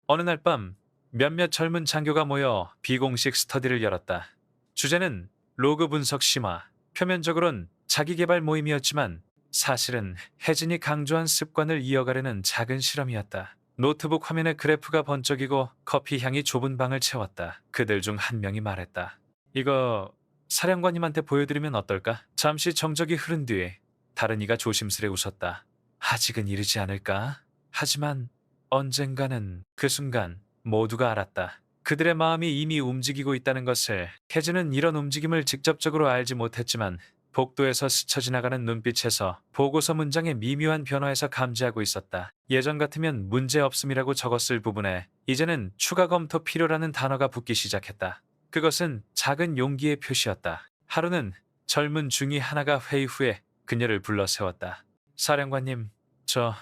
S1: 어느 날 밤 몇몇 젊은 장교가 모여 비공식 스터디를 열었다. 주제는 로그 분석 심화. 표면적으로는 자기개발 모임이었지만 사실은 혜진이 강조한 습관을 이어가려는 작은 실험이었다. 노트북 화면에 그래프가 번쩍이고 커피 향이 좁은 방을 채웠다. 그들 중 한 명이 말했다. 이거 사령관님한테 보여드리면 어떨까? 잠시 정적이 흐른 뒤에 다른 이가 조심스레 웃었다. 아직은 이르지 않을까? 하지만 언젠가는. 그 순간 모두가 알았다. 그들의 마음이 이미 움직이고 있다는 것을. 혜진은 이런 움직임을 직접적으로 알지 못했지만 복도에서 스쳐 지나가는 눈빛에서 보고서 문장의 미묘한 변화에서 감지하고 있었다. 예전 같으면 문제없음이라고 적었을 부분에 이제는 추가 검토 필요라는 단어가 붙기 시작했다. 그것은 작은 용기의 표시였다. 하루는 젊은 중위 하나가 회의 후에 그녀를 불러 세웠다. 사령관님, 저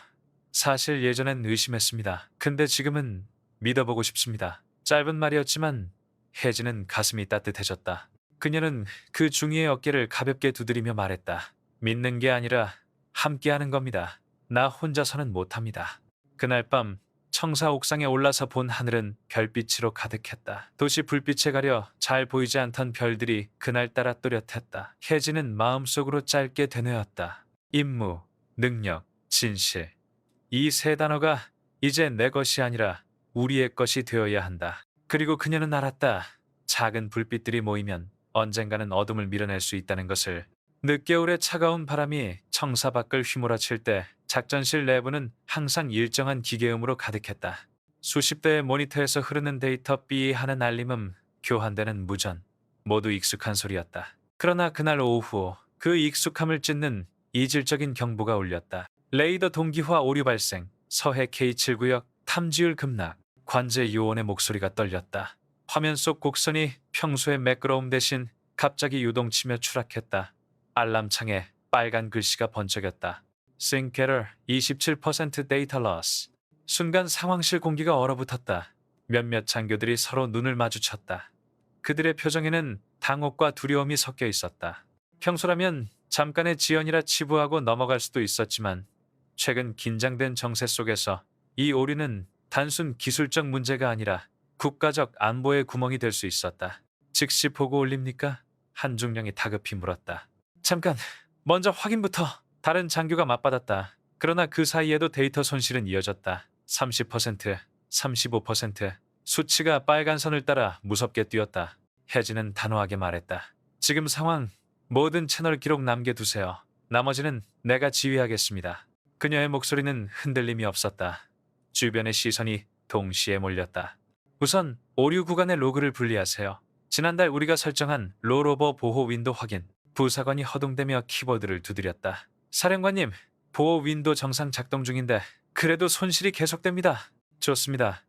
S1: 사실 예전엔 의심했습니다. 근데 지금은 믿어보고 싶습니다. 짧은 말이었지만 혜진은 가슴이 따뜻해졌다. 그녀는 그 중위의 어깨를 가볍게 두드리며 말했다. 믿는 게 아니라 함께하는 겁니다. 나 혼자서는 못합니다. 그날 밤 청사 옥상에 올라서 본 하늘은 별빛으로 가득했다. 도시 불빛에 가려 잘 보이지 않던 별들이 그날따라 또렷했다. 혜진은 마음속으로 짧게 되뇌었다. 임무, 능력, 진실. 이 세 단어가 이제 내 것이 아니라 우리의 것이 되어야 한다. 그리고 그녀는 알았다. 작은 불빛들이 모이면 언젠가는 어둠을 밀어낼 수 있다는 것을. 늦겨울의 차가운 바람이 청사 밖을 휘몰아칠 때 작전실 내부는 항상 일정한 기계음으로 가득했다. 수십 대의 모니터에서 흐르는 데이터 삐 하는 알림음, 교환되는 무전. 모두 익숙한 소리였다. 그러나 그날 오후 그 익숙함을 찢는 이질적인 경보가 울렸다. 레이더 동기화 오류 발생, 서해 K7구역 탐지율 급락, 관제 요원의 목소리가 떨렸다. 화면 속 곡선이 평소의 매끄러움 대신 갑자기 요동치며 추락했다. 알람창에 빨간 글씨가 번쩍였다. Sync error 27% data loss. 순간 상황실 공기가 얼어붙었다. 몇몇 장교들이 서로 눈을 마주쳤다. 그들의 표정에는 당혹과 두려움이 섞여 있었다. 평소라면 잠깐의 지연이라 치부하고 넘어갈 수도 있었지만 최근 긴장된 정세 속에서 이 오류는 단순 기술적 문제가 아니라 국가적 안보의 구멍이 될 수 있었다. 즉시 보고 올립니까? 한중령이 다급히 물었다. 잠깐, 먼저 확인부터. 다른 장교가 맞받았다. 그러나 그 사이에도 데이터 손실은 이어졌다. 30%, 35%. 수치가 빨간 선을 따라 무섭게 뛰었다. 혜진은 단호하게 말했다. 지금 상황, 모든 채널 기록 남겨두세요. 나머지는 내가 지휘하겠습니다. 그녀의 목소리는 흔들림이 없었다. 주변의 시선이 동시에 몰렸다. 우선 오류 구간의 로그를 분리하세요. 지난달 우리가 설정한 롤오버 보호 윈도 확인. 부사관이 허둥대며 키보드를 두드렸다. 사령관님, 보호 윈도 정상 작동 중인데 그래도 손실이 계속됩니다. 좋습니다.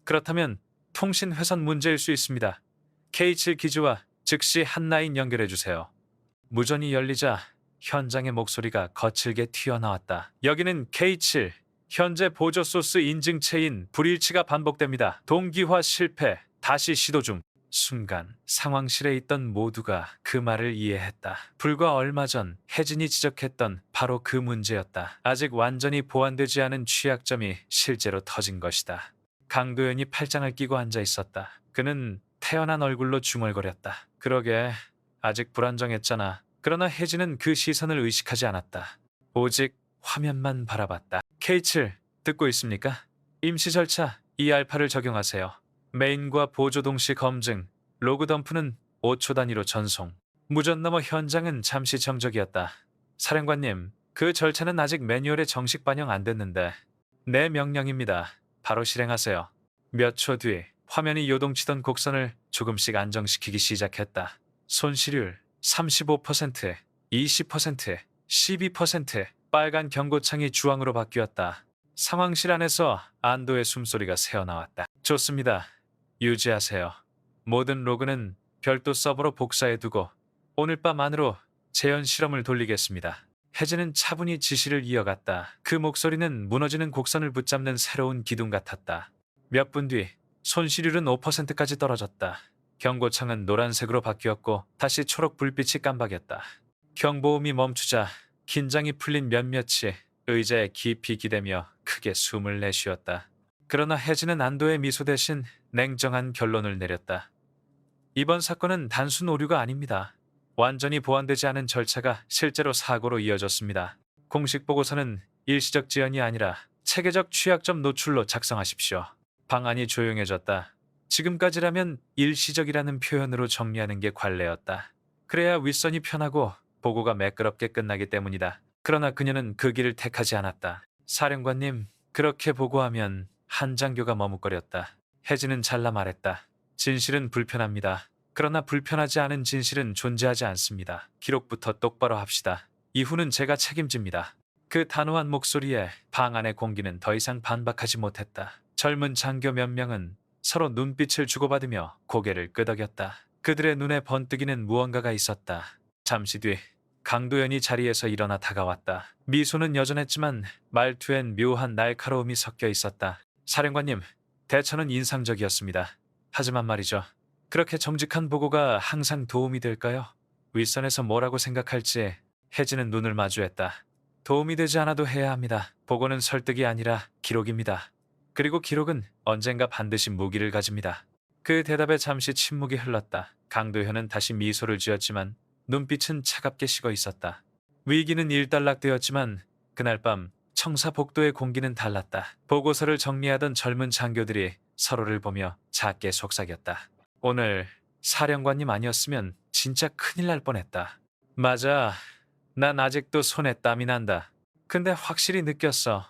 S1: 그렇다면 통신 회선 문제일 수 있습니다. K7 기지와 즉시 한 라인 연결해 주세요. 무전이 열리자 현장의 목소리가 거칠게 튀어나왔다. 여기는 K7. 현재 보조 소스 인증체인 불일치가 반복됩니다. 동기화 실패. 다시 시도 중. 순간 상황실에 있던 모두가 그 말을 이해했다. 불과 얼마 전 혜진이 지적했던 바로 그 문제였다. 아직 완전히 보완되지 않은 취약점이 실제로 터진 것이다. 강도현이 팔짱을 끼고 앉아 있었다. 그는 태연한 얼굴로 중얼거렸다. 그러게, 아직 불안정했잖아. 그러나 혜진은 그 시선을 의식하지 않았다. 오직 화면만 바라봤다. K7, 듣고 있습니까? 임시 절차 ER8을 적용하세요. 메인과 보조 동시 검증, 로그 덤프는 5초 단위로 전송. 무전 너머 현장은 잠시 정적이었다. 사령관님, 그 절차는 아직 매뉴얼에 정식 반영 안 됐는데. 내 명령입니다. 바로 실행하세요. 몇 초 뒤 화면이 요동치던 곡선을 조금씩 안정시키기 시작했다. 손실률 35%, 20%, 12%. 빨간 경고창이 주황으로 바뀌었다. 상황실 안에서 안도의 숨소리가 새어나왔다. 좋습니다. 유지하세요. 모든 로그는 별도 서버로 복사해두고 오늘 밤 안으로 재현 실험을 돌리겠습니다. 혜진은 차분히 지시를 이어갔다. 그 목소리는 무너지는 곡선을 붙잡는 새로운 기둥 같았다. 몇 분 뒤 손실률은 5%까지 떨어졌다. 경고창은 노란색으로 바뀌었고 다시 초록 불빛이 깜박였다. 경보음이 멈추자 긴장이 풀린 몇몇이 의자에 깊이 기대며 크게 숨을 내쉬었다. 그러나 혜진은 안도의 미소 대신 냉정한 결론을 내렸다. 이번 사건은 단순 오류가 아닙니다. 완전히 보완되지 않은 절차가 실제로 사고로 이어졌습니다. 공식 보고서는 일시적 지연이 아니라 체계적 취약점 노출로 작성하십시오. 방안이 조용해졌다. 지금까지라면 일시적이라는 표현으로 정리하는 게 관례였다. 그래야 윗선이 편하고 보고가 매끄럽게 끝나기 때문이다. 그러나 그녀는 그 길을 택하지 않았다. 사령관님, 그렇게 보고하면 한 장교가 머뭇거렸다. 혜진은 잘라 말했다. 진실은 불편합니다. 그러나 불편하지 않은 진실은 존재하지 않습니다. 기록부터 똑바로 합시다. 이후는 제가 책임집니다. 그 단호한 목소리에 방 안의 공기는 더 이상 반박하지 못했다. 젊은 장교 몇 명은 서로 눈빛을 주고받으며 고개를 끄덕였다. 그들의 눈에 번뜩이는 무언가가 있었다. 잠시 뒤 강도현이 자리에서 일어나 다가왔다. 미소는 여전했지만 말투엔 묘한 날카로움이 섞여 있었다. 사령관님, 대처는 인상적이었습니다. 하지만 말이죠. 그렇게 정직한 보고가 항상 도움이 될까요? 윗선에서 뭐라고 생각할지. 혜진은 눈을 마주했다. 도움이 되지 않아도 해야 합니다. 보고는 설득이 아니라 기록입니다. 그리고 기록은 언젠가 반드시 무기를 가집니다. 그 대답에 잠시 침묵이 흘렀다. 강도현은 다시 미소를 지었지만 눈빛은 차갑게 식어 있었다. 위기는 일단락되었지만 그날 밤 청사 복도의 공기는 달랐다. 보고서를 정리하던 젊은 장교들이 서로를 보며 작게 속삭였다. 오늘 사령관님 아니었으면 진짜 큰일 날 뻔했다. 맞아. 난 아직도 손에 땀이 난다. 근데 확실히 느꼈어.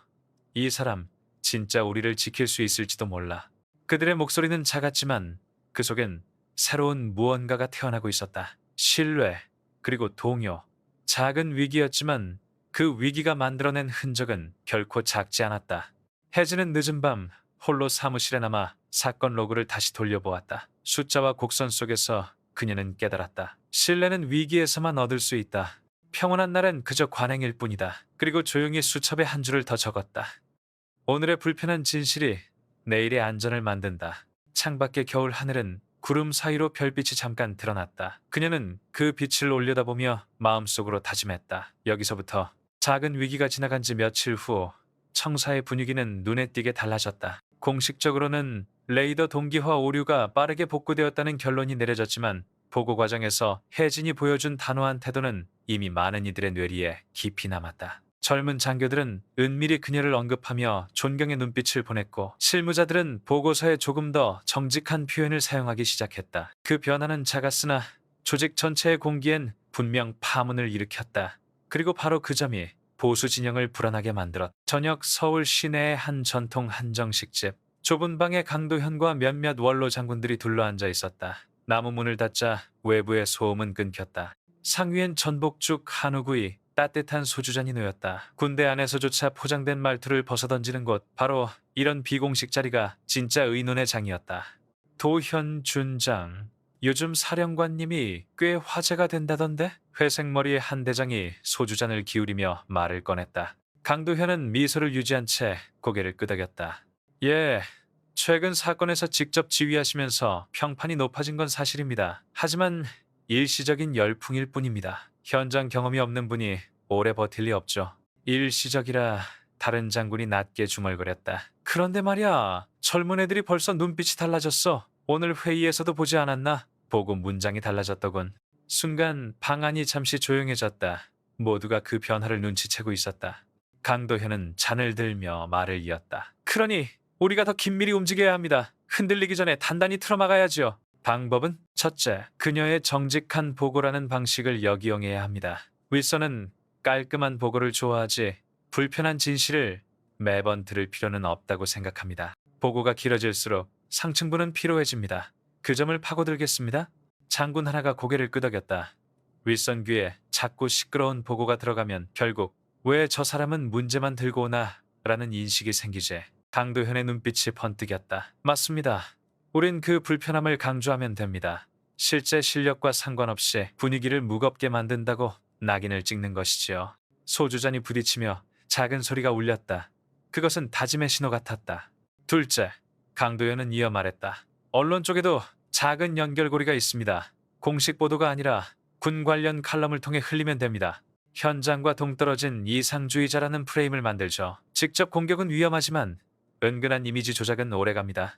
S1: 이 사람 진짜 우리를 지킬 수 있을지도 몰라. 그들의 목소리는 작았지만 그 속엔 새로운 무언가가 태어나고 있었다. 신뢰, 그리고 동요, 작은 위기였지만 그 위기가 만들어낸 흔적은 결코 작지 않았다. 혜진은 늦은 밤 홀로 사무실에 남아 사건 로그를 다시 돌려보았다. 숫자와 곡선 속에서 그녀는 깨달았다. 신뢰는 위기에서만 얻을 수 있다. 평온한 날은 그저 관행일 뿐이다. 그리고 조용히 수첩에 한 줄을 더 적었다. 오늘의 불편한 진실이 내일의 안전을 만든다. 창밖의 겨울 하늘은 구름 사이로 별빛이 잠깐 드러났다. 그녀는 그 빛을 올려다보며 마음속으로 다짐했다. 여기서부터 작은 위기가 지나간 지 며칠 후 청사의 분위기는 눈에 띄게 달라졌다. 공식적으로는 레이더 동기화 오류가 빠르게 복구되었다는 결론이 내려졌지만 보고 과정에서 혜진이 보여준 단호한 태도는 이미 많은 이들의 뇌리에 깊이 남았다. 젊은 장교들은 은밀히 그녀를 언급하며 존경의 눈빛을 보냈고 실무자들은 보고서에 조금 더 정직한 표현을 사용하기 시작했다. 그 변화는 작았으나 조직 전체의 공기엔 분명 파문을 일으켰다. 그리고 바로 그 점이 보수 진영을 불안하게 만들었다. 저녁 서울 시내의 한 전통 한정식집. 좁은 방에 강도현과 몇몇 원로 장군들이 둘러앉아 있었다. 나무 문을 닫자 외부의 소음은 끊겼다. 상위엔 전복죽, 한우구이, 따뜻한 소주잔이 놓였다. 군대 안에서조차 포장된 말투를 벗어던지는 곳. 바로 이런 비공식 자리가 진짜 의논의 장이었다. 도현준장. 요즘 사령관님이 꽤 화제가 된다던데? 회색머리의 한 대장이 소주잔을 기울이며 말을 꺼냈다. 강도현은 미소를 유지한 채 고개를 끄덕였다. 예, 최근 사건에서 직접 지휘하시면서 평판이 높아진 건 사실입니다. 하지만 일시적인 열풍일 뿐입니다. 현장 경험이 없는 분이 오래 버틸 리 없죠. 일시적이라 다른 장군이 낮게 중얼거렸다. 그런데 말이야, 젊은 애들이 벌써 눈빛이 달라졌어. 오늘 회의에서도 보지 않았나? 보고 문장이 달라졌더군. 순간 방 안이 잠시 조용해졌다. 모두가 그 변화를 눈치채고 있었다. 강도현은 잔을 들며 말을 이었다. 그러니 우리가 더 긴밀히 움직여야 합니다. 흔들리기 전에 단단히 틀어막아야지요. 방법은? 첫째, 그녀의 정직한 보고라는 방식을 역이용해야 합니다. 윌선은 깔끔한 보고를 좋아하지 불편한 진실을 매번 들을 필요는 없다고 생각합니다. 보고가 길어질수록 상층부는 피로해집니다. 그 점을 파고들겠습니다. 장군 하나가 고개를 끄덕였다. 윌선 귀에 자꾸 시끄러운 보고가 들어가면 결국 왜 저 사람은 문제만 들고 오나 라는 인식이 생기지. 강도현의 눈빛이 번뜩였다. 맞습니다. 우린 그 불편함을 강조하면 됩니다. 실제 실력과 상관없이 분위기를 무겁게 만든다고 낙인을 찍는 것이지요. 소주잔이 부딪히며 작은 소리가 울렸다. 그것은 다짐의 신호 같았다. 둘째, 강도현은 이어 말했다. 언론 쪽에도 작은 연결고리가 있습니다. 공식 보도가 아니라 군 관련 칼럼을 통해 흘리면 됩니다. 현장과 동떨어진 이상주의자라는 프레임을 만들죠. 직접 공격은 위험하지만 은근한 이미지 조작은 오래갑니다.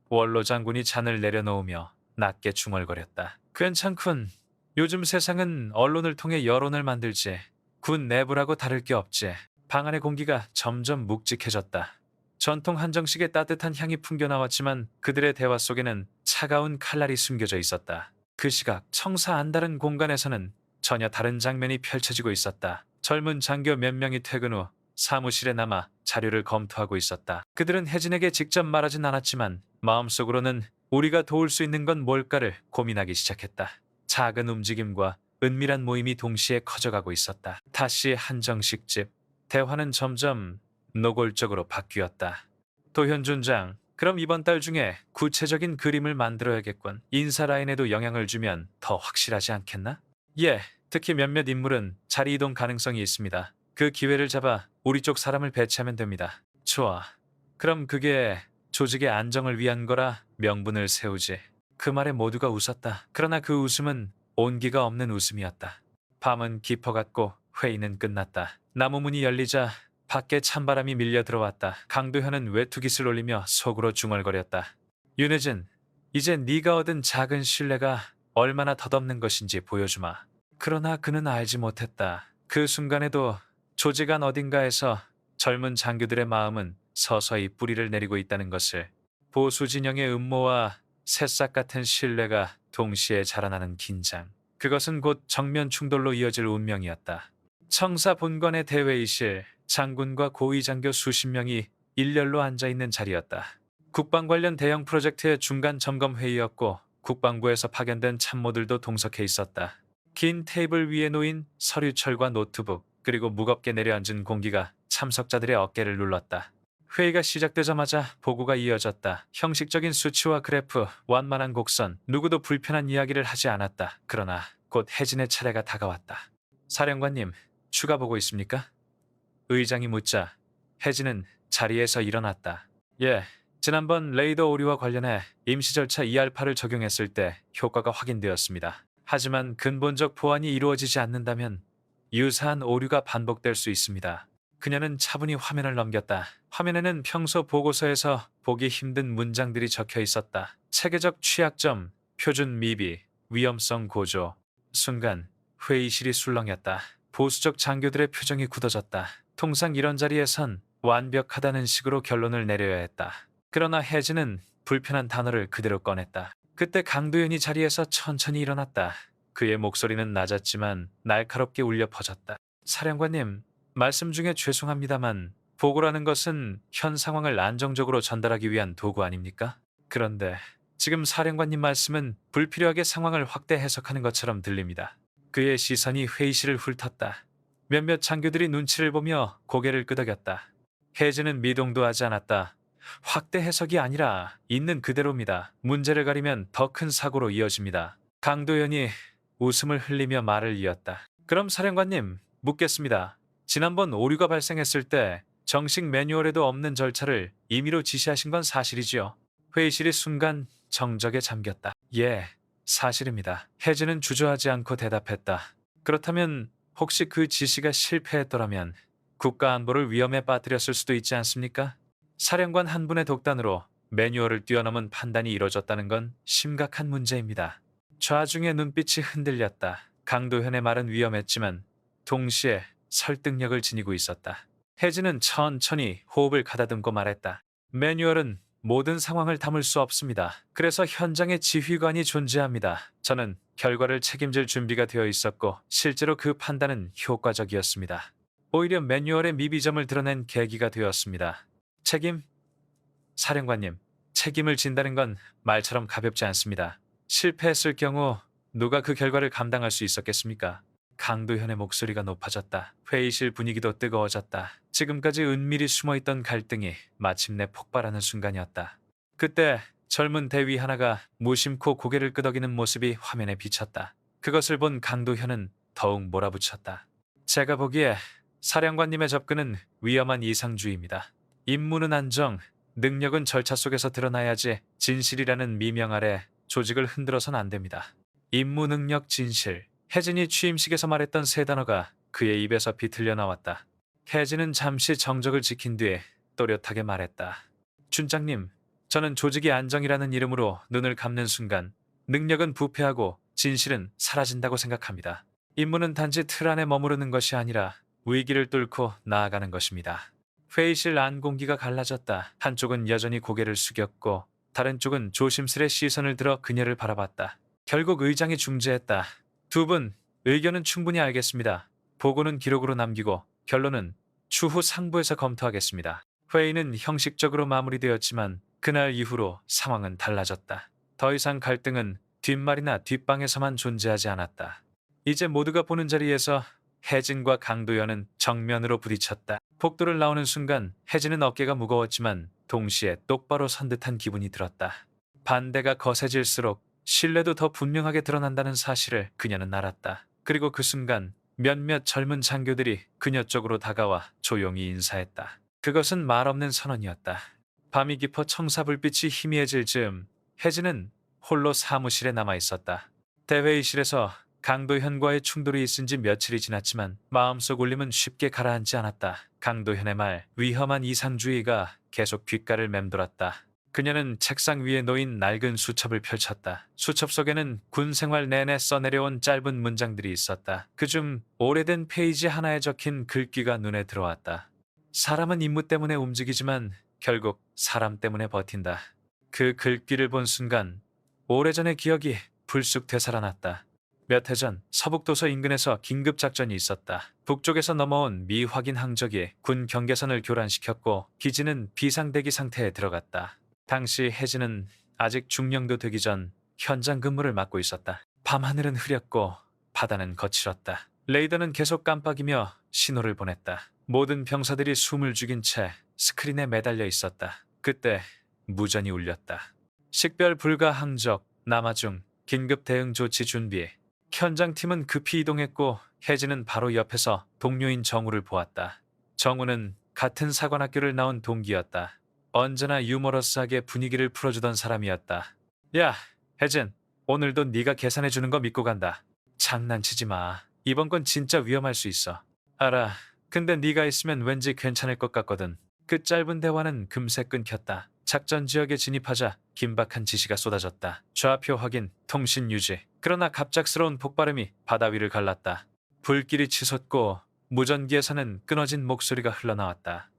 S1: 원로 장군이 잔을 내려놓으며 낮게 중얼거렸다. 괜찮군. 요즘 세상은 언론을 통해 여론을 만들지 군 내부라고 다를 게 없지. 방 안의 공기가 점점 묵직해졌다. 전통 한정식의 따뜻한 향이 풍겨나왔지만 그들의 대화 속에는 차가운 칼날이 숨겨져 있었다. 그 시각 청사 안다른 공간에서는 전혀 다른 장면이 펼쳐지고 있었다. 젊은 장교 몇 명이 퇴근 후 사무실에 남아 자료를 검토하고 있었다. 그들은 혜진에게 직접 말하진 않았지만 마음속으로는 우리가 도울 수 있는 건 뭘까를 고민하기 시작했다. 작은 움직임과 은밀한 모임이 동시에 커져가고 있었다. 다시 한정식집. 대화는 점점 노골적으로 바뀌었다. 도현준 장, 그럼 이번 달 중에 구체적인 그림을 만들어야겠군. 인사 라인에도 영향을 주면 더 확실하지 않겠나? 예, 특히 몇몇 인물은 자리 이동 가능성이 있습니다. 그 기회를 잡아 우리 쪽 사람을 배치하면 됩니다. 좋아. 그럼 그게 조직의 안정을 위한 거라 명분을 세우지. 그 말에 모두가 웃었다. 그러나 그 웃음은 온기가 없는 웃음이었다. 밤은 깊어갔고 회의는 끝났다. 나무 문이 열리자 밖에 찬바람이 밀려 들어왔다. 강도현은 외투깃을 올리며 속으로 중얼거렸다. 윤혜진, 이제 네가 얻은 작은 신뢰가 얼마나 덧없는 것인지 보여주마. 그러나 그는 알지 못했다. 그 순간에도 조직 안 어딘가에서 젊은 장교들의 마음은 서서히 뿌리를 내리고 있다는 것을. 보수 진영의 음모와 새싹 같은 신뢰가 동시에 자라나는 긴장. 그것은 곧 정면 충돌로 이어질 운명이었다. 청사 본관의 대회의실, 장군과 고위 장교 수십 명이 일렬로 앉아있는 자리였다. 국방 관련 대형 프로젝트의 중간 점검 회의였고 국방부에서 파견된 참모들도 동석해 있었다. 긴 테이블 위에 놓인 서류철과 노트북, 그리고 무겁게 내려앉은 공기가 참석자들의 어깨를 눌렀다. 회의가 시작되자마자 보고가 이어졌다. 형식적인 수치와 그래프, 완만한 곡선, 누구도 불편한 이야기를 하지 않았다. 그러나 곧 혜진의 차례가 다가왔다. 사령관님, 추가 보고 있습니까? 의장이 묻자 혜진은 자리에서 일어났다. 예, 지난번 레이더 오류와 관련해 임시 절차 ER8을 적용했을 때 효과가 확인되었습니다. 하지만 근본적 보완이 이루어지지 않는다면 유사한 오류가 반복될 수 있습니다. 그녀는 차분히 화면을 넘겼다. 화면에는 평소 보고서에서 보기 힘든 문장들이 적혀 있었다. 체계적 취약점, 표준 미비, 위험성 고조. 순간 회의실이 술렁였다. 보수적 장교들의 표정이 굳어졌다. 통상 이런 자리에선 완벽하다는 식으로 결론을 내려야 했다. 그러나 혜진은 불편한 단어를 그대로 꺼냈다. 그때 강도현이 자리에서 천천히 일어났다. 그의 목소리는 낮았지만 날카롭게 울려 퍼졌다. 사령관님, 말씀 중에 죄송합니다만 보고라는 것은 현 상황을 안정적으로 전달하기 위한 도구 아닙니까? 그런데 지금 사령관님 말씀은 불필요하게 상황을 확대 해석하는 것처럼 들립니다. 그의 시선이 회의실을 훑었다. 몇몇 장교들이 눈치를 보며 고개를 끄덕였다. 혜진은 미동도 하지 않았다. 확대 해석이 아니라 있는 그대로입니다. 문제를 가리면 더 큰 사고로 이어집니다. 강도현이 웃음을 흘리며 말을 이었다. 그럼 사령관님, 묻겠습니다. 지난번 오류가 발생했을 때 정식 매뉴얼에도 없는 절차를 임의로 지시하신 건 사실이지요? 회의실이 순간 정적에 잠겼다. 예, 사실입니다. 혜진은 주저하지 않고 대답했다. 그렇다면 혹시 그 지시가 실패했더라면 국가 안보를 위험에 빠뜨렸을 수도 있지 않습니까? 사령관 한 분의 독단으로 매뉴얼을 뛰어넘은 판단이 이뤄졌다는 건 심각한 문제입니다. 좌중의 눈빛이 흔들렸다. 강도현의 말은 위험했지만 동시에 설득력을 지니고 있었다. 혜진은 천천히 호흡을 가다듬고 말했다. 매뉴얼은 모든 상황을 담을 수 없습니다. 그래서 현장에 지휘관이 존재합니다. 저는 결과를 책임질 준비가 되어 있었고 실제로 그 판단은 효과적이었습니다. 오히려 매뉴얼의 미비점을 드러낸 계기가 되었습니다. 책임? 사령관님, 책임을 진다는 건 말처럼 가볍지 않습니다. 실패했을 경우 누가 그 결과를 감당할 수 있었겠습니까? 강도현의 목소리가 높아졌다. 회의실 분위기도 뜨거워졌다. 지금까지 은밀히 숨어있던 갈등이 마침내 폭발하는 순간이었다. 그때 젊은 대위 하나가 무심코 고개를 끄덕이는 모습이 화면에 비쳤다. 그것을 본 강도현은 더욱 몰아붙였다. 제가 보기에 사령관님의 접근은 위험한 이상주의입니다. 임무는 안정, 능력은 절차 속에서 드러나야지 진실이라는 미명 아래 조직을 흔들어선 안 됩니다. 임무 능력 진실. 혜진이 취임식에서 말했던 세 단어가 그의 입에서 비틀려 나왔다. 혜진은 잠시 정적을 지킨 뒤에 또렷하게 말했다. 춘장님, 저는 조직이 안정이라는 이름으로 눈을 감는 순간 능력은 부패하고 진실은 사라진다고 생각합니다. 임무는 단지 틀 안에 머무르는 것이 아니라 위기를 뚫고 나아가는 것입니다. 회의실 안 공기가 갈라졌다. 한쪽은 여전히 고개를 숙였고 다른 쪽은 조심스레 시선을 들어 그녀를 바라봤다. 결국 의장이 중재했다. 두 분, 의견은 충분히 알겠습니다. 보고는 기록으로 남기고 결론은 추후 상부에서 검토하겠습니다. 회의는 형식적으로 마무리되었지만 그날 이후로 상황은 달라졌다. 더 이상 갈등은 뒷말이나 뒷방에서만 존재하지 않았다. 이제 모두가 보는 자리에서 혜진과 강도현은 정면으로 부딪혔다. 복도를 나오는 순간 혜진은 어깨가 무거웠지만 동시에 똑바로 선 듯한 기분이 들었다. 반대가 거세질수록 신뢰도 더 분명하게 드러난다는 사실을 그녀는 알았다. 그리고 그 순간 몇몇 젊은 장교들이 그녀 쪽으로 다가와 조용히 인사했다. 그것은 말없는 선언이었다. 밤이 깊어 청사불빛이 희미해질 즈음 혜진은 홀로 사무실에 남아 있었다. 대회의실에서 강도현과의 충돌이 있은 지 며칠이 지났지만 마음속 울림은 쉽게 가라앉지 않았다. 강도현의 말, 위험한 이상주의가 계속 귓가를 맴돌았다. 그녀는 책상 위에 놓인 낡은 수첩을 펼쳤다. 수첩 속에는 군 생활 내내 써내려온 짧은 문장들이 있었다. 그중 오래된 페이지 하나에 적힌 글귀가 눈에 들어왔다. 사람은 임무 때문에 움직이지만 결국 사람 때문에 버틴다. 그 글귀를 본 순간 오래전의 기억이 불쑥 되살아났다. 몇 해 전 서북도서 인근에서 긴급작전이 있었다. 북쪽에서 넘어온 미확인 항적이 군 경계선을 교란시켰고 기지는 비상대기 상태에 들어갔다. 당시 혜진은 아직 중령도 되기 전 현장 근무를 맡고 있었다. 밤하늘은 흐렸고 바다는 거칠었다. 레이더는 계속 깜빡이며 신호를 보냈다. 모든 병사들이 숨을 죽인 채 스크린에 매달려 있었다. 그때 무전이 울렸다. 식별 불가 항적, 남아 중, 긴급 대응 조치 준비. 현장팀은 급히 이동했고 혜진은 바로 옆에서 동료인 정우를 보았다. 정우는 같은 사관학교를 나온 동기였다. 언제나 유머러스하게 분위기를 풀어주던 사람이었다. 야, 혜진, 오늘도 네가 계산해주는 거 믿고 간다. 장난치지 마. 이번 건 진짜 위험할 수 있어. 알아. 근데 네가 있으면 왠지 괜찮을 것 같거든. 그 짧은 대화는 금세 끊겼다. 작전 지역에 진입하자 긴박한 지시가 쏟아졌다. 좌표 확인, 통신 유지. 그러나 갑작스러운 폭발음이 바다 위를 갈랐다. 불길이 치솟고 무전기에서는 끊어진 목소리가 흘러나왔다.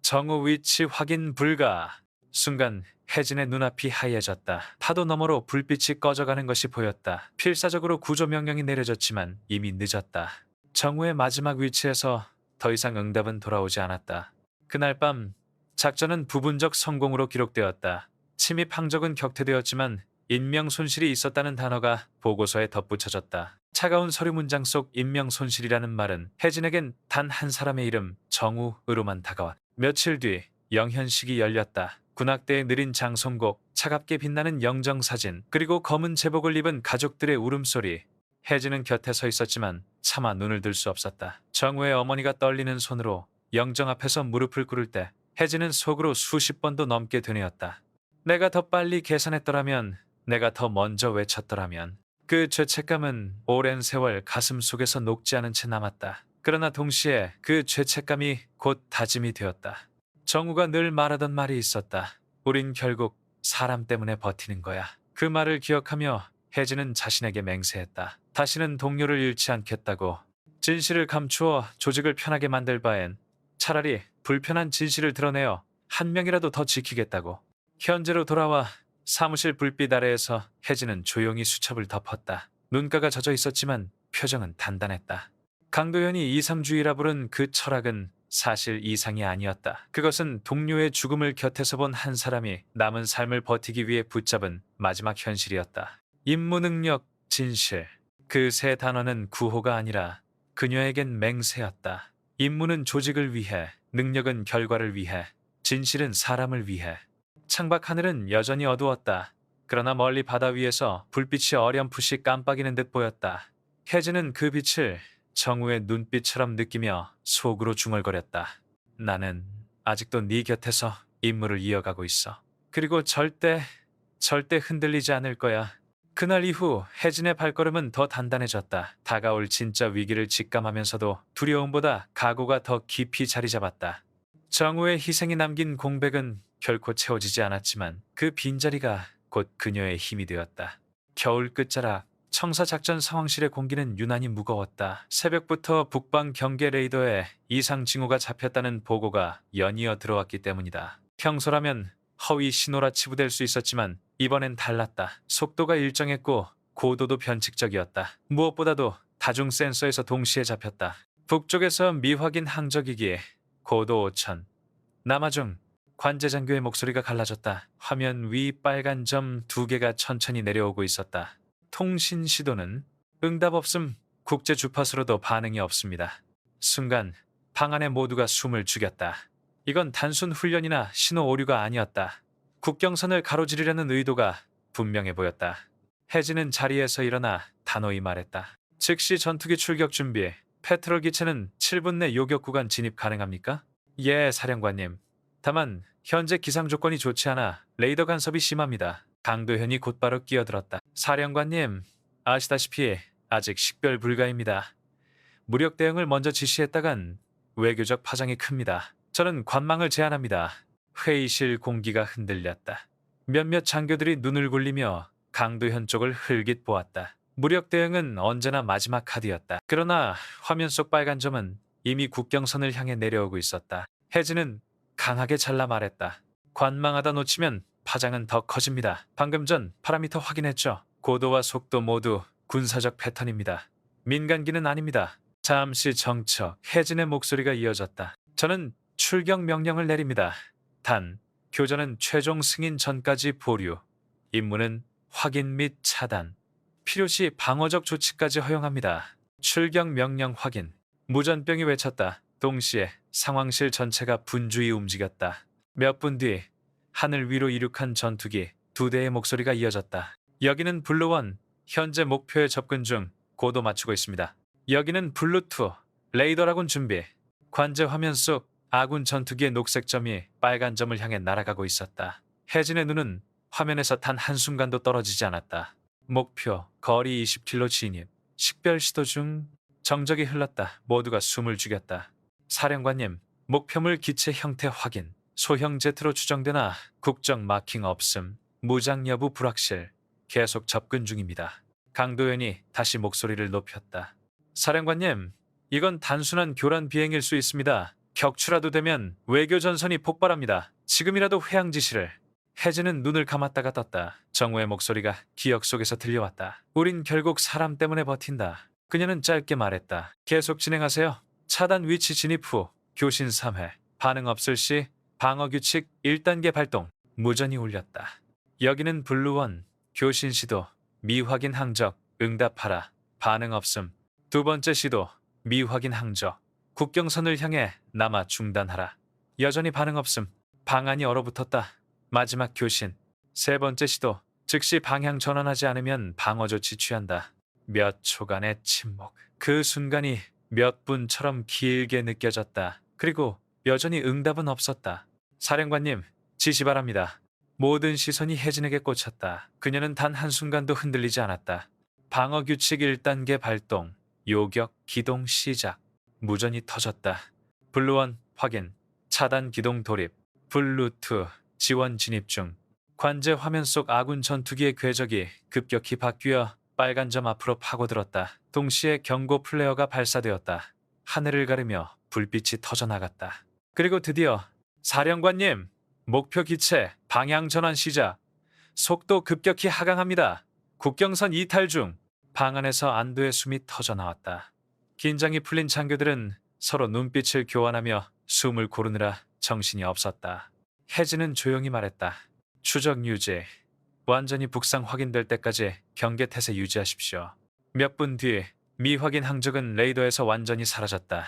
S1: 정우 위치 확인 불가. 순간 혜진의 눈앞이 하얘졌다. 파도 너머로 불빛이 꺼져가는 것이 보였다. 필사적으로 구조 명령이 내려졌지만 이미 늦었다. 정우의 마지막 위치에서 더 이상 응답은 돌아오지 않았다. 그날 밤 작전은 부분적 성공으로 기록되었다. 침입 항적은 격퇴되었지만 인명 손실이 있었다는 단어가 보고서에 덧붙여졌다. 차가운 서류 문장 속 인명 손실이라는 말은 혜진에겐 단 한 사람의 이름 정우으로만 다가왔다. 며칠 뒤 영현식이 열렸다. 군악대의 느린 장송곡, 차갑게 빛나는 영정사진, 그리고 검은 제복을 입은 가족들의 울음소리. 혜진은 곁에 서 있었지만 차마 눈을 들 수 없었다. 정우의 어머니가 떨리는 손으로 영정 앞에서 무릎을 꿇을 때 혜진은 속으로 수십 번도 넘게 되뇌었다. 내가 더 빨리 계산했더라면, 내가 더 먼저 외쳤더라면. 그 죄책감은 오랜 세월 가슴 속에서 녹지 않은 채 남았다. 그러나 동시에 그 죄책감이 곧 다짐이 되었다. 정우가 늘 말하던 말이 있었다. 우린 결국 사람 때문에 버티는 거야. 그 말을 기억하며 혜진은 자신에게 맹세했다. 다시는 동료를 잃지 않겠다고. 진실을 감추어 조직을 편하게 만들 바엔 차라리 불편한 진실을 드러내어 한 명이라도 더 지키겠다고. 현재로 돌아와 사무실 불빛 아래에서 혜진은 조용히 수첩을 덮었다. 눈가가 젖어 있었지만 표정은 단단했다. 강도현이 이상주의라 부른 그 철학은 사실 이상이 아니었다. 그것은 동료의 죽음을 곁에서 본 한 사람이 남은 삶을 버티기 위해 붙잡은 마지막 현실이었다. 임무 능력, 진실. 그 세 단어는 구호가 아니라 그녀에겐 맹세였다. 임무는 조직을 위해, 능력은 결과를 위해, 진실은 사람을 위해. 창밖 하늘은 여전히 어두웠다. 그러나 멀리 바다 위에서 불빛이 어렴풋이 깜빡이는 듯 보였다. 혜진은 그 빛을 정우의 눈빛처럼 느끼며 속으로 중얼거렸다. 나는 아직도 네 곁에서 임무를 이어가고 있어. 그리고 절대 흔들리지 않을 거야. 그날 이후 혜진의 발걸음은 더 단단해졌다. 다가올 진짜 위기를 직감하면서도 두려움보다 각오가 더 깊이 자리 잡았다. 정우의 희생이 남긴 공백은 결코 채워지지 않았지만 그 빈자리가 곧 그녀의 힘이 되었다. 겨울 끝자락 청사작전 상황실의 공기는 유난히 무거웠다. 새벽부터 북방 경계 레이더에 이상 징후가 잡혔다는 보고가 연이어 들어왔기 때문이다. 평소라면 허위 신호라 치부될 수 있었지만 이번엔 달랐다. 속도가 일정했고 고도도 변칙적이었다. 무엇보다도 다중 센서에서 동시에 잡혔다. 북쪽에서 미확인 항적이기에 고도 5,000. 남아중 관제장교의 목소리가 갈라졌다. 화면 위 빨간 점 2개가 천천히 내려오고 있었다. 통신 시도는 응답 없음. 국제 주파수로도 반응이 없습니다. 순간 방 안에 모두가 숨을 죽였다. 이건 단순 훈련이나 신호 오류가 아니었다. 국경선을 가로지르려는 의도가 분명해 보였다. 혜진은 자리에서 일어나 단호히 말했다. 즉시 전투기 출격 준비. 페트롤 기체는 7분 내 요격 구간 진입 가능합니까? 예, 사령관님. 다만 현재 기상 조건이 좋지 않아 레이더 간섭이 심합니다. 강도현이 곧바로 끼어들었다. 사령관님, 아시다시피 아직 식별 불가입니다. 무력 대응을 먼저 지시했다간 외교적 파장이 큽니다. 저는 관망을 제안합니다. 회의실 공기가 흔들렸다. 몇몇 장교들이 눈을 굴리며 강도현 쪽을 흘깃 보았다. 무력 대응은 언제나 마지막 카드였다. 그러나 화면 속 빨간 점은 이미 국경선을 향해 내려오고 있었다. 혜진은 강하게 잘라 말했다. 관망하다 놓치면 파장은 더 커집니다. 방금 전 파라미터 확인했죠. 고도와 속도 모두 군사적 패턴입니다. 민간기는 아닙니다. 잠시 정처. 혜진의 목소리가 이어졌다. 저는 출격 명령을 내립니다. 단, 교전은 최종 승인 전까지 보류. 임무는 확인 및 차단. 필요시 방어적 조치까지 허용합니다. 출격 명령 확인. 무전병이 외쳤다. 동시에 상황실 전체가 분주히 움직였다. 몇 분 뒤 하늘 위로 이륙한 전투기 2대의 목소리가 이어졌다. 여기는 블루1, 현재 목표에 접근 중, 고도 맞추고 있습니다. 여기는 블루2, 레이더라군 준비. 관제 화면 속 아군 전투기의 녹색 점이 빨간 점을 향해 날아가고 있었다. 혜진의 눈은 화면에서 단 한순간도 떨어지지 않았다. 목표, 거리 20km 진입. 식별 시도 중. 정적이 흘렀다. 모두가 숨을 죽였다. 사령관님, 목표물 기체 형태 확인. 소형 제트로 추정되나 국정 마킹 없음. 무장 여부 불확실. 계속 접근 중입니다. 강도현이 다시 목소리를 높였다. 사령관님, 이건 단순한 교란 비행일 수 있습니다. 격추라도 되면 외교 전선이 폭발합니다. 지금이라도 회항 지시를. 혜진은 눈을 감았다가 떴다. 정우의 목소리가 기억 속에서 들려왔다. 우린 결국 사람 때문에 버틴다. 그녀는 짧게 말했다. 계속 진행하세요. 차단 위치 진입 후 교신 3회. 반응 없을 시 방어규칙 1단계 발동. 무전이 울렸다. 여기는 블루1. 교신 시도. 미확인 항적. 응답하라. 반응 없음. 두 번째 시도. 미확인 항적. 국경선을 향해 남아 중단하라. 여전히 반응 없음. 방안이 얼어붙었다. 마지막 교신. 세 번째 시도. 즉시 방향 전환하지 않으면 방어 조치 취한다. 몇 초간의 침묵. 그 순간이 몇 분처럼 길게 느껴졌다. 그리고 여전히 응답은 없었다. 사령관님, 지시 바랍니다. 모든 시선이 혜진에게 꽂혔다. 그녀는 단 한순간도 흔들리지 않았다. 방어 규칙 1단계 발동. 요격 기동 시작. 무전이 터졌다. 블루1 확인. 차단 기동 돌입. 블루2 지원 진입 중. 관제 화면 속 아군 전투기의 궤적이 급격히 바뀌어 빨간 점 앞으로 파고들었다. 동시에 경고 플레어가 발사되었다. 하늘을 가르며 불빛이 터져나갔다. 그리고 드디어 사령관님, 목표 기체 방향 전환 시작. 속도 급격히 하강합니다. 국경선 이탈 중. 방 안에서 안도의 숨이 터져나왔다. 긴장이 풀린 장교들은 서로 눈빛을 교환하며 숨을 고르느라 정신이 없었다. 혜진은 조용히 말했다. 추적 유지. 완전히 북상 확인될 때까지 경계 태세 유지하십시오. 몇 분 뒤 미확인 항적은 레이더에서 완전히 사라졌다.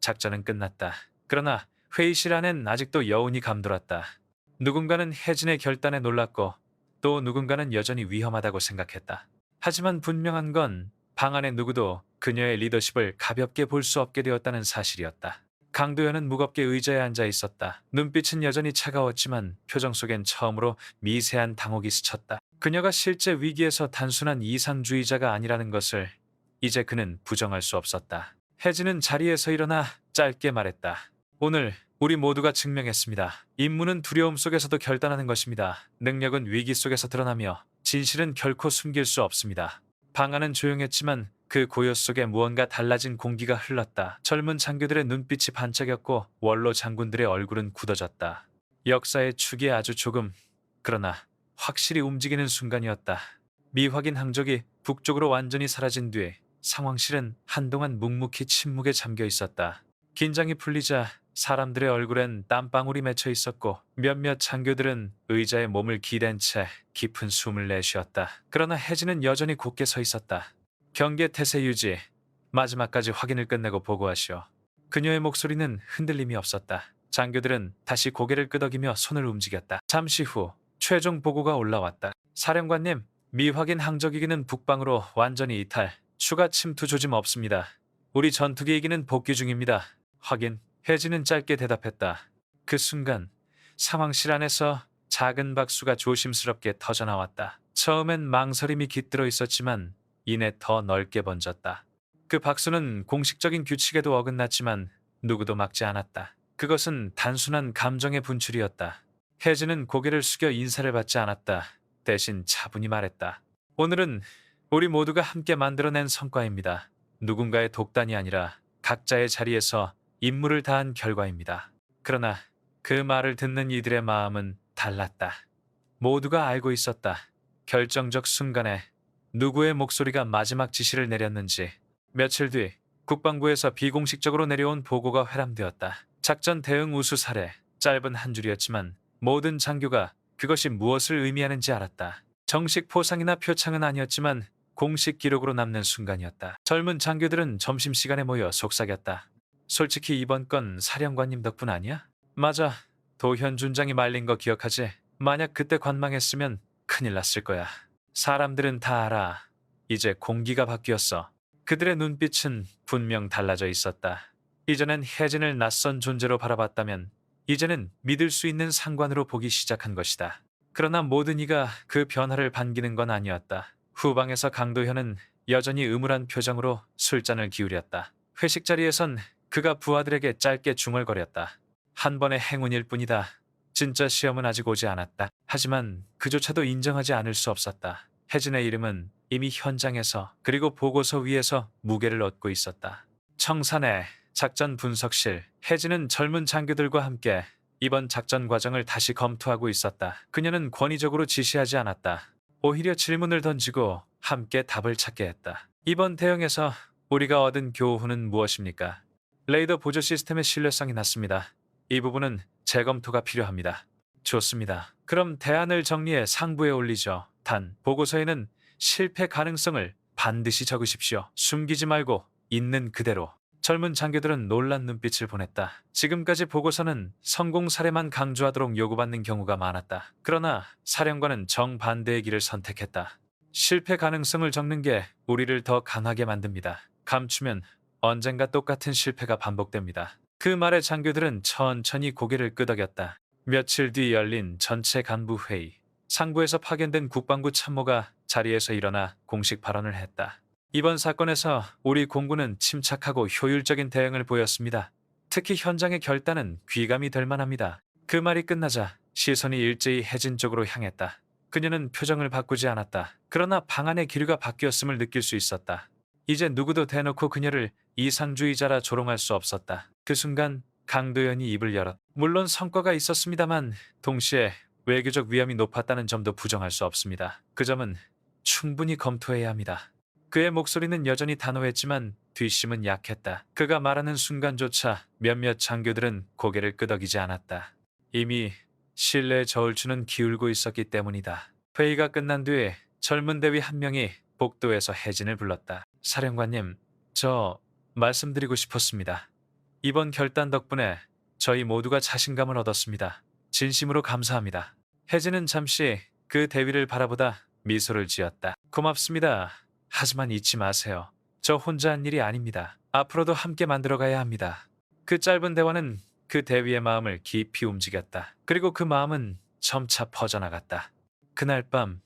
S1: 작전은 끝났다. 그러나 회의실 안엔 아직도 여운이 감돌았다. 누군가는 혜진의 결단에 놀랐고 또 누군가는 여전히 위험하다고 생각했다. 하지만 분명한 건 방 안의 누구도 그녀의 리더십을 가볍게 볼 수 없게 되었다는 사실이었다. 강도현은 무겁게 의자에 앉아 있었다. 눈빛은 여전히 차가웠지만 표정 속엔 처음으로 미세한 당혹이 스쳤다. 그녀가 실제 위기에서 단순한 이상주의자가 아니라는 것을 이제 그는 부정할 수 없었다. 혜진은 자리에서 일어나 짧게 말했다. 오늘 우리 모두가 증명했습니다. 임무는 두려움 속에서도 결단하는 것입니다. 능력은 위기 속에서 드러나며 진실은 결코 숨길 수 없습니다. 방 안은 조용했지만 그 고요 속에 무언가 달라진 공기가 흘렀다. 젊은 장교들의 눈빛이 반짝였고 원로 장군들의 얼굴은 굳어졌다. 역사의 축이 아주 조금, 그러나 확실히 움직이는 순간이었다. 미확인 항적이 북쪽으로 완전히 사라진 뒤 상황실은 한동안 묵묵히 침묵에 잠겨 있었다. 긴장이 풀리자 사람들의 얼굴엔 땀방울이 맺혀 있었고 몇몇 장교들은 의자에 몸을 기댄 채 깊은 숨을 내쉬었다. 그러나 혜진은 여전히 곧게 서 있었다. 경계 태세 유지. 마지막까지 확인을 끝내고 보고하시오. 그녀의 목소리는 흔들림이 없었다. 장교들은 다시 고개를 끄덕이며 손을 움직였다. 잠시 후 최종 보고가 올라왔다. 사령관님, 미확인 항적이기는 북방으로 완전히 이탈. 추가 침투 조짐 없습니다. 우리 전투기이기는 복귀 중입니다. 확인. 혜진은 짧게 대답했다. 그 순간 상황실 안에서 작은 박수가 조심스럽게 터져나왔다. 처음엔 망설임이 깃들어 있었지만 이내 더 넓게 번졌다. 그 박수는 공식적인 규칙에도 어긋났지만 누구도 막지 않았다. 그것은 단순한 감정의 분출이었다. 혜진은 고개를 숙여 인사를 받지 않았다. 대신 차분히 말했다. 오늘은 우리 모두가 함께 만들어낸 성과입니다. 누군가의 독단이 아니라 각자의 자리에서 임무를 다한 결과입니다. 그러나 그 말을 듣는 이들의 마음은 달랐다. 모두가 알고 있었다. 결정적 순간에 누구의 목소리가 마지막 지시를 내렸는지. 며칠 뒤 국방부에서 비공식적으로 내려온 보고가 회람되었다. 작전 대응 우수 사례. 짧은 한 줄이었지만 모든 장교가 그것이 무엇을 의미하는지 알았다. 정식 포상이나 표창은 아니었지만 공식 기록으로 남는 순간이었다. 젊은 장교들은 점심시간에 모여 속삭였다. 솔직히 이번 건 사령관님 덕분 아니야? 맞아. 도현준장이 말린 거 기억하지? 만약 그때 관망했으면 큰일 났을 거야. 사람들은 다 알아. 이제 공기가 바뀌었어. 그들의 눈빛은 분명 달라져 있었다. 이전엔 혜진을 낯선 존재로 바라봤다면 이제는 믿을 수 있는 상관으로 보기 시작한 것이다. 그러나 모든 이가 그 변화를 반기는 건 아니었다. 후방에서 강도현은 여전히 의물한 표정으로 술잔을 기울였다. 회식 자리에선 그가 부하들에게 짧게 중얼거렸다. 한 번의 행운일 뿐이다. 진짜 시험은 아직 오지 않았다. 하지만 그조차도 인정하지 않을 수 없었다. 혜진의 이름은 이미 현장에서 그리고 보고서 위에서 무게를 얻고 있었다. 청산의 작전 분석실. 혜진은 젊은 장교들과 함께 이번 작전 과정을 다시 검토하고 있었다. 그녀는 권위적으로 지시하지 않았다. 오히려 질문을 던지고 함께 답을 찾게 했다. 이번 대응에서 우리가 얻은 교훈은 무엇입니까? 레이더 보조 시스템의 신뢰성이 낮습니다. 이 부분은 재검토가 필요합니다. 좋습니다. 그럼 대안을 정리해 상부에 올리죠. 단, 보고서에는 실패 가능성을 반드시 적으십시오. 숨기지 말고 있는 그대로. 젊은 장교들은 놀란 눈빛을 보냈다. 지금까지 보고서는 성공 사례만 강조하도록 요구받는 경우가 많았다. 그러나 사령관은 정반대의 길을 선택했다. 실패 가능성을 적는 게 우리를 더 강하게 만듭니다. 감추면 언젠가 똑같은 실패가 반복됩니다. 그 말에 장교들은 천천히 고개를 끄덕였다. 며칠 뒤 열린 전체 간부 회의. 상부에서 파견된 국방부 참모가 자리에서 일어나 공식 발언을 했다. 이번 사건에서 우리 공군은 침착하고 효율적인 대응을 보였습니다. 특히 현장의 결단은 귀감이 될 만합니다. 그 말이 끝나자 시선이 일제히 혜진 쪽으로 향했다. 그녀는 표정을 바꾸지 않았다. 그러나 방안의 기류가 바뀌었음을 느낄 수 있었다. 이제 누구도 대놓고 그녀를 이상주의자라 조롱할 수 없었다. 그 순간 강도현이 입을 열었다. 물론 성과가 있었습니다만 동시에 외교적 위험이 높았다는 점도 부정할 수 없습니다. 그 점은 충분히 검토해야 합니다. 그의 목소리는 여전히 단호했지만 뒷심은 약했다. 그가 말하는 순간조차 몇몇 장교들은 고개를 끄덕이지 않았다. 이미 신뢰의 저울추는 기울고 있었기 때문이다. 회의가 끝난 뒤에 젊은 대위 한 명이 복도에서 혜진을 불렀다. 사령관님, 저 말씀드리고 싶었습니다. 이번 결단 덕분에 저희 모두가 자신감을 얻었습니다. 진심으로 감사합니다. 혜진은 잠시 그 대위를 바라보다 미소를 지었다. 고맙습니다. 하지만 잊지 마세요. 저 혼자 한 일이 아닙니다. 앞으로도 함께 만들어가야 합니다. 그 짧은 대화는 그 대위의 마음을 깊이 움직였다. 그리고 그 마음은 점차 퍼져나갔다. 그날 밤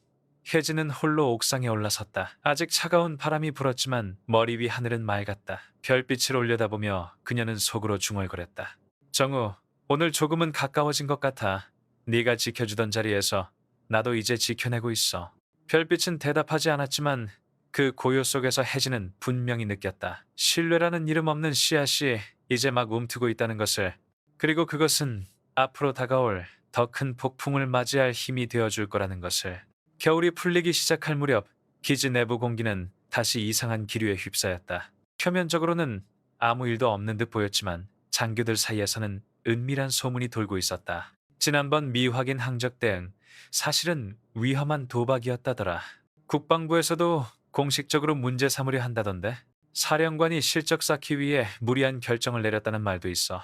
S1: 혜진은 홀로 옥상에 올라섰다. 아직 차가운 바람이 불었지만 머리 위 하늘은 맑았다. 별빛을 올려다보며 그녀는 속으로 중얼거렸다. 정우, 오늘 조금은 가까워진 것 같아. 네가 지켜주던 자리에서 나도 이제 지켜내고 있어. 별빛은 대답하지 않았지만 그 고요 속에서 혜진은 분명히 느꼈다. 신뢰라는 이름 없는 씨앗이 이제 막 움트고 있다는 것을. 그리고 그것은 앞으로 다가올 더 큰 폭풍을 맞이할 힘이 되어줄 거라는 것을. 겨울이 풀리기 시작할 무렵 기지 내부 공기는 다시 이상한 기류에 휩싸였다. 표면적으로는 아무 일도 없는 듯 보였지만 장교들 사이에서는 은밀한 소문이 돌고 있었다. 지난번 미확인 항적 대응, 사실은 위험한 도박이었다더라. 국방부에서도 공식적으로 문제 삼으려 한다던데. 사령관이 실적 쌓기 위해 무리한 결정을 내렸다는 말도 있어.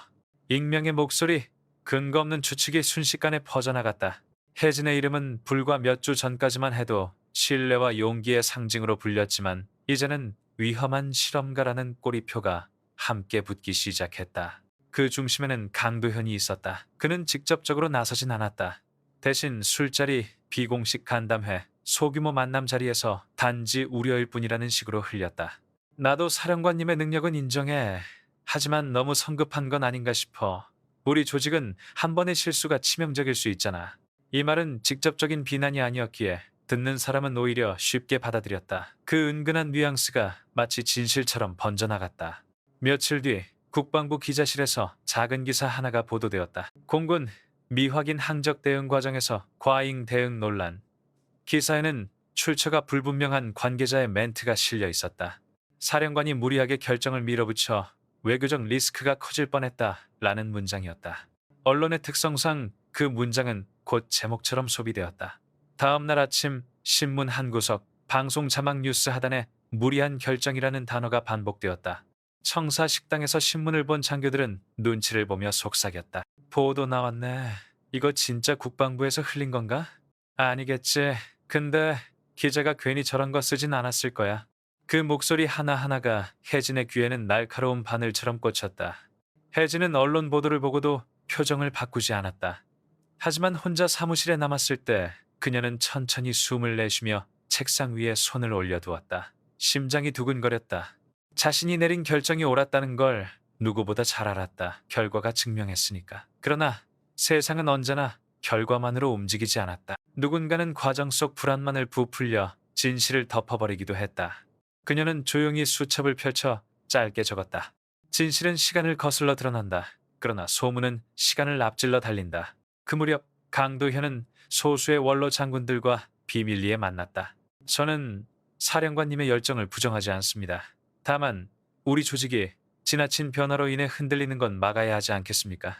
S1: 익명의 목소리, 근거 없는 추측이 순식간에 퍼져나갔다. 혜진의 이름은 불과 몇 주 전까지만 해도 신뢰와 용기의 상징으로 불렸지만 이제는 위험한 실험가라는 꼬리표가 함께 붙기 시작했다. 그 중심에는 강도현이 있었다. 그는 직접적으로 나서진 않았다. 대신 술자리, 비공식 간담회, 소규모 만남 자리에서 단지 우려일 뿐이라는 식으로 흘렸다. 나도 사령관님의 능력은 인정해. 하지만 너무 성급한 건 아닌가 싶어. 우리 조직은 한 번의 실수가 치명적일 수 있잖아. 이 말은 직접적인 비난이 아니었기에 듣는 사람은 오히려 쉽게 받아들였다. 그 은근한 뉘앙스가 마치 진실처럼 번져나갔다. 며칠 뒤 국방부 기자실에서 작은 기사 하나가 보도되었다. 공군 미확인 항적 대응 과정에서 과잉 대응 논란. 기사에는 출처가 불분명한 관계자의 멘트가 실려 있었다. 사령관이 무리하게 결정을 밀어붙여 외교적 리스크가 커질 뻔했다라는 문장이었다. 언론의 특성상 그 문장은 곧 제목처럼 소비되었다. 다음 날 아침 신문 한 구석, 방송 자막 뉴스 하단에 무리한 결정이라는 단어가 반복되었다. 청사 식당에서 신문을 본 장교들은 눈치를 보며 속삭였다. 보도 나왔네. 이거 진짜 국방부에서 흘린 건가? 아니겠지. 근데 기자가 괜히 저런 거 쓰진 않았을 거야. 그 목소리 하나하나가 혜진의 귀에는 날카로운 바늘처럼 꽂혔다. 혜진은 언론 보도를 보고도 표정을 바꾸지 않았다. 하지만 혼자 사무실에 남았을 때 그녀는 천천히 숨을 내쉬며 책상 위에 손을 올려두었다. 심장이 두근거렸다. 자신이 내린 결정이 옳았다는 걸 누구보다 잘 알았다. 결과가 증명했으니까. 그러나 세상은 언제나 결과만으로 움직이지 않았다. 누군가는 과정 속 불안만을 부풀려 진실을 덮어버리기도 했다. 그녀는 조용히 수첩을 펼쳐 짧게 적었다. 진실은 시간을 거슬러 드러난다. 그러나 소문은 시간을 앞질러 달린다. 그 무렵 강도현은 소수의 원로 장군들과 비밀리에 만났다. 저는 사령관님의 열정을 부정하지 않습니다. 다만 우리 조직이 지나친 변화로 인해 흔들리는 건 막아야 하지 않겠습니까?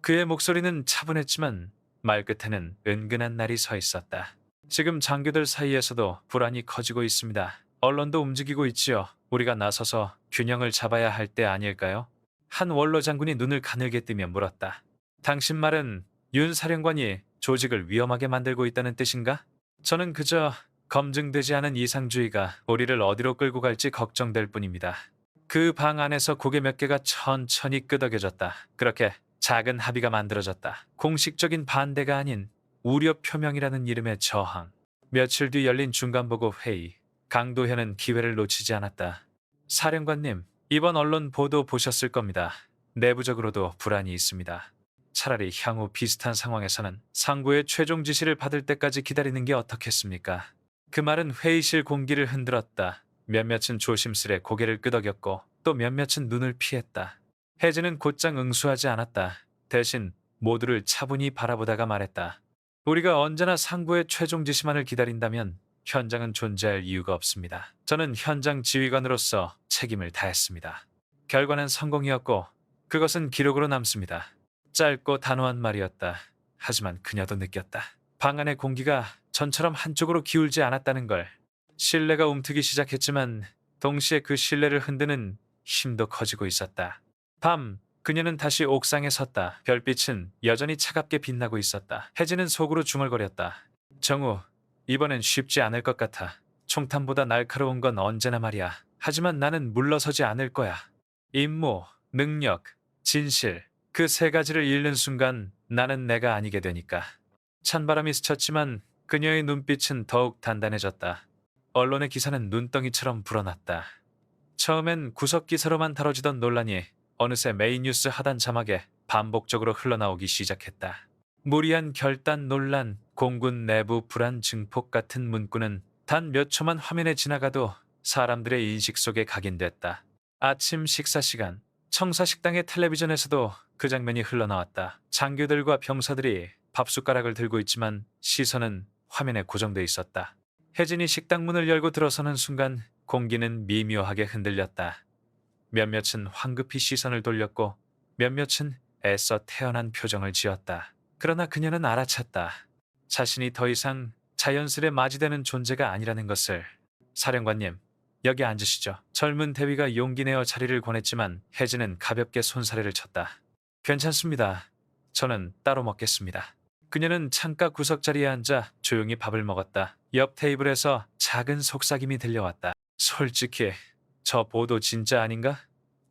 S1: 그의 목소리는 차분했지만 말끝에는 은근한 날이 서 있었다. 지금 장교들 사이에서도 불안이 커지고 있습니다. 언론도 움직이고 있지요. 우리가 나서서 균형을 잡아야 할 때 아닐까요? 한 원로 장군이 눈을 가늘게 뜨며 물었다. 당신 말은 윤 사령관이 조직을 위험하게 만들고 있다는 뜻인가? 저는 그저 검증되지 않은 이상주의가 우리를 어디로 끌고 갈지 걱정될 뿐입니다. 그 방 안에서 고개 몇 개가 천천히 끄덕여졌다. 그렇게 작은 합의가 만들어졌다. 공식적인 반대가 아닌 우려 표명이라는 이름의 저항. 며칠 뒤 열린 중간보고 회의. 강도현은 기회를 놓치지 않았다. 사령관님, 이번 언론 보도 보셨을 겁니다. 내부적으로도 불안이 있습니다. 차라리 향후 비슷한 상황에서는 상부의 최종 지시를 받을 때까지 기다리는 게 어떻겠습니까? 그 말은 회의실 공기를 흔들었다. 몇몇은 조심스레 고개를 끄덕였고 또 몇몇은 눈을 피했다. 혜진은 곧장 응수하지 않았다. 대신 모두를 차분히 바라보다가 말했다. 우리가 언제나 상부의 최종 지시만을 기다린다면 현장은 존재할 이유가 없습니다. 저는 현장 지휘관으로서 책임을 다했습니다. 결과는 성공이었고 그것은 기록으로 남습니다. 짧고 단호한 말이었다. 하지만 그녀도 느꼈다. 방 안의 공기가 전처럼 한쪽으로 기울지 않았다는 걸. 신뢰가 움트기 시작했지만 동시에 그 신뢰를 흔드는 힘도 커지고 있었다. 밤, 그녀는 다시 옥상에 섰다. 별빛은 여전히 차갑게 빛나고 있었다. 혜진은 속으로 중얼거렸다. 정우, 이번엔 쉽지 않을 것 같아. 총탄보다 날카로운 건 언제나 말이야. 하지만 나는 물러서지 않을 거야. 임무, 능력, 진실, 그 세 가지를 잃는 순간 나는 내가 아니게 되니까. 찬바람이 스쳤지만 그녀의 눈빛은 더욱 단단해졌다. 언론의 기사는 눈덩이처럼 불어났다. 처음엔 구석 기사로만 다뤄지던 논란이 어느새 메인 뉴스 하단 자막에 반복적으로 흘러나오기 시작했다. 무리한 결단 논란, 공군 내부 불안 증폭 같은 문구는 단 몇 초만 화면에 지나가도 사람들의 인식 속에 각인됐다. 아침 식사 시간, 청사식당의 텔레비전에서도 그 장면이 흘러나왔다. 장교들과 병사들이 밥숟가락을 들고 있지만 시선은 화면에 고정돼 있었다. 혜진이 식당 문을 열고 들어서는 순간 공기는 미묘하게 흔들렸다. 몇몇은 황급히 시선을 돌렸고 몇몇은 애써 태연한 표정을 지었다. 그러나 그녀는 알아챘다. 자신이 더 이상 자연스레 맞이되는 존재가 아니라는 것을. 사령관님, 여기 앉으시죠. 젊은 대위가 용기 내어 자리를 권했지만 혜진은 가볍게 손사래를 쳤다. 괜찮습니다. 저는 따로 먹겠습니다. 그녀는 창가 구석자리에 앉아 조용히 밥을 먹었다. 옆 테이블에서 작은 속삭임이 들려왔다. 솔직히 저 보도 진짜 아닌가?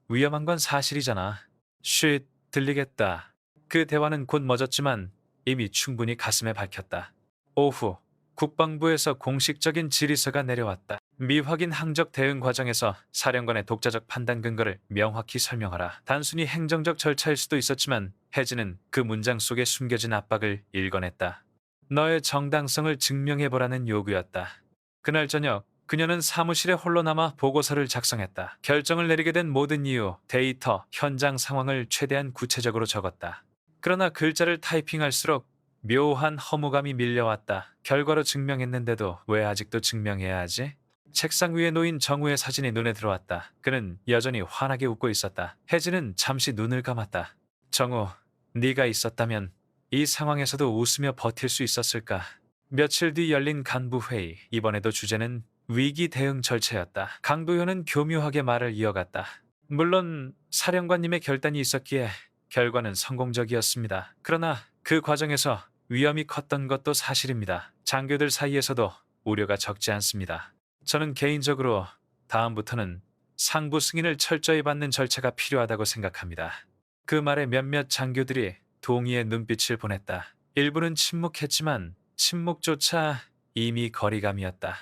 S1: 위험한 건 사실이잖아. 쉿, 들리겠다. 그 대화는 곧 멎었지만 이미 충분히 가슴에 박혔다. 오후, 국방부에서 공식적인 질의서가 내려왔다. 미확인 항적 대응 과정에서 사령관의 독자적 판단 근거를 명확히 설명하라. 단순히 행정적 절차일 수도 있었지만 혜진은 그 문장 속에 숨겨진 압박을 읽어냈다. 너의 정당성을 증명해보라는 요구였다. 그날 저녁 그녀는 사무실에 홀로 남아 보고서를 작성했다. 결정을 내리게 된 모든 이유, 데이터, 현장 상황을 최대한 구체적으로 적었다. 그러나 글자를 타이핑할수록 묘한 허무감이 밀려왔다. 결과로 증명했는데도 왜 아직도 증명해야 하지? 책상 위에 놓인 정우의 사진이 눈에 들어왔다. 그는 여전히 환하게 웃고 있었다. 혜진은 잠시 눈을 감았다. 정우, 네가 있었다면 이 상황에서도 웃으며 버틸 수 있었을까? 며칠 뒤 열린 간부회의. 이번에도 주제는 위기 대응 절차였다. 강도현은 교묘하게 말을 이어갔다. 물론 사령관님의 결단이 있었기에 결과는 성공적이었습니다. 그러나 그 과정에서 위험이 컸던 것도 사실입니다. 장교들 사이에서도 우려가 적지 않습니다. 저는 개인적으로 다음부터는 상부 승인을 철저히 받는 절차가 필요하다고 생각합니다. 그 말에 몇몇 장교들이 동의의 눈빛을 보냈다. 일부는 침묵했지만 침묵조차 이미 거리감이었다.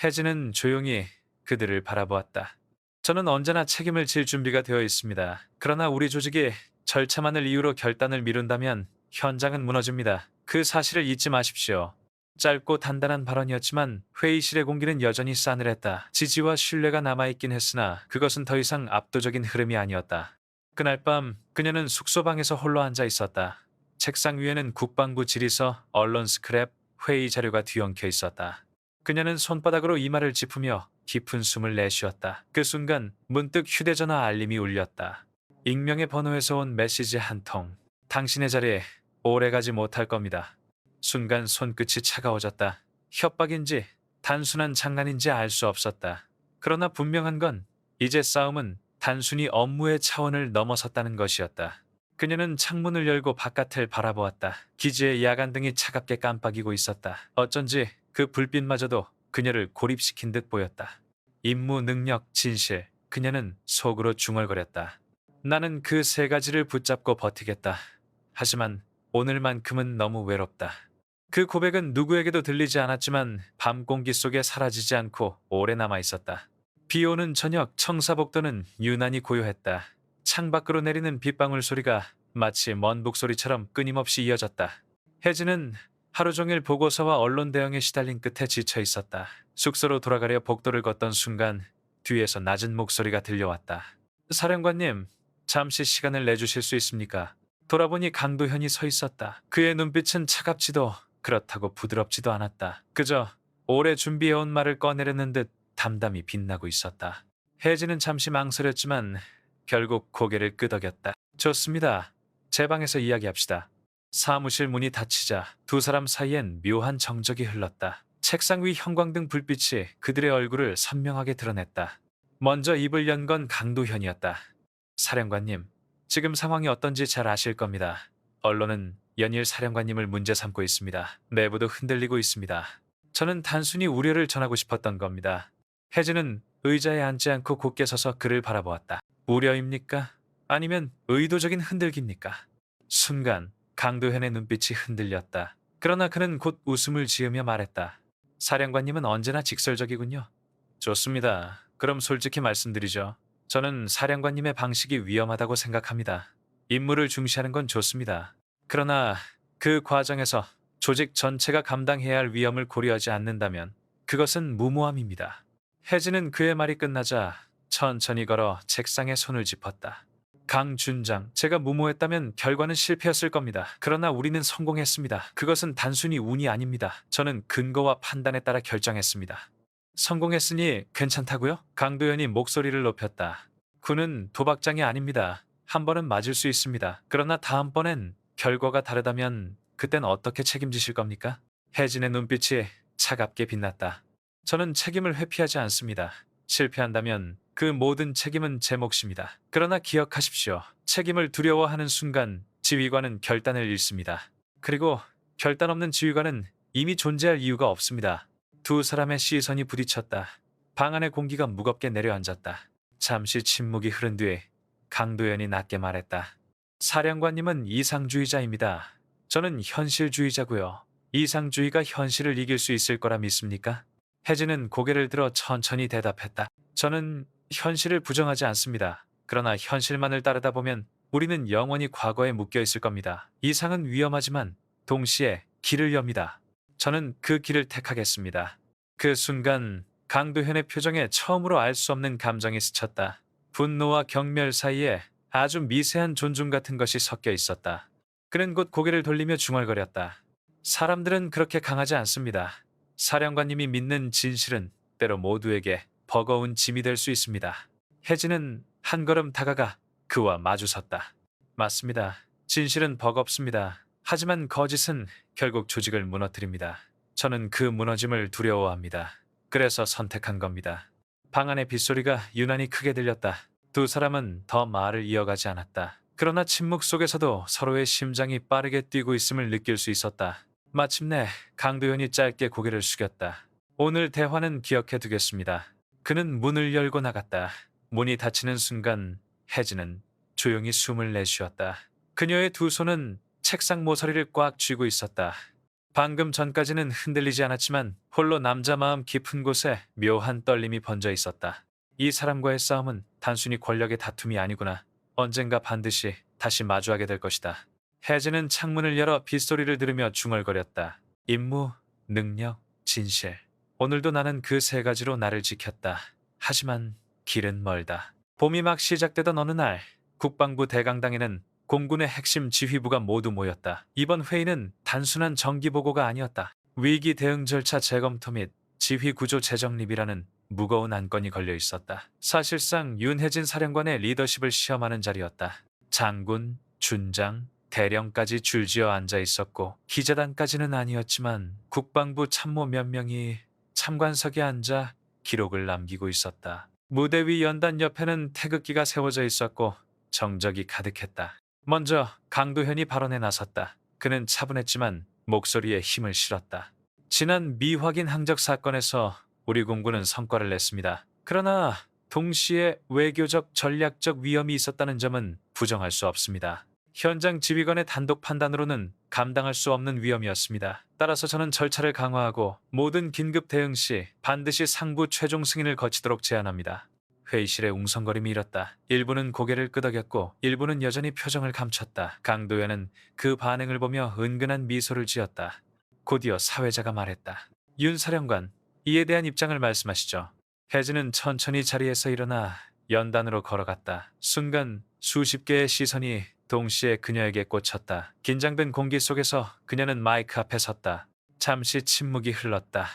S1: 혜진은 조용히 그들을 바라보았다. 저는 언제나 책임을 질 준비가 되어 있습니다. 그러나 우리 조직이 절차만을 이유로 결단을 미룬다면 현장은 무너집니다. 그 사실을 잊지 마십시오. 짧고 단단한 발언이었지만 회의실의 공기는 여전히 싸늘했다. 지지와 신뢰가 남아있긴 했으나 그것은 더 이상 압도적인 흐름이 아니었다. 그날 밤 그녀는 숙소방에서 홀로 앉아 있었다. 책상 위에는 국방부 질의서, 언론 스크랩, 회의 자료가 뒤엉켜 있었다. 그녀는 손바닥으로 이마를 짚으며 깊은 숨을 내쉬었다. 그 순간 문득 휴대전화 알림이 울렸다. 익명의 번호에서 온 메시지 한 통. 당신의 자리에 오래가지 못할 겁니다. 순간 손끝이 차가워졌다. 협박인지 단순한 장난인지 알 수 없었다. 그러나 분명한 건 이제 싸움은 단순히 업무의 차원을 넘어섰다는 것이었다. 그녀는 창문을 열고 바깥을 바라보았다. 기지의 야간등이 차갑게 깜빡이고 있었다. 어쩐지 그 불빛마저도 그녀를 고립시킨 듯 보였다. 임무 능력, 진실, 그녀는 속으로 중얼거렸다. 나는 그 세 가지를 붙잡고 버티겠다. 하지만 오늘만큼은 너무 외롭다. 그 고백은 누구에게도 들리지 않았지만 밤 공기 속에 사라지지 않고 오래 남아 있었다. 비 오는 저녁 청사복도는 유난히 고요했다. 창밖으로 내리는 빗방울 소리가 마치 먼 북소리처럼 끊임없이 이어졌다. 혜진은 하루 종일 보고서와 언론 대응에 시달린 끝에 지쳐 있었다. 숙소로 돌아가려 복도를 걷던 순간 뒤에서 낮은 목소리가 들려왔다. 사령관님, 잠시 시간을 내주실 수 있습니까? 돌아보니 강도현이 서 있었다. 그의 눈빛은 차갑지도 그렇다고 부드럽지도 않았다. 그저 오래 준비해온 말을 꺼내려는 듯 담담히 빛나고 있었다. 혜진은 잠시 망설였지만 결국 고개를 끄덕였다. 좋습니다. 제 방에서 이야기합시다. 사무실 문이 닫히자 두 사람 사이엔 묘한 정적이 흘렀다. 책상 위 형광등 불빛이 그들의 얼굴을 선명하게 드러냈다. 먼저 입을 연 건 강도현이었다. 사령관님, 지금 상황이 어떤지 잘 아실 겁니다. 언론은 연일 사령관님을 문제 삼고 있습니다. 내부도 흔들리고 있습니다. 저는 단순히 우려를 전하고 싶었던 겁니다. 혜진은 의자에 앉지 않고 곧게 서서 그를 바라보았다. 우려입니까? 아니면 의도적인 흔들기입니까? 순간 강도현의 눈빛이 흔들렸다. 그러나 그는 곧 웃음을 지으며 말했다. 사령관님은 언제나 직설적이군요. 좋습니다. 그럼 솔직히 말씀드리죠. 저는 사령관님의 방식이 위험하다고 생각합니다. 임무를 중시하는 건 좋습니다. 그러나 그 과정에서 조직 전체가 감당해야 할 위험을 고려하지 않는다면 그것은 무모함입니다. 혜진은 그의 말이 끝나자 천천히 걸어 책상에 손을 짚었다. 강 준장, 제가 무모했다면 결과는 실패였을 겁니다. 그러나 우리는 성공했습니다. 그것은 단순히 운이 아닙니다. 저는 근거와 판단에 따라 결정했습니다. 성공했으니 괜찮다고요? 강도현이 목소리를 높였다. 군은 도박장이 아닙니다. 한 번은 맞을 수 있습니다. 그러나 다음번엔 결과가 다르다면 그땐 어떻게 책임지실 겁니까? 혜진의 눈빛이 차갑게 빛났다. 저는 책임을 회피하지 않습니다. 실패한다면 그 모든 책임은 제 몫입니다. 그러나 기억하십시오. 책임을 두려워하는 순간 지휘관은 결단을 잃습니다. 그리고 결단 없는 지휘관은 이미 존재할 이유가 없습니다. 두 사람의 시선이 부딪혔다. 방 안의 공기가 무겁게 내려앉았다. 잠시 침묵이 흐른 뒤에 강도현이 낮게 말했다. 사령관님은 이상주의자입니다. 저는 현실주의자고요. 이상주의가 현실을 이길 수 있을 거라 믿습니까? 혜진은 고개를 들어 천천히 대답했다. 저는 현실을 부정하지 않습니다. 그러나 현실만을 따르다 보면 우리는 영원히 과거에 묶여 있을 겁니다. 이상은 위험하지만 동시에 길을 엽니다. 저는 그 길을 택하겠습니다. 그 순간 강도현의 표정에 처음으로 알 수 없는 감정이 스쳤다. 분노와 경멸 사이에 아주 미세한 존중 같은 것이 섞여 있었다. 그는 곧 고개를 돌리며 중얼거렸다. 사람들은 그렇게 강하지 않습니다. 사령관님이 믿는 진실은 때로 모두에게 버거운 짐이 될 수 있습니다. 혜진은 한 걸음 다가가 그와 마주섰다. 맞습니다. 진실은 버겁습니다. 하지만 거짓은 결국 조직을 무너뜨립니다. 저는 그 무너짐을 두려워합니다. 그래서 선택한 겁니다. 방 안의 빗소리가 유난히 크게 들렸다. 두 사람은 더 말을 이어가지 않았다. 그러나 침묵 속에서도 서로의 심장이 빠르게 뛰고 있음을 느낄 수 있었다. 마침내 강도현이 짧게 고개를 숙였다. 오늘 대화는 기억해 두겠습니다. 그는 문을 열고 나갔다. 문이 닫히는 순간 혜진은 조용히 숨을 내쉬었다. 그녀의 두 손은 책상 모서리를 꽉 쥐고 있었다. 방금 전까지는 흔들리지 않았지만 홀로 남자 마음 깊은 곳에 묘한 떨림이 번져 있었다. 이 사람과의 싸움은 단순히 권력의 다툼이 아니구나. 언젠가 반드시 다시 마주하게 될 것이다. 혜진은 창문을 열어 빗소리를 들으며 중얼거렸다. 임무, 능력, 진실. 오늘도 나는 그 세 가지로 나를 지켰다. 하지만 길은 멀다. 봄이 막 시작되던 어느 날 국방부 대강당에는 공군의 핵심 지휘부가 모두 모였다. 이번 회의는 단순한 정기 보고가 아니었다. 위기 대응 절차 재검토 및 지휘 구조 재정립이라는 무거운 안건이 걸려 있었다. 사실상 윤혜진 사령관의 리더십을 시험하는 자리였다. 장군, 준장, 대령까지 줄지어 앉아 있었고 기자단까지는 아니었지만 국방부 참모 몇 명이 참관석에 앉아 기록을 남기고 있었다. 무대 위 연단 옆에는 태극기가 세워져 있었고 정적이 가득했다. 먼저 강도현이 발언에 나섰다. 그는 차분했지만 목소리에 힘을 실었다. 지난 미확인 항적 사건에서 우리 공군은 성과를 냈습니다. 그러나 동시에 외교적 전략적 위험이 있었다는 점은 부정할 수 없습니다. 현장 지휘관의 단독 판단으로는 감당할 수 없는 위험이었습니다. 따라서 저는 절차를 강화하고 모든 긴급 대응 시 반드시 상부 최종 승인을 거치도록 제안합니다. 회의실의 웅성거림이 일었다. 일부는 고개를 끄덕였고 일부는 여전히 표정을 감췄다. 강도현은 그 반응을 보며 은근한 미소를 지었다. 곧이어 사회자가 말했다. 윤 사령관, 이에 대한 입장을 말씀하시죠. 혜진은 천천히 자리에서 일어나 연단으로 걸어갔다. 순간 수십 개의 시선이 동시에 그녀에게 꽂혔다. 긴장된 공기 속에서 그녀는 마이크 앞에 섰다. 잠시 침묵이 흘렀다.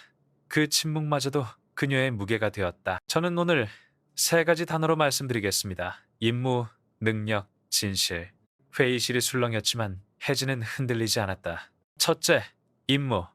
S1: 그 침묵마저도 그녀의 무게가 되었다. 저는 오늘 세 가지 단어로 말씀드리겠습니다. 임무, 능력, 진실. 회의실이 술렁였지만 혜진은 흔들리지 않았다. 첫째, 임무.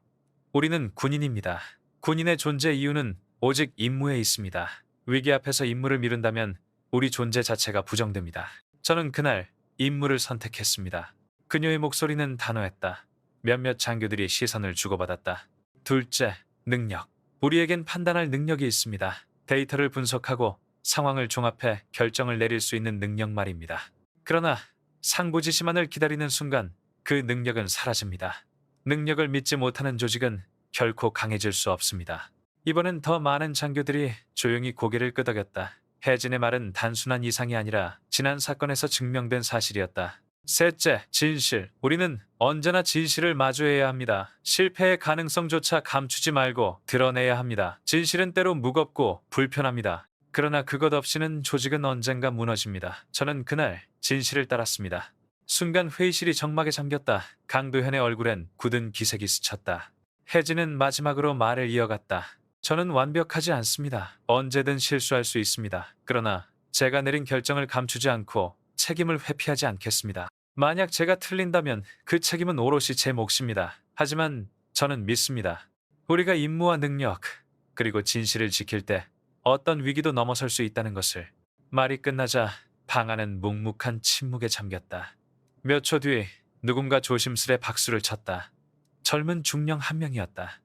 S1: 우리는 군인입니다. 군인의 존재 이유는 오직 임무에 있습니다. 위기 앞에서 임무를 미룬다면 우리 존재 자체가 부정됩니다. 저는 그날 임무를 선택했습니다. 그녀의 목소리는 단호했다. 몇몇 장교들이 시선을 주고받았다. 둘째, 능력. 우리에겐 판단할 능력이 있습니다. 데이터를 분석하고 상황을 종합해 결정을 내릴 수 있는 능력 말입니다. 그러나 상부 지시만을 기다리는 순간 그 능력은 사라집니다. 능력을 믿지 못하는 조직은 결코 강해질 수 없습니다. 이번엔 더 많은 장교들이 조용히 고개를 끄덕였다. 혜진의 말은 단순한 이상이 아니라 지난 사건에서 증명된 사실이었다. 셋째, 진실. 우리는 언제나 진실을 마주해야 합니다. 실패의 가능성조차 감추지 말고 드러내야 합니다. 진실은 때로 무겁고 불편합니다. 그러나 그것 없이는 조직은 언젠가 무너집니다. 저는 그날 진실을 따랐습니다. 순간 회의실이 적막에 잠겼다. 강도현의 얼굴엔 굳은 기색이 스쳤다. 혜진은 마지막으로 말을 이어갔다. 저는 완벽하지 않습니다. 언제든 실수할 수 있습니다. 그러나 제가 내린 결정을 감추지 않고 책임을 회피하지 않겠습니다. 만약 제가 틀린다면 그 책임은 오롯이 제 몫입니다. 하지만 저는 믿습니다. 우리가 임무와 능력, 그리고 진실을 지킬 때 어떤 위기도 넘어설 수 있다는 것을. 말이 끝나자 방 안은 묵묵한 침묵에 잠겼다. 몇 초 뒤 누군가 조심스레 박수를 쳤다. 젊은 중령 한 명이었다.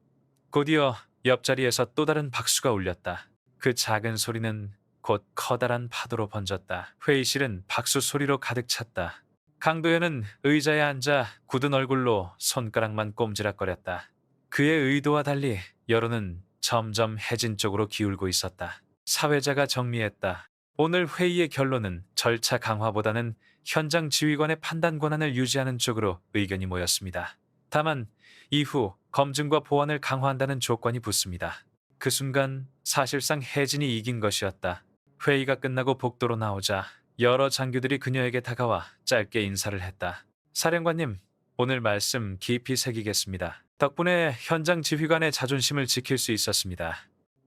S1: 곧이어 옆자리에서 또 다른 박수가 울렸다. 그 작은 소리는 곧 커다란 파도로 번졌다. 회의실은 박수 소리로 가득 찼다. 강도현은 의자에 앉아 굳은 얼굴로 손가락만 꼼지락거렸다. 그의 의도와 달리 여론은 점점 혜진 쪽으로 기울고 있었다. 사회자가 정리했다. 오늘 회의의 결론은 절차 강화보다는 현장 지휘관의 판단 권한을 유지하는 쪽으로 의견이 모였습니다. 다만 이후 검증과 보완을 강화한다는 조건이 붙습니다. 그 순간 사실상 혜진이 이긴 것이었다. 회의가 끝나고 복도로 나오자 여러 장교들이 그녀에게 다가와 짧게 인사를 했다. 사령관님, 오늘 말씀 깊이 새기겠습니다. 덕분에 현장 지휘관의 자존심을 지킬 수 있었습니다.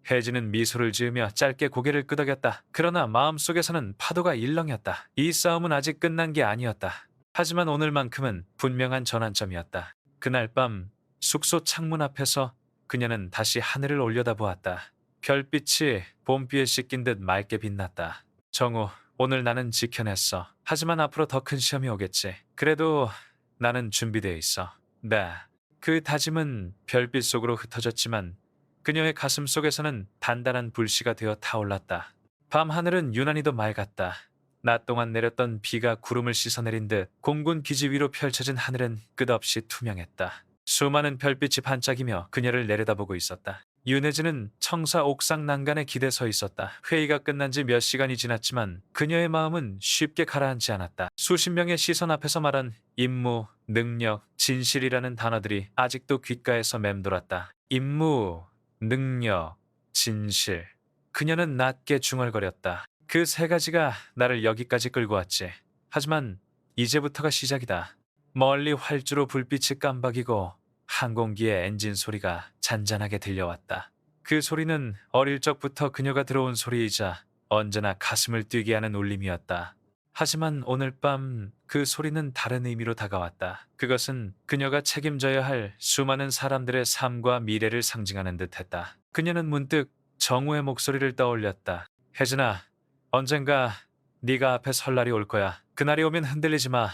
S1: 혜진은 미소를 지으며 짧게 고개를 끄덕였다. 그러나 마음속에서는 파도가 일렁였다. 이 싸움은 아직 끝난 게 아니었다. 하지만 오늘만큼은 분명한 전환점이었다. 그날 밤 숙소 창문 앞에서 그녀는 다시 하늘을 올려다보았다. 별빛이 봄비에 씻긴 듯 맑게 빛났다. 정우, 오늘 나는 지켜냈어. 하지만 앞으로 더 큰 시험이 오겠지. 그래도 나는 준비되어 있어. 네. 그 다짐은 별빛 속으로 흩어졌지만 그녀의 가슴 속에서는 단단한 불씨가 되어 타올랐다. 밤 하늘은 유난히도 맑았다. 낮 동안 내렸던 비가 구름을 씻어내린 듯 공군 기지 위로 펼쳐진 하늘은 끝없이 투명했다. 수많은 별빛이 반짝이며 그녀를 내려다보고 있었다. 윤혜진은 청사 옥상 난간에 기대 서 있었다. 회의가 끝난 지 몇 시간이 지났지만 그녀의 마음은 쉽게 가라앉지 않았다. 수십 명의 시선 앞에서 말한 임무, 능력, 진실이라는 단어들이 아직도 귓가에서 맴돌았다. 임무, 능력, 진실. 그녀는 낮게 중얼거렸다. 그 세 가지가 나를 여기까지 끌고 왔지. 하지만 이제부터가 시작이다. 멀리 활주로 불빛이 깜박이고 항공기의 엔진 소리가 잔잔하게 들려왔다. 그 소리는 어릴 적부터 그녀가 들어온 소리이자 언제나 가슴을 뛰게 하는 울림이었다. 하지만 오늘 밤 그 소리는 다른 의미로 다가왔다. 그것은 그녀가 책임져야 할 수많은 사람들의 삶과 미래를 상징하는 듯했다. 그녀는 문득 정우의 목소리를 떠올렸다. 혜진아, 언젠가 네가 앞에 설 날이 올 거야. 그날이 오면 흔들리지 마.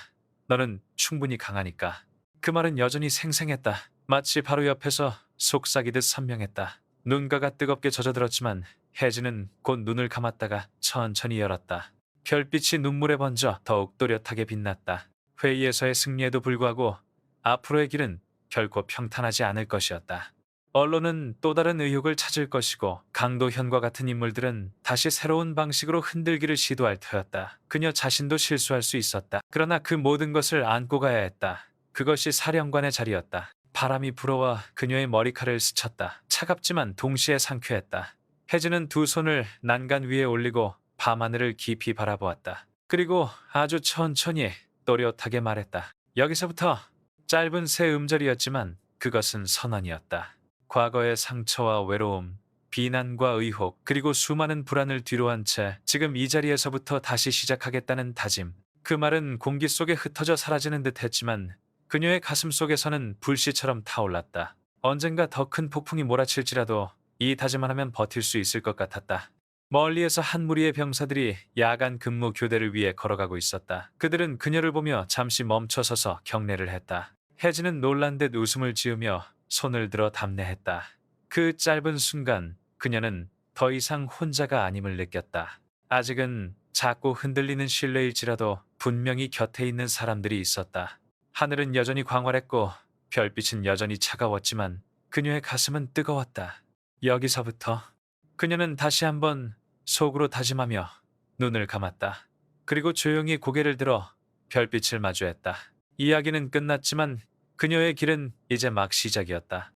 S1: 너는 충분히 강하니까. 그 말은 여전히 생생했다. 마치 바로 옆에서 속삭이듯 선명했다. 눈가가 뜨겁게 젖어들었지만 혜진은 곧 눈을 감았다가 천천히 열었다. 별빛이 눈물에 번져 더욱 또렷하게 빛났다. 회의에서의 승리에도 불구하고 앞으로의 길은 결코 평탄하지 않을 것이었다. 언론은 또 다른 의혹을 찾을 것이고 강도현과 같은 인물들은 다시 새로운 방식으로 흔들기를 시도할 터였다. 그녀 자신도 실수할 수 있었다. 그러나 그 모든 것을 안고 가야 했다. 그것이 사령관의 자리였다. 바람이 불어와 그녀의 머리카락을 스쳤다. 차갑지만 동시에 상쾌했다. 혜진은 두 손을 난간 위에 올리고 밤하늘을 깊이 바라보았다. 그리고 아주 천천히 또렷하게 말했다. 여기서부터. 짧은 세 음절이었지만 그것은 선언이었다. 과거의 상처와 외로움, 비난과 의혹, 그리고 수많은 불안을 뒤로한 채 지금 이 자리에서부터 다시 시작하겠다는 다짐. 그 말은 공기 속에 흩어져 사라지는 듯 했지만 그녀의 가슴 속에서는 불씨처럼 타올랐다. 언젠가 더 큰 폭풍이 몰아칠지라도 이 다짐만 하면 버틸 수 있을 것 같았다. 멀리에서 한 무리의 병사들이 야간 근무 교대를 위해 걸어가고 있었다. 그들은 그녀를 보며 잠시 멈춰서서 경례를 했다. 혜진은 놀란 듯 웃음을 지으며 손을 들어 답례했다. 그 짧은 순간 그녀는 더 이상 혼자가 아님을 느꼈다. 아직은 작고 흔들리는 신뢰일지라도 분명히 곁에 있는 사람들이 있었다. 하늘은 여전히 광활했고 별빛은 여전히 차가웠지만 그녀의 가슴은 뜨거웠다. 여기서부터. 그녀는 다시 한번 속으로 다짐하며 눈을 감았다. 그리고 조용히 고개를 들어 별빛을 마주했다. 이야기는 끝났지만 그녀의 길은 이제 막 시작이었다.